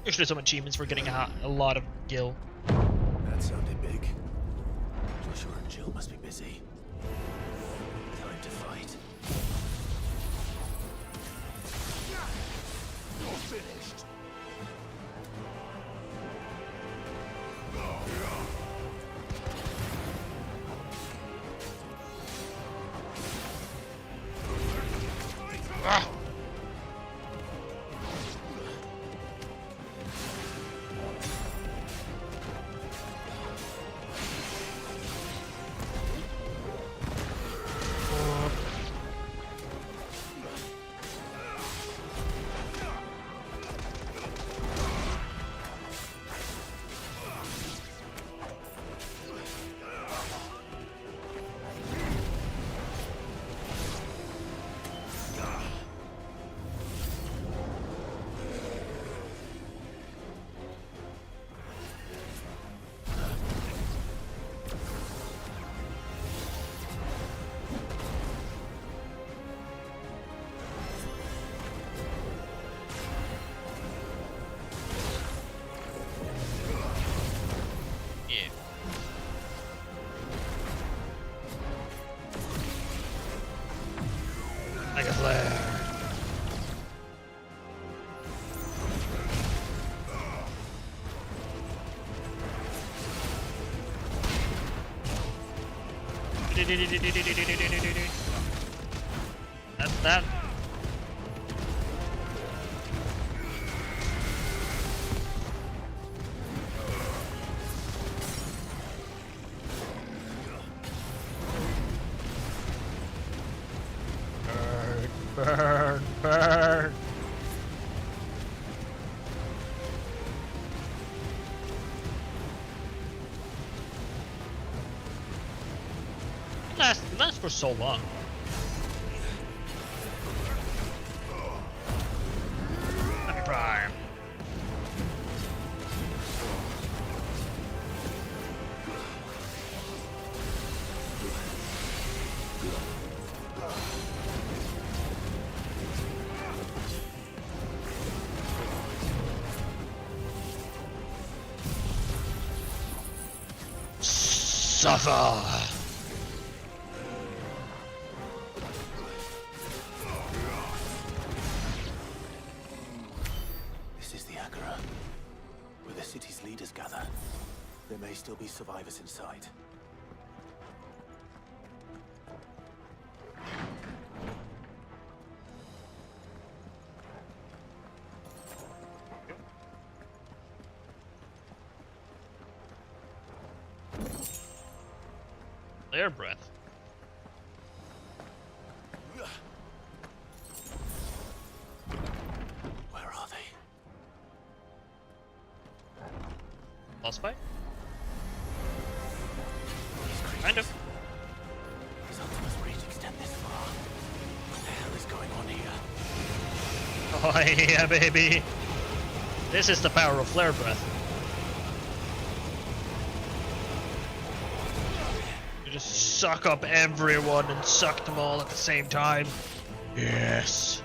Usually some achievements for getting a lot of gil. That sounded big. Joshua and Jill must be busy. Time to fight. You're finished. Ah. That's that. Burn, burn. It lasts for so long. Prime. Suffer. This is the Agora, where the city's leaders gather. There may still be survivors inside. Their breath. Where are they? Boss fight? Kind of. Does Ultima's reach extend this far? What the hell is going on here? Oh yeah, baby. This is the power of flare breath. You just suck up everyone and suck them all at the same time. Yes.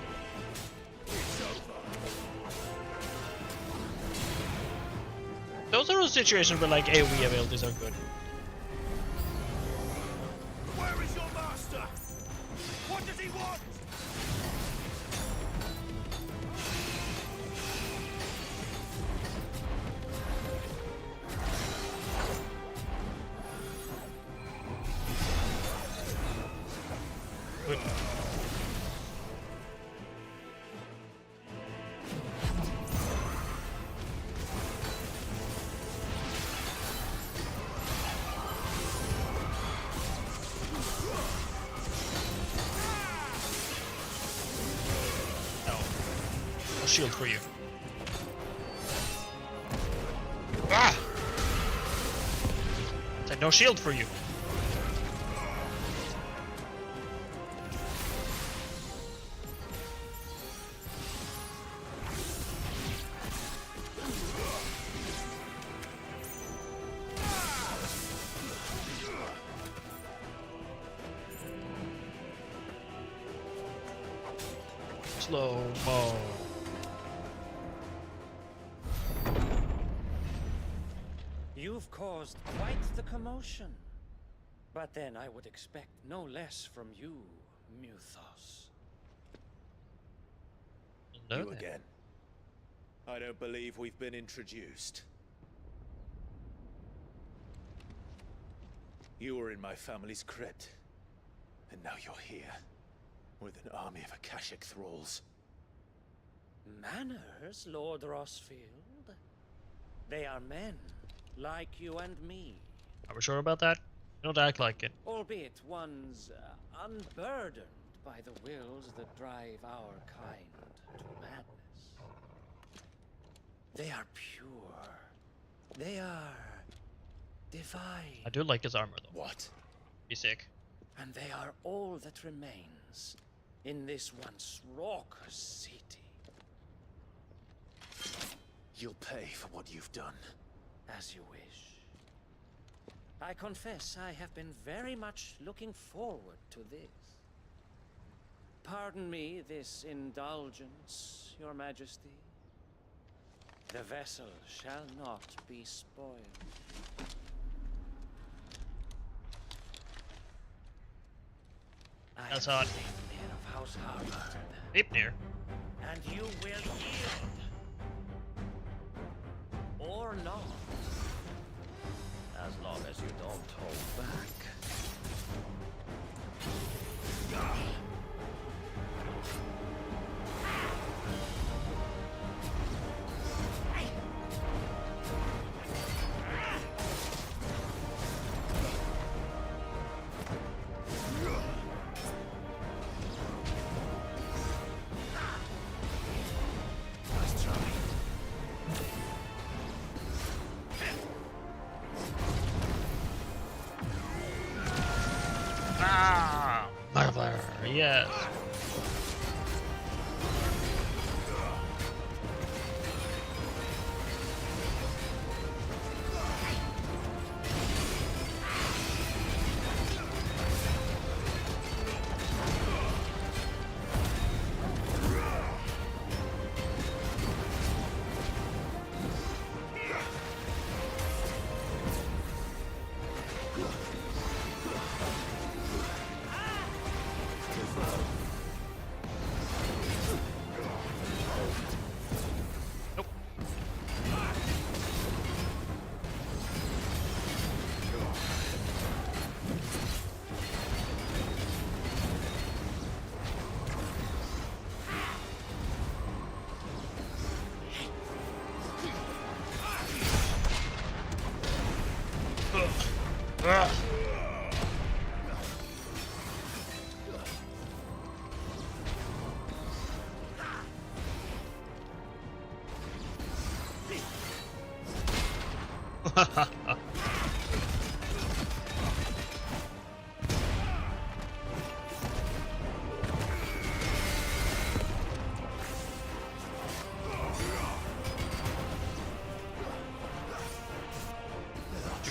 Those are those situations where like AoE abilities are good. Where is your master? What does he want? Good. No shield for you. Ah! Said no shield for you. Slow-mo. You've caused quite the commotion. But then I would expect no less from you, Muthos. You again. I don't believe we've been introduced. You were in my family's crypt, and now you're here, with an army of Akashic thralls. Manners, Lord Rossfield? They are men, like you and me. Are we sure about that? Don't act like it. Albeit ones unburdened by the wills that drive our kind to madness. They are pure. They are divine. I do like his armor though. What? Be sick. And they are all that remains in this once raucous city. You'll pay for what you've done. As you wish. I confess I have been very much looking forward to this. Pardon me this indulgence, Your Majesty. The vessel shall not be spoiled. That's hot. Sleipnir of House Harvard. Sleipnir? And you will yield. Or not. As long as you don't hold back. Yes.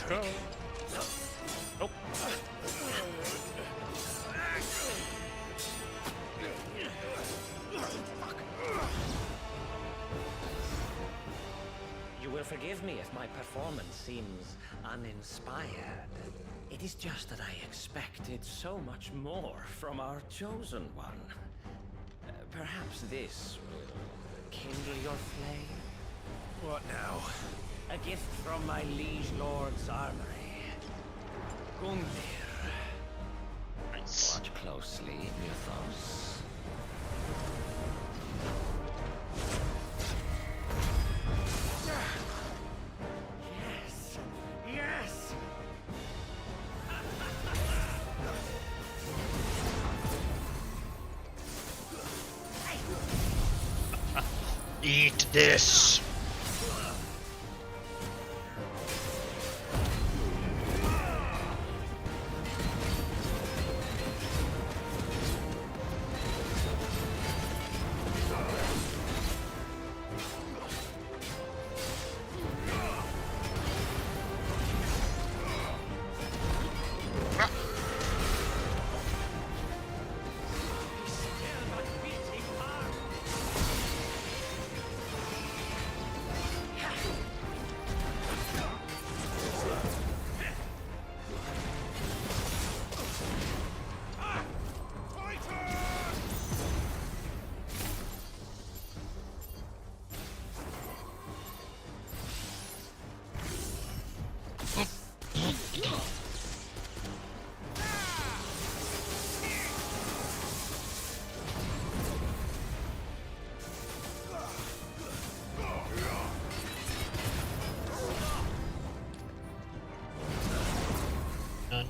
Go. Nope. You will forgive me if my performance seems uninspired. It is just that I expected so much more from our chosen one. Perhaps this will kindle your flame? What now? A gift from my liege lord's armory. Gungnir. Nice. Watch closely, Mythos. Yes! Yes! Eat this.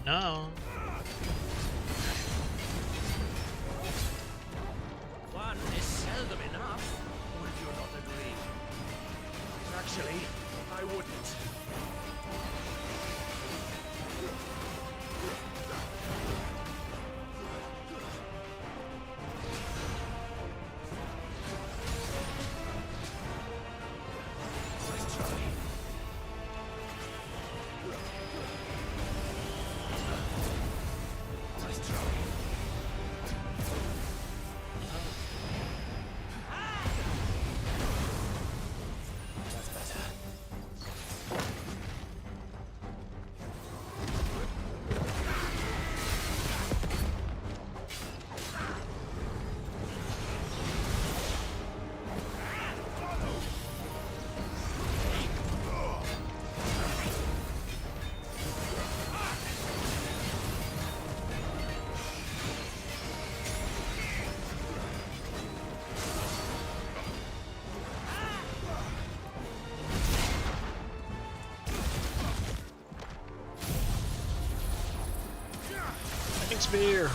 No. One is seldom enough, would you not agree? Actually, I wouldn't. Spear.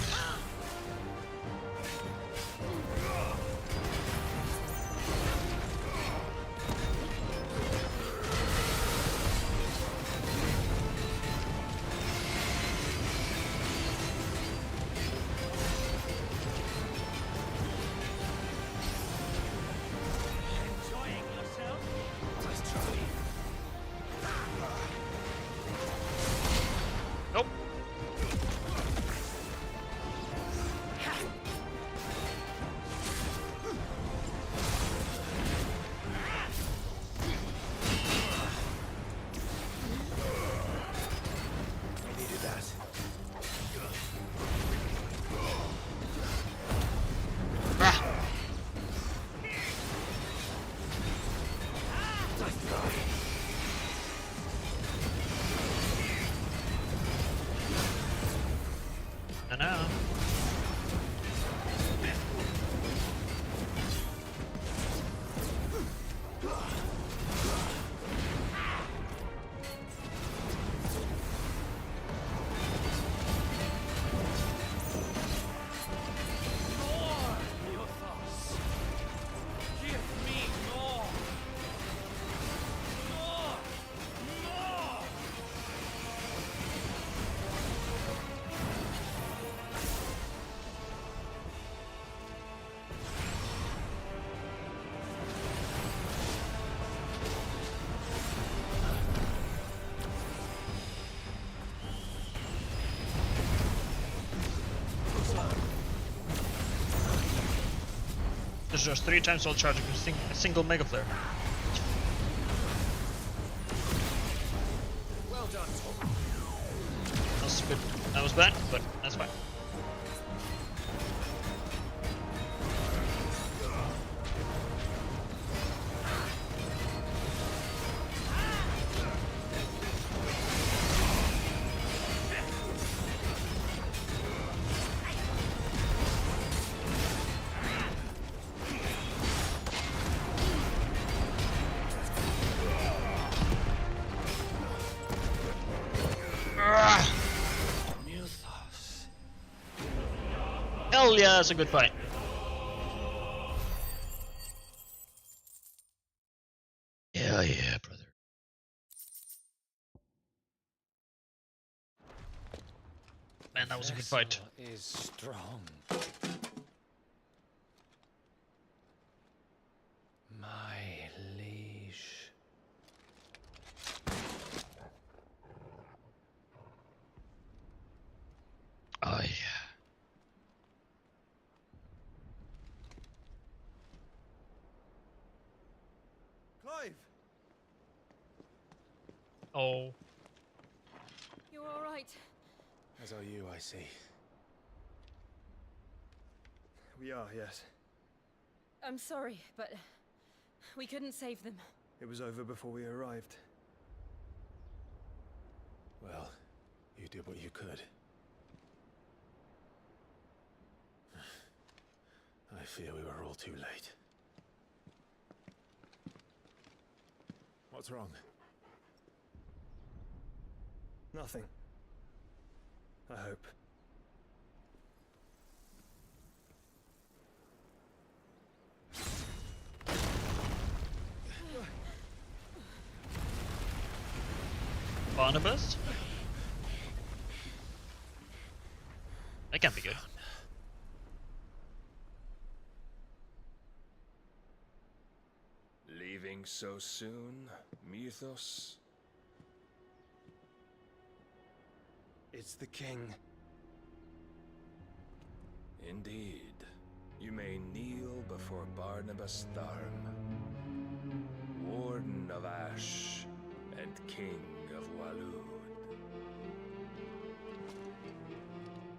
This does 3 times while charging a single Mega Flare. Well done, Tom. That was bad, but that's fine. Hell yeah, that's a good fight. Yeah, yeah, brother. Man, that was a good fight. Is strong. My liege. Oh yeah. Clive! Oh. You're all right. As are you, I see. We are, yes. I'm sorry, but we couldn't save them. It was over before we arrived. Well, you did what you could. I fear we were all too late. What's wrong? Nothing. I hope. Barnabas? That can't be good. Leaving so soon, Mythos? It's the king. Indeed. You may kneel before Barnabas Tharm, Warden of Ash and King of Waloed.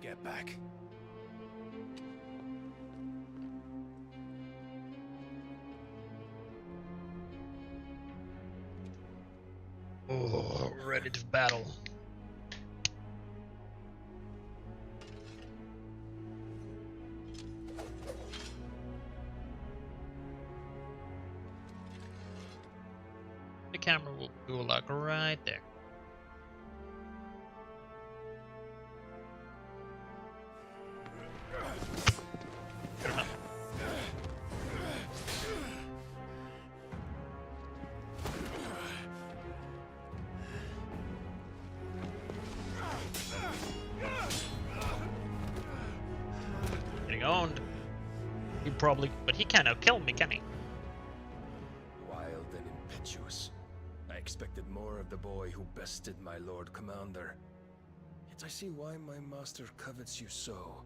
Get back. Oh, ready to battle. The camera will do a lock right there. Good enough. Getting owned. He probably, but he can't outkill me, can he? Wild and impetuous. I expected more of the boy who bested my Lord Commander. Yet I see why my master covets you so.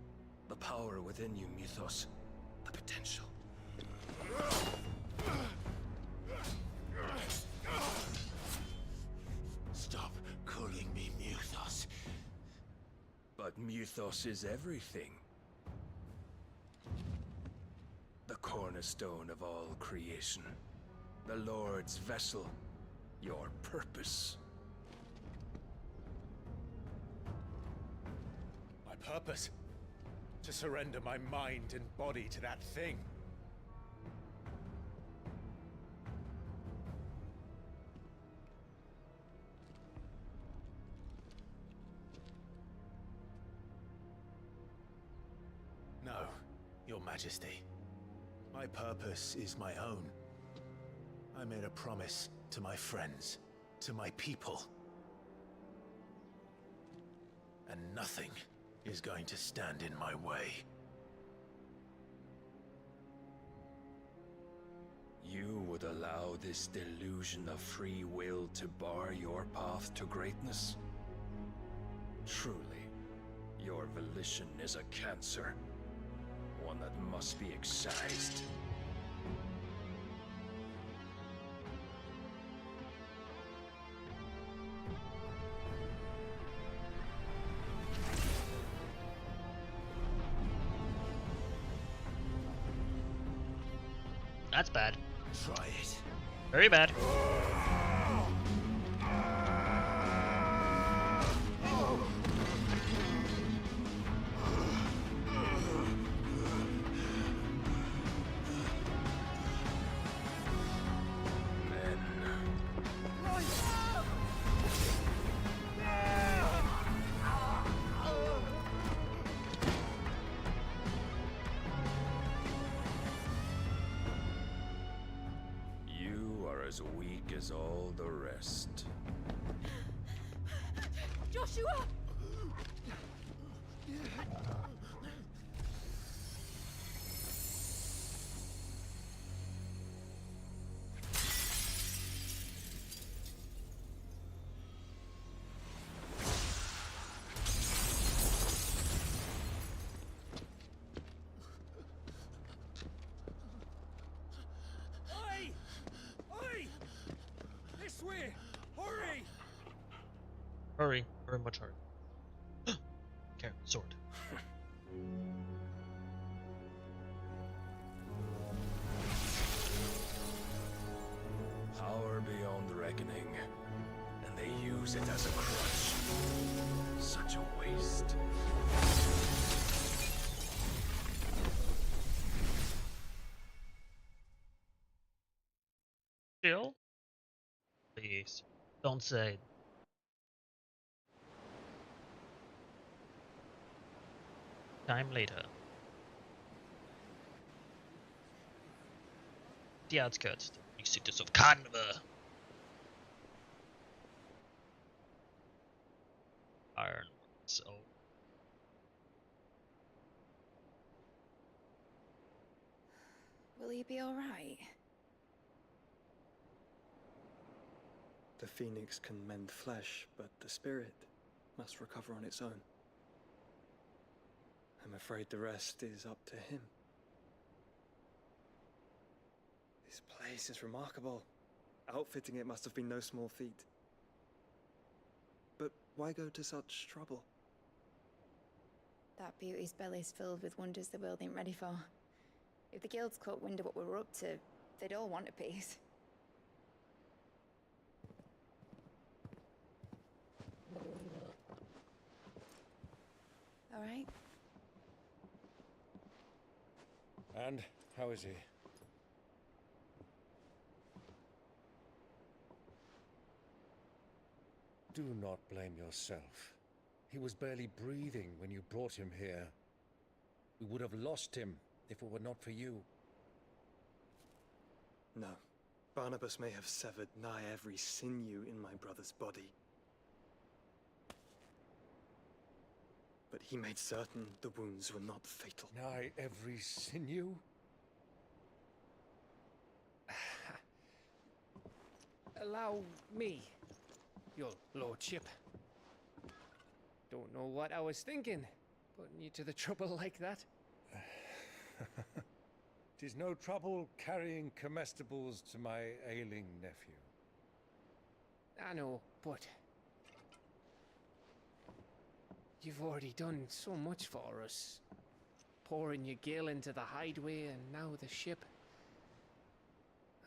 The power within you, Mythos. The potential. Stop calling me Mythos. But Mythos is everything. The cornerstone of all creation. The Lord's vessel. Your purpose. My purpose? To surrender my mind and body to that thing. No, Your Majesty. My purpose is my own. I made a promise to my friends, to my people. And nothing is going to stand in my way. You would allow this delusion of free will to bar your path to greatness? Truly, your volition is a cancer. One that must be excised. That's bad. Try it. Very bad. You are as weak as all the rest. Joshua! Oi! Oi! This way! Hurry! Hurry. Very much hurry. Okay, sword. Power beyond reckoning, and they use it as a crutch. Such a waste. Still? Please. Don't say. Time later. The outskirts, the cities of Carniver. Iron. So. Will you be alright? The phoenix can mend flesh, but the spirit must recover on its own. I'm afraid the rest is up to him. This place is remarkable. Outfitting it must have been no small feat. But why go to such trouble? That beauty's belly's filled with wonders the world ain't ready for. If the guilds caught wind of what we were up to, they'd all want a piece. All right. And how is he? Do not blame yourself. He was barely breathing when you brought him here. We would have lost him if it were not for you. No. Barnabas may have severed nigh every sinew in my brother's body. But he made certain the wounds were not fatal. Nigh every sinew? Allow me, your lordship. Don't know what I was thinking, putting you to the trouble like that. 'Tis no trouble carrying comestibles to my ailing nephew. I know, but you've already done so much for us. Pouring your gil into the hideaway and now the ship.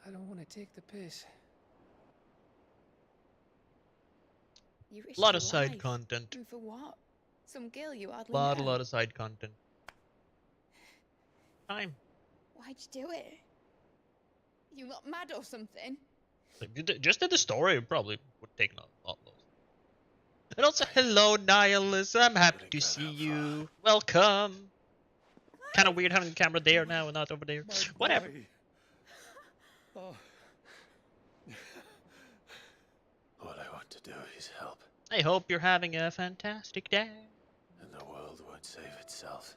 I don't want to take the piss. You risked A lot your of side life. content. And for what? Some girl you hardly A know. lot of side content. Time. Why'd you do it? You not mad or something? Just in the story, it probably would take a lot more. And also, hello, Nihilus. I'm happy to see you. Welcome. Kind of weird having the camera there now and not over there. Whatever. All I want to do is help, I hope you're having a fantastic day. and the world won't save itself.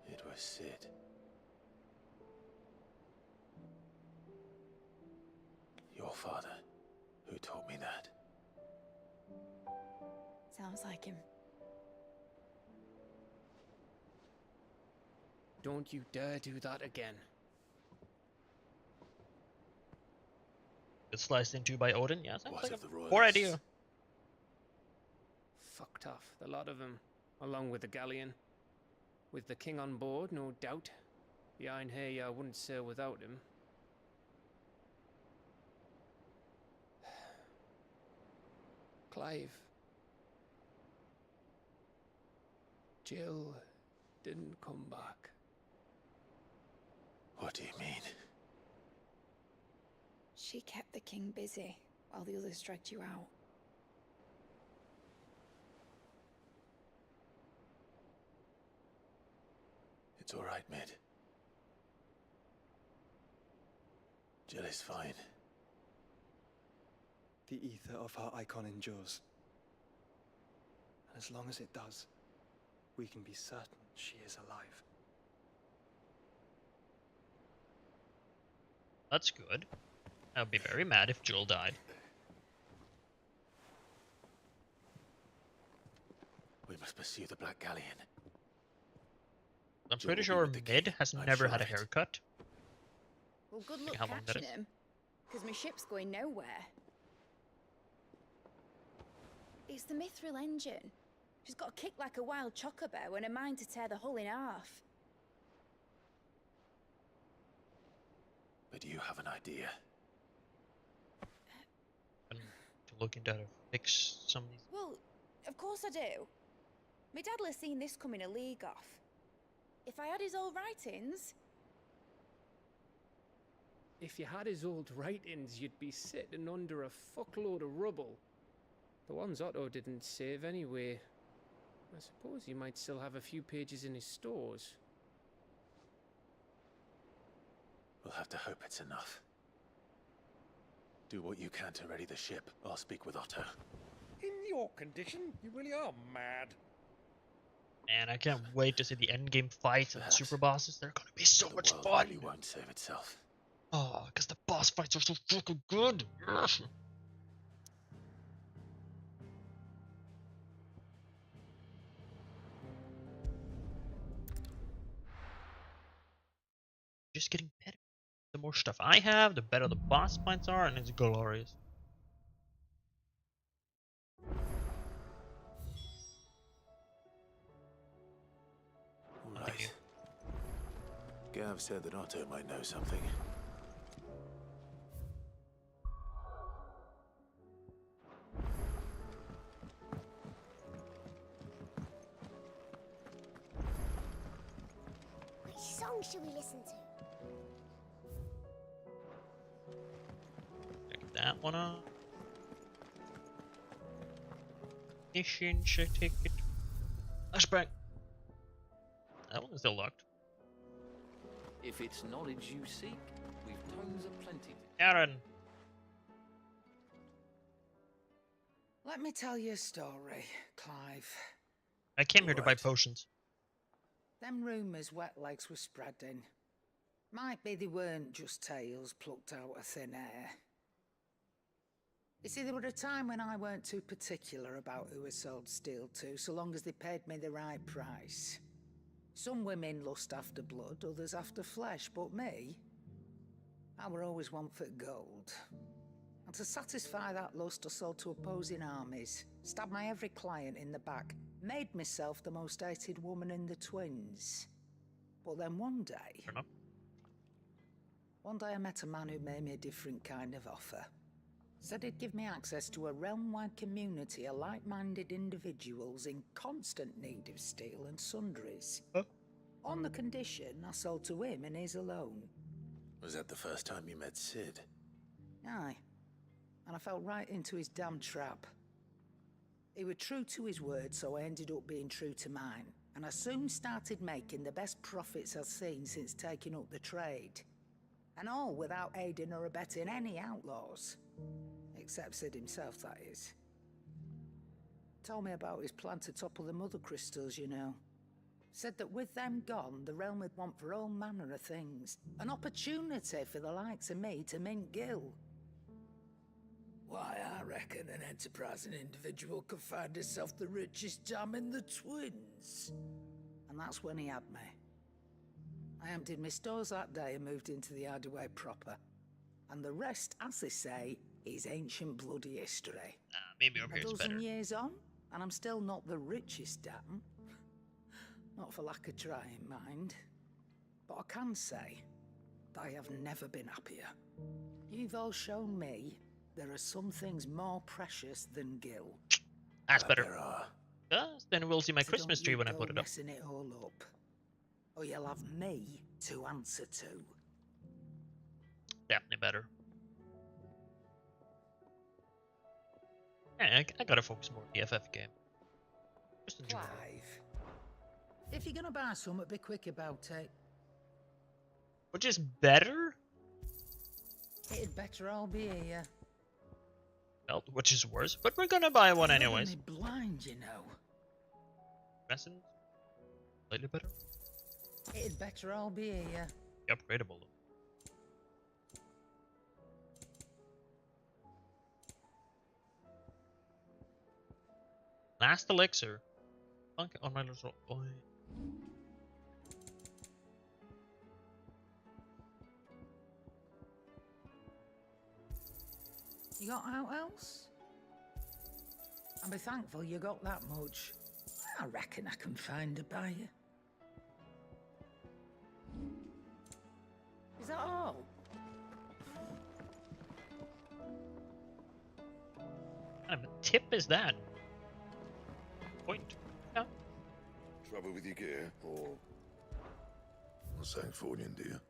It was Sid. Your father, who taught me that. Sounds like him. Don't you dare do that again. Get sliced into by Odin? Yeah, sounds What like of the a poor royalists? idea. Fucked off, the lot of them, along with the galleon. With the king on board, no doubt. behind here I wouldn't sail without him. Clive. Jill didn't come back. What do you mean? She kept the king busy while the others dragged you out. It's all right, Mid. Jill is fine. The ether of her icon endures. And as long as it does, we can be certain she is alive. That's good. I'd be very mad if Jill died. We must pursue the Black Galleon. I'm Jill pretty will be sure with the Mid king, has I'm never sure had a of it. haircut. Well, good luck How long that catching is? him, because my ship's going nowhere. It's the Mithril engine. She's got a kick like a wild chocobo and a mind to tear the hull in half. But you have an idea. I'm looking to fix some of these. Well, of course I do. My dad'll have seen this coming a league off. If I had his old writings... If you had his old writings, you'd be sitting under a fuckload of rubble. The ones Otto didn't save anyway. I suppose he might still have a few pages in his stores. We'll have to hope it's enough. Do what you can to ready the ship. I'll speak with Otto. In your condition, you really are mad. Man, I can't wait to see the endgame fights and the super bosses. They're gonna be so much world fun. really won't save itself. Oh, because the boss fights are so fucking good. Yes. Just getting better. The more stuff I have, the better the boss fights are, and it's glorious. Right. Gav said that Otto might know something. Which song should we listen to? Check that one out. Mission ticket. Flashback. That one's still locked. If it's knowledge you seek, we've tons of plenty. Aaron. Let me tell you a story, Clive. I came here to buy potions. Them rumours Wetlegs were spreading. Might be they weren't just tales plucked out of thin air. You see, there were a time when I weren't too particular about who I sold steel to, so long as they paid me the right price. Some women lust after blood, others after flesh, but me, I were always one for gold. And to satisfy that lust, I sold to opposing armies, stabbed my every client in the back, made myself the most hated woman in the twins. But then one day I met a man who made me a different kind of offer. Said he'd give me access to a realm-wide community of like-minded individuals in constant need of steel and sundries. On the condition I sold to him and his alone. Was that the first time you met Sid? Aye. And I fell right into his damn trap. He were true to his word, so I ended up being true to mine. And I soon started making the best profits I've seen since taking up the trade. And all without aiding or abetting any outlaws. Except Sid himself, that is. Told me about his plan to topple the mother crystals, you know. Said that with them gone, the realm would want for all manner of things. An opportunity for the likes of me to mint gil. Why, I reckon an enterprising individual could find himself the richest dam in the twins. And that's when he had me. I emptied my stores that day and moved into the Hardaway proper. And the rest, as they say, is ancient bloody history. Maybe over A here is dozen better. years on, and I'm still not the richest dam. Not for lack of trying, mind. but I can say I have never been happier. You've all shown me there are some things more precious than Gil. That's better. There are. Yes, then we'll see my So Christmas don't tree you when I go put it up. messing it all up, or you'll have me to answer to. Definitely better. Yeah, I gotta focus more on the FF game. Just enjoy it. Clive, if you're gonna buy something, be quick about it. Which is better? It'd better all be here. Well, which is worse, but we're gonna buy one You're anyways. me blind, you know. Present? Slightly better? It'd better all be here. Upgradable though. Last elixir. Okay, on my little boy. You got out else? I'll be thankful you got that much. I reckon I can find a buyer. Is that all? What kind of a tip is that? Point. No. Trouble with your gear, or Sangfornian, dear?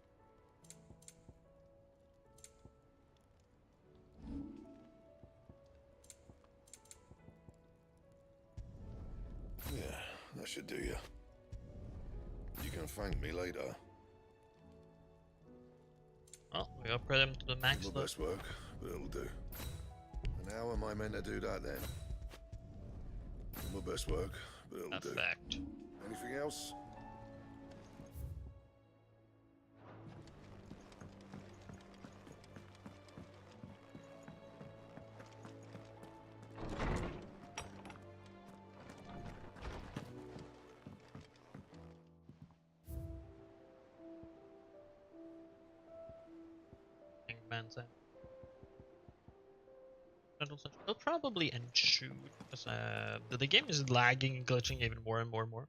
Yeah, that should do you. You can thank me later. Well, we upgrade them to the max My level. best work, but it'll do. And how am I meant to do that then? My best work, but it'll do. Effect. Anything else? They'll probably ensue because the game is lagging and glitching even more and more and more.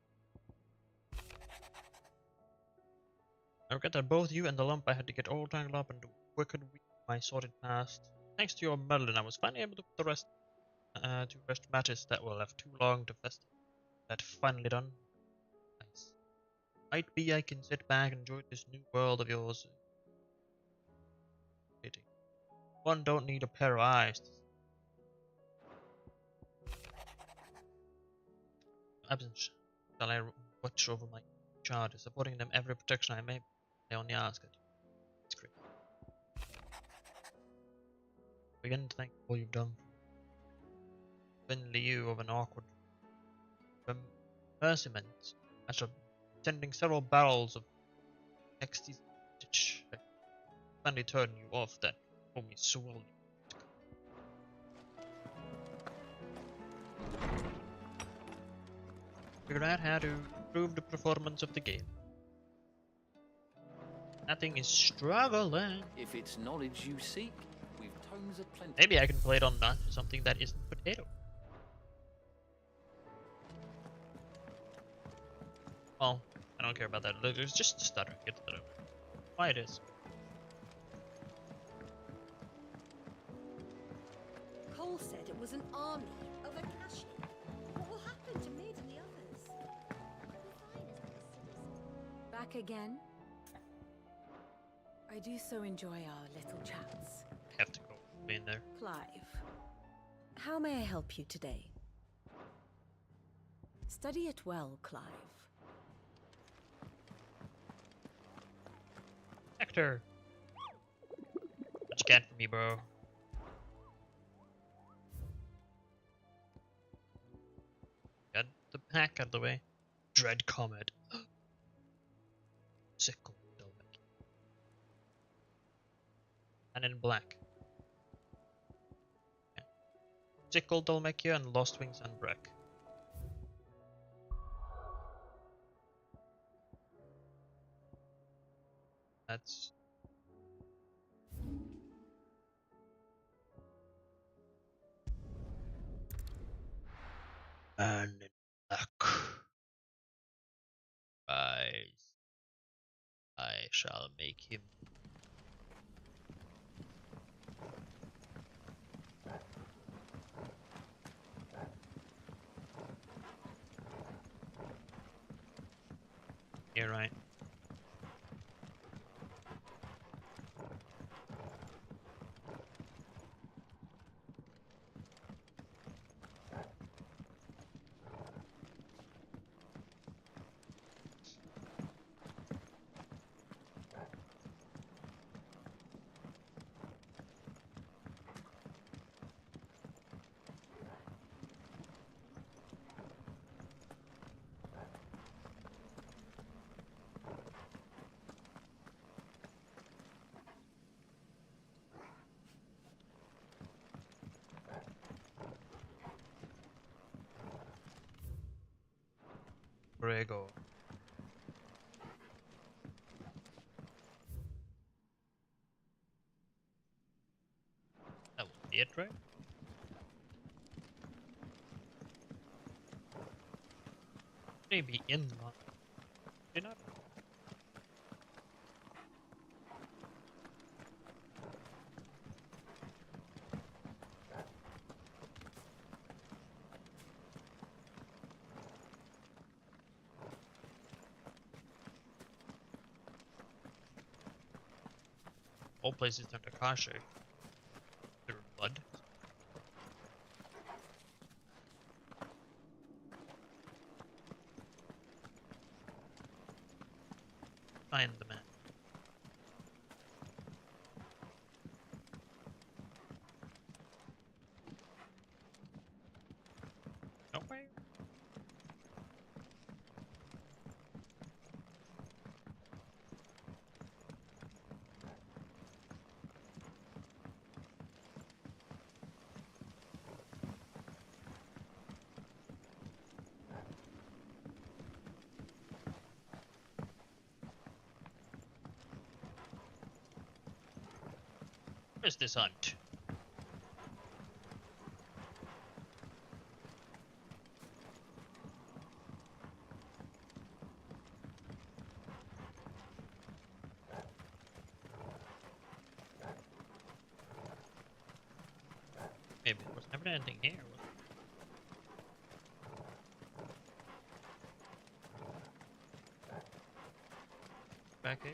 I regret that both you and the lump I had to get all tangled up into wicked week my sordid past. Thanks to your meddling, I was finally able to put the rest to rest matters that were left too long to fester. That finally done. Nice. Might be I can sit back and enjoy this new world of yours. Pity. One don't need a pair of eyes. Absence. Shall I watch over my charges, supporting them every protection I may? They only ask it. It's great. Begin to thank all you've done. Been you of an awkward merciment after sending several barrels of Nexty's ditch. I finally turned you off that for me swirl. Figured out how to improve the performance of the game. Nothing is struggling. If it's knowledge you seek, we've tomes of plenty. Maybe I can play it on something that isn't potato. Well, I don't care about that. There's just stuttering. Get that over. Why it is. Cole said it was an army of Akashi. What will happen to Mid and the others? Back again? I do so enjoy our little chats. Have to go in there. Clive, how may I help you today? Study it well, Clive. Hector! What you got for me, bro? Got the pack out of the way. Dread Comet. Sickle Delvecchio. And in black. Yeah. Sickle Delvecchio and Lost Wings and Breck. That's and in black. Rise. shall make him. You're right. Grego. That will be it, right? Maybe in line. Did not. All places under Kasha. Their blood. Find the man. No way. Where's this hunt? Maybe there was never anything here. Back here.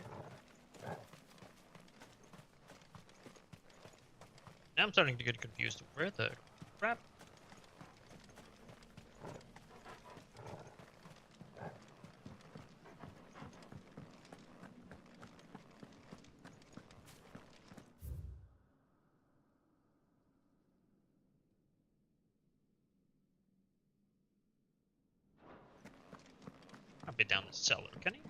Now I'm starting to get confused. Where the crap? I'll be down the cellar, can he?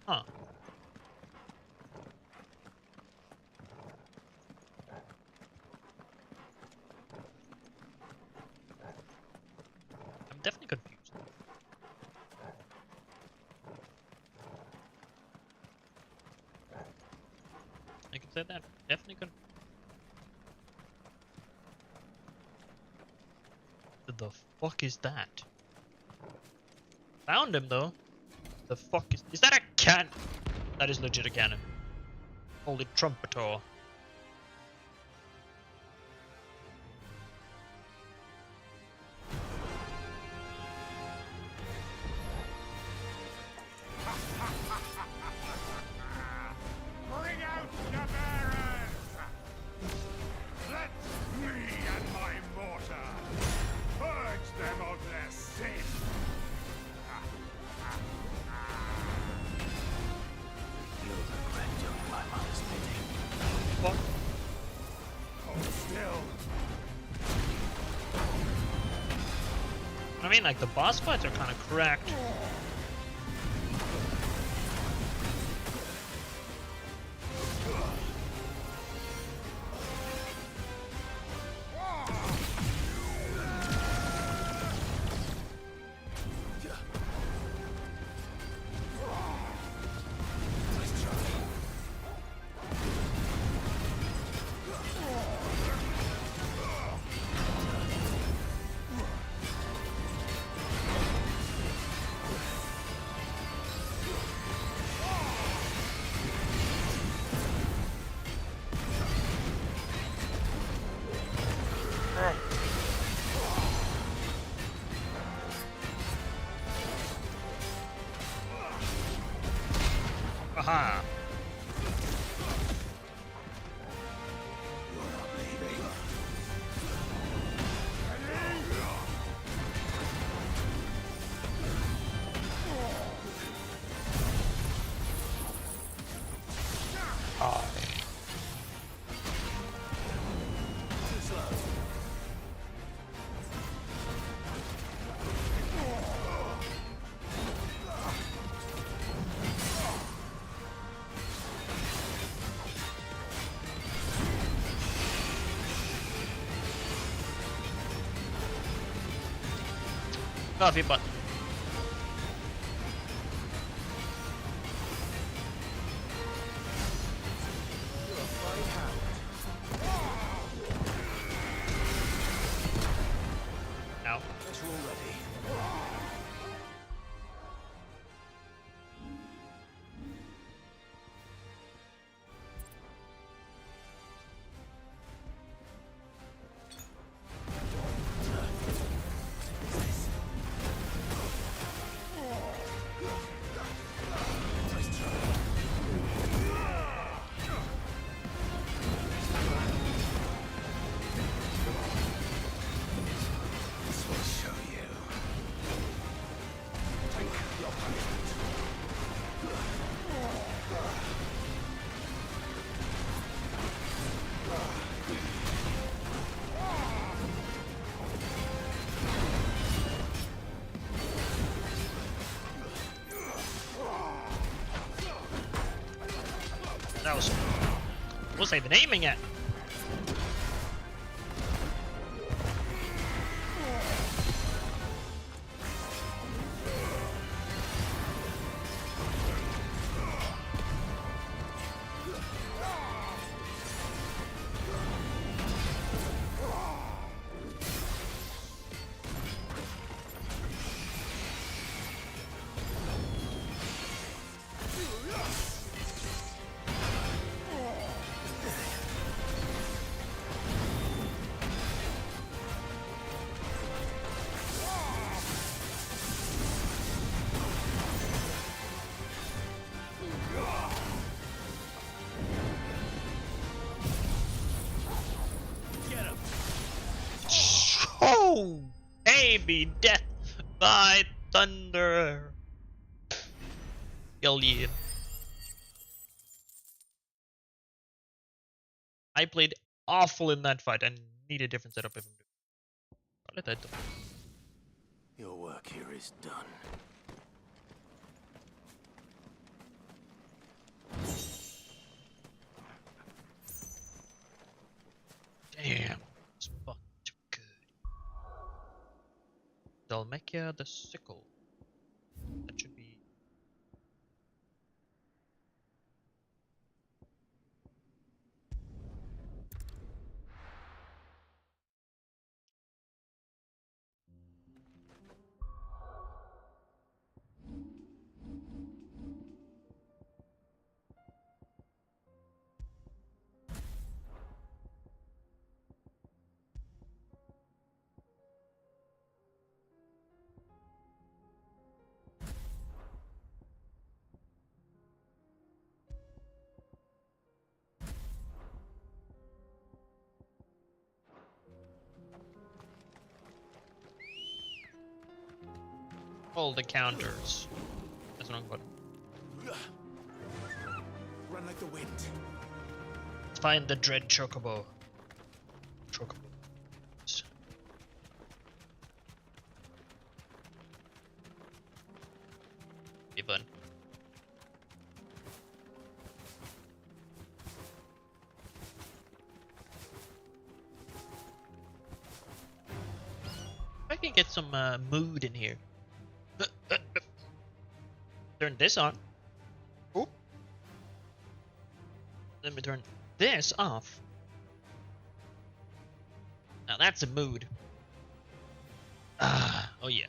Huh. I'm definitely confused. I can say that. Definitely confused. What the fuck is that? Found him though. The fuck is that a cannon? That is legit a cannon. Holy trumpeter. Bring out the bearers! Let me and my mortar purge them of their sin! You'll regret your grandmother's bidding. What? Hold still! I mean, like, the boss fights are kind of cracked. Coffee button. Now. Let's roll ready. That was. What's I even aiming at? Oh, baby, death by thunder. Hell yeah. I played awful in that fight and need a different setup if I'm doing. Let that do. Your work here is done. Damn, it's fucking too good. Dhalmekia the Sickle. That should be. All the counters. That's the wrong button. Run like the wind. Let's find the Dread Chocobo. Chocobo. Be fun. I can get some mood in here. Turn this on. Oop. Let me turn this off. Now that's a mood. Ah, oh yeah.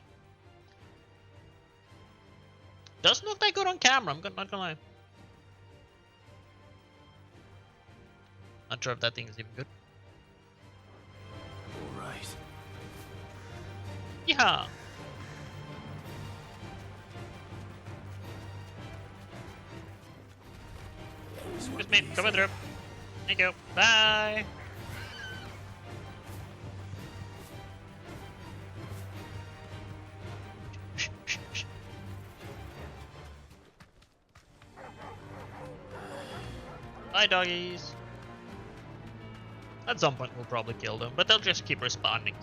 Doesn't look that good on camera, I'm not gonna lie. Not sure if that thing is even good. Alright. Yeah. Excuse me, coming through. Thank you. Bye. Bye, doggies. At some point, we'll probably kill them, but they'll just keep responding.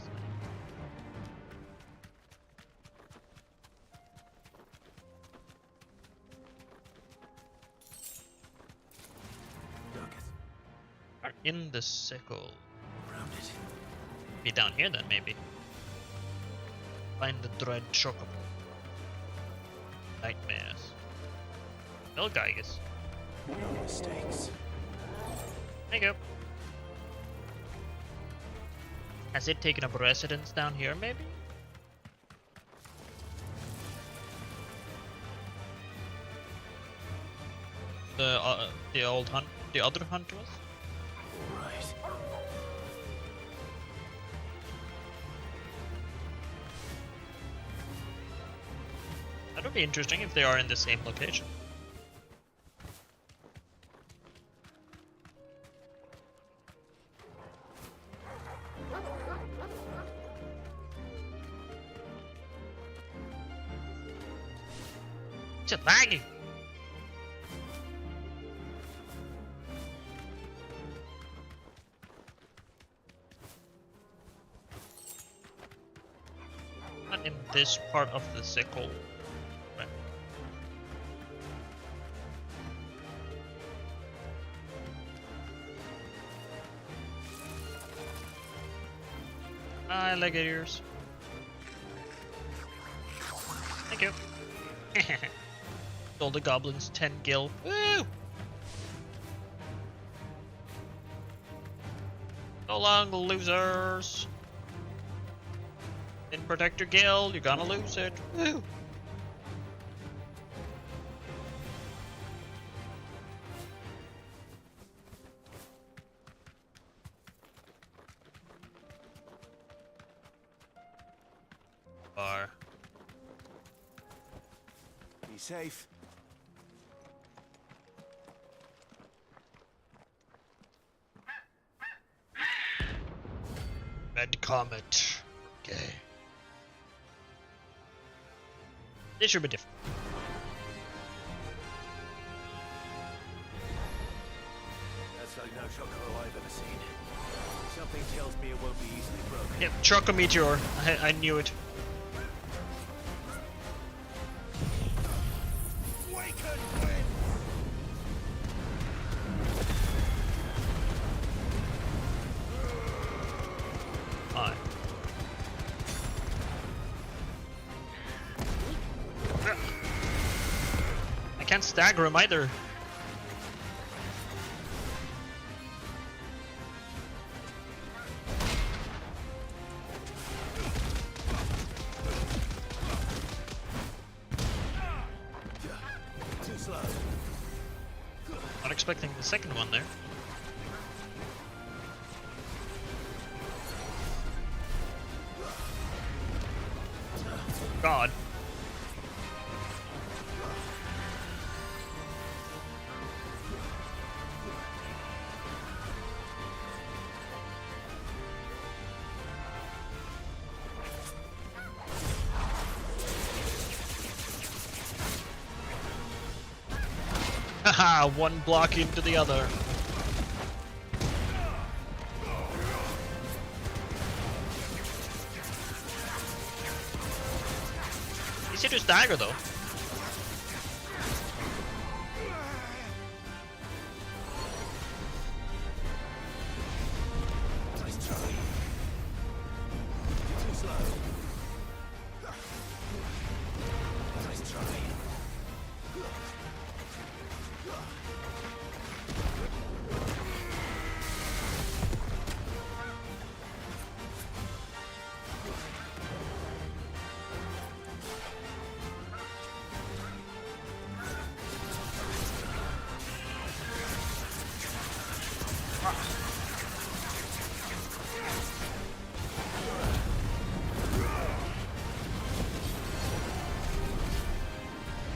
Are in the sickle. Around it. Be down here then, maybe. Find the dread chocobo. Nightmares. Elgigas. No mistakes. There you go. Has it taken up residence down here, maybe? The old hunt, the other hunt was? Right. That would be interesting if they are in the same location. It's a laggy. Not in this part of the sickle. Right. Alligators. Thank you. All the goblins 10 gil. Woo! So long, losers. Didn't protect your guild, you're gonna lose it. Woo! Bar. Be safe. Red Comet. Okay. This should be different. That's like no chocobo I've ever seen. Something tells me it won't be easily broken. Yep, Choco Meteor. I knew it. Fine. I can't stagger him either. Too slow. Not expecting the second one there. God. Haha, one block into the other. Easy to stagger though. Nice try. Too slow. Nice try.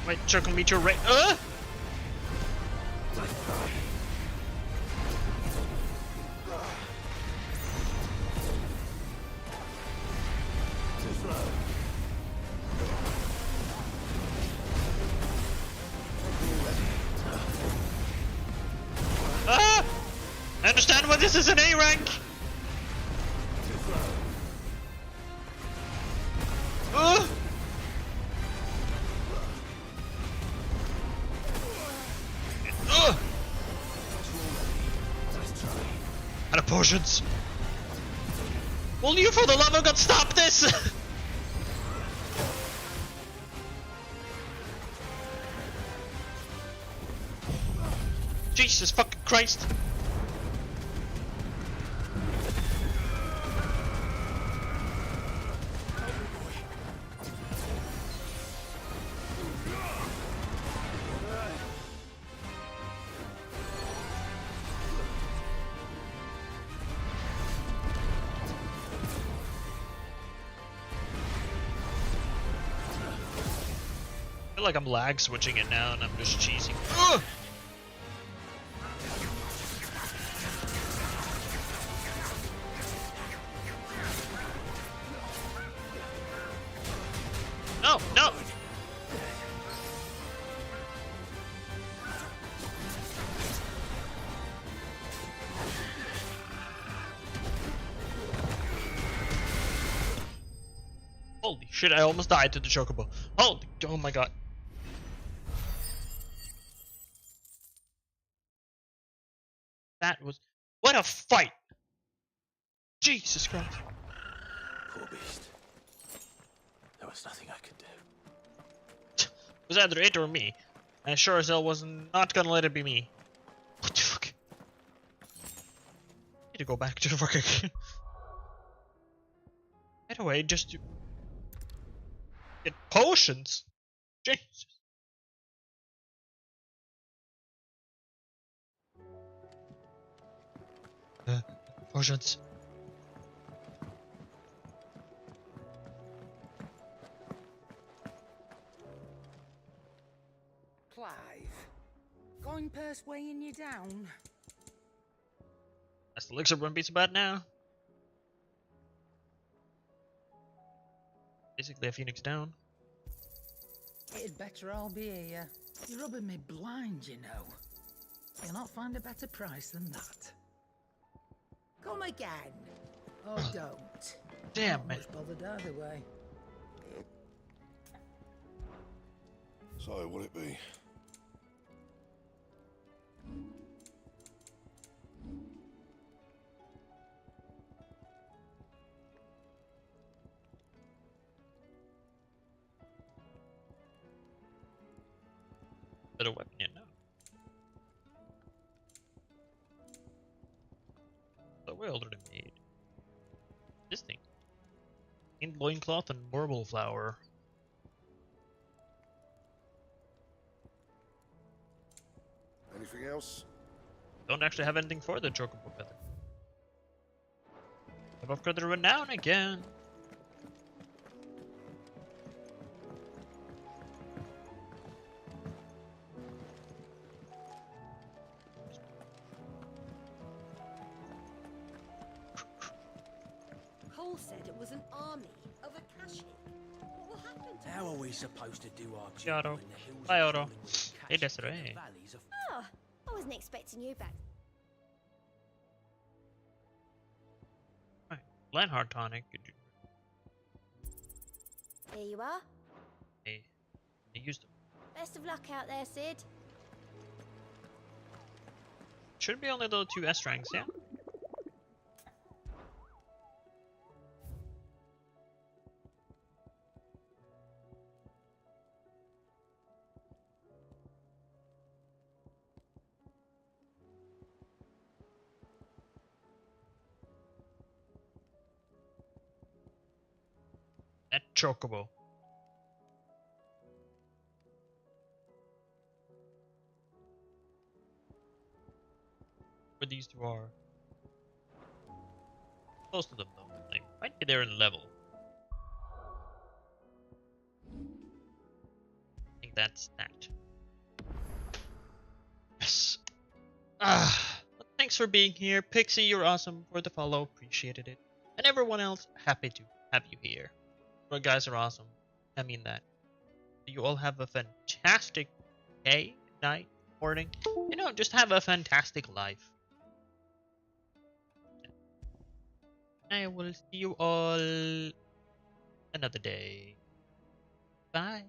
Wait, Choco Meteor right. Ah! I understand why this is an A rank. Out of potions. Will you, for the love of God, stop this? Jesus fucking Christ! I feel like I'm lag switching it now and I'm just cheesing. Ugh! No, no! Holy shit, I almost died to the chocobo. Holy, oh my god. That was, what a fight! Jesus Christ. Poor beast. There was nothing I could do. It was either it or me. And sure as hell was not gonna let it be me. What the fuck? Need to go back to the fucking... Get away just to... get potions! Jesus. Potions. Clive, going purse weighing you down? That's the elixir one piece about now. Basically a phoenix down. It'd better all be here. You're rubbing me blind, you know. You'll not find a better price than that. Come again. Or don't. Damn, Not man. much bothered either way. So, what'll it be? Better weapon yet now. So we already made this thing. In loincloth and warble flower. Anything else? Don't actually have anything for the chocobo feather. I've upgraded the renown again. Cole said it was an army of Akashi. What will happen to How us? are we supposed to do our Hey, job Otto. when the hills Hi, are Otto. crawling with Hey, cats Desiree. and the valleys of Oh, I wasn't expecting you back. Lanhard tonic. Here you are. Hey, I used them. Best of luck out there, Sid. Should be only the 2 S ranks, yeah? That chocobo. Where these two are. Close to them though. They might be there in level. I think that's that. Yes. But thanks for being here. Pixie, you're awesome for the follow. Appreciated it. And everyone else, happy to have you here. You guys are awesome. I mean that. You all have a fantastic day, night, morning. You know, just have a fantastic life. I will see you all another day. Bye.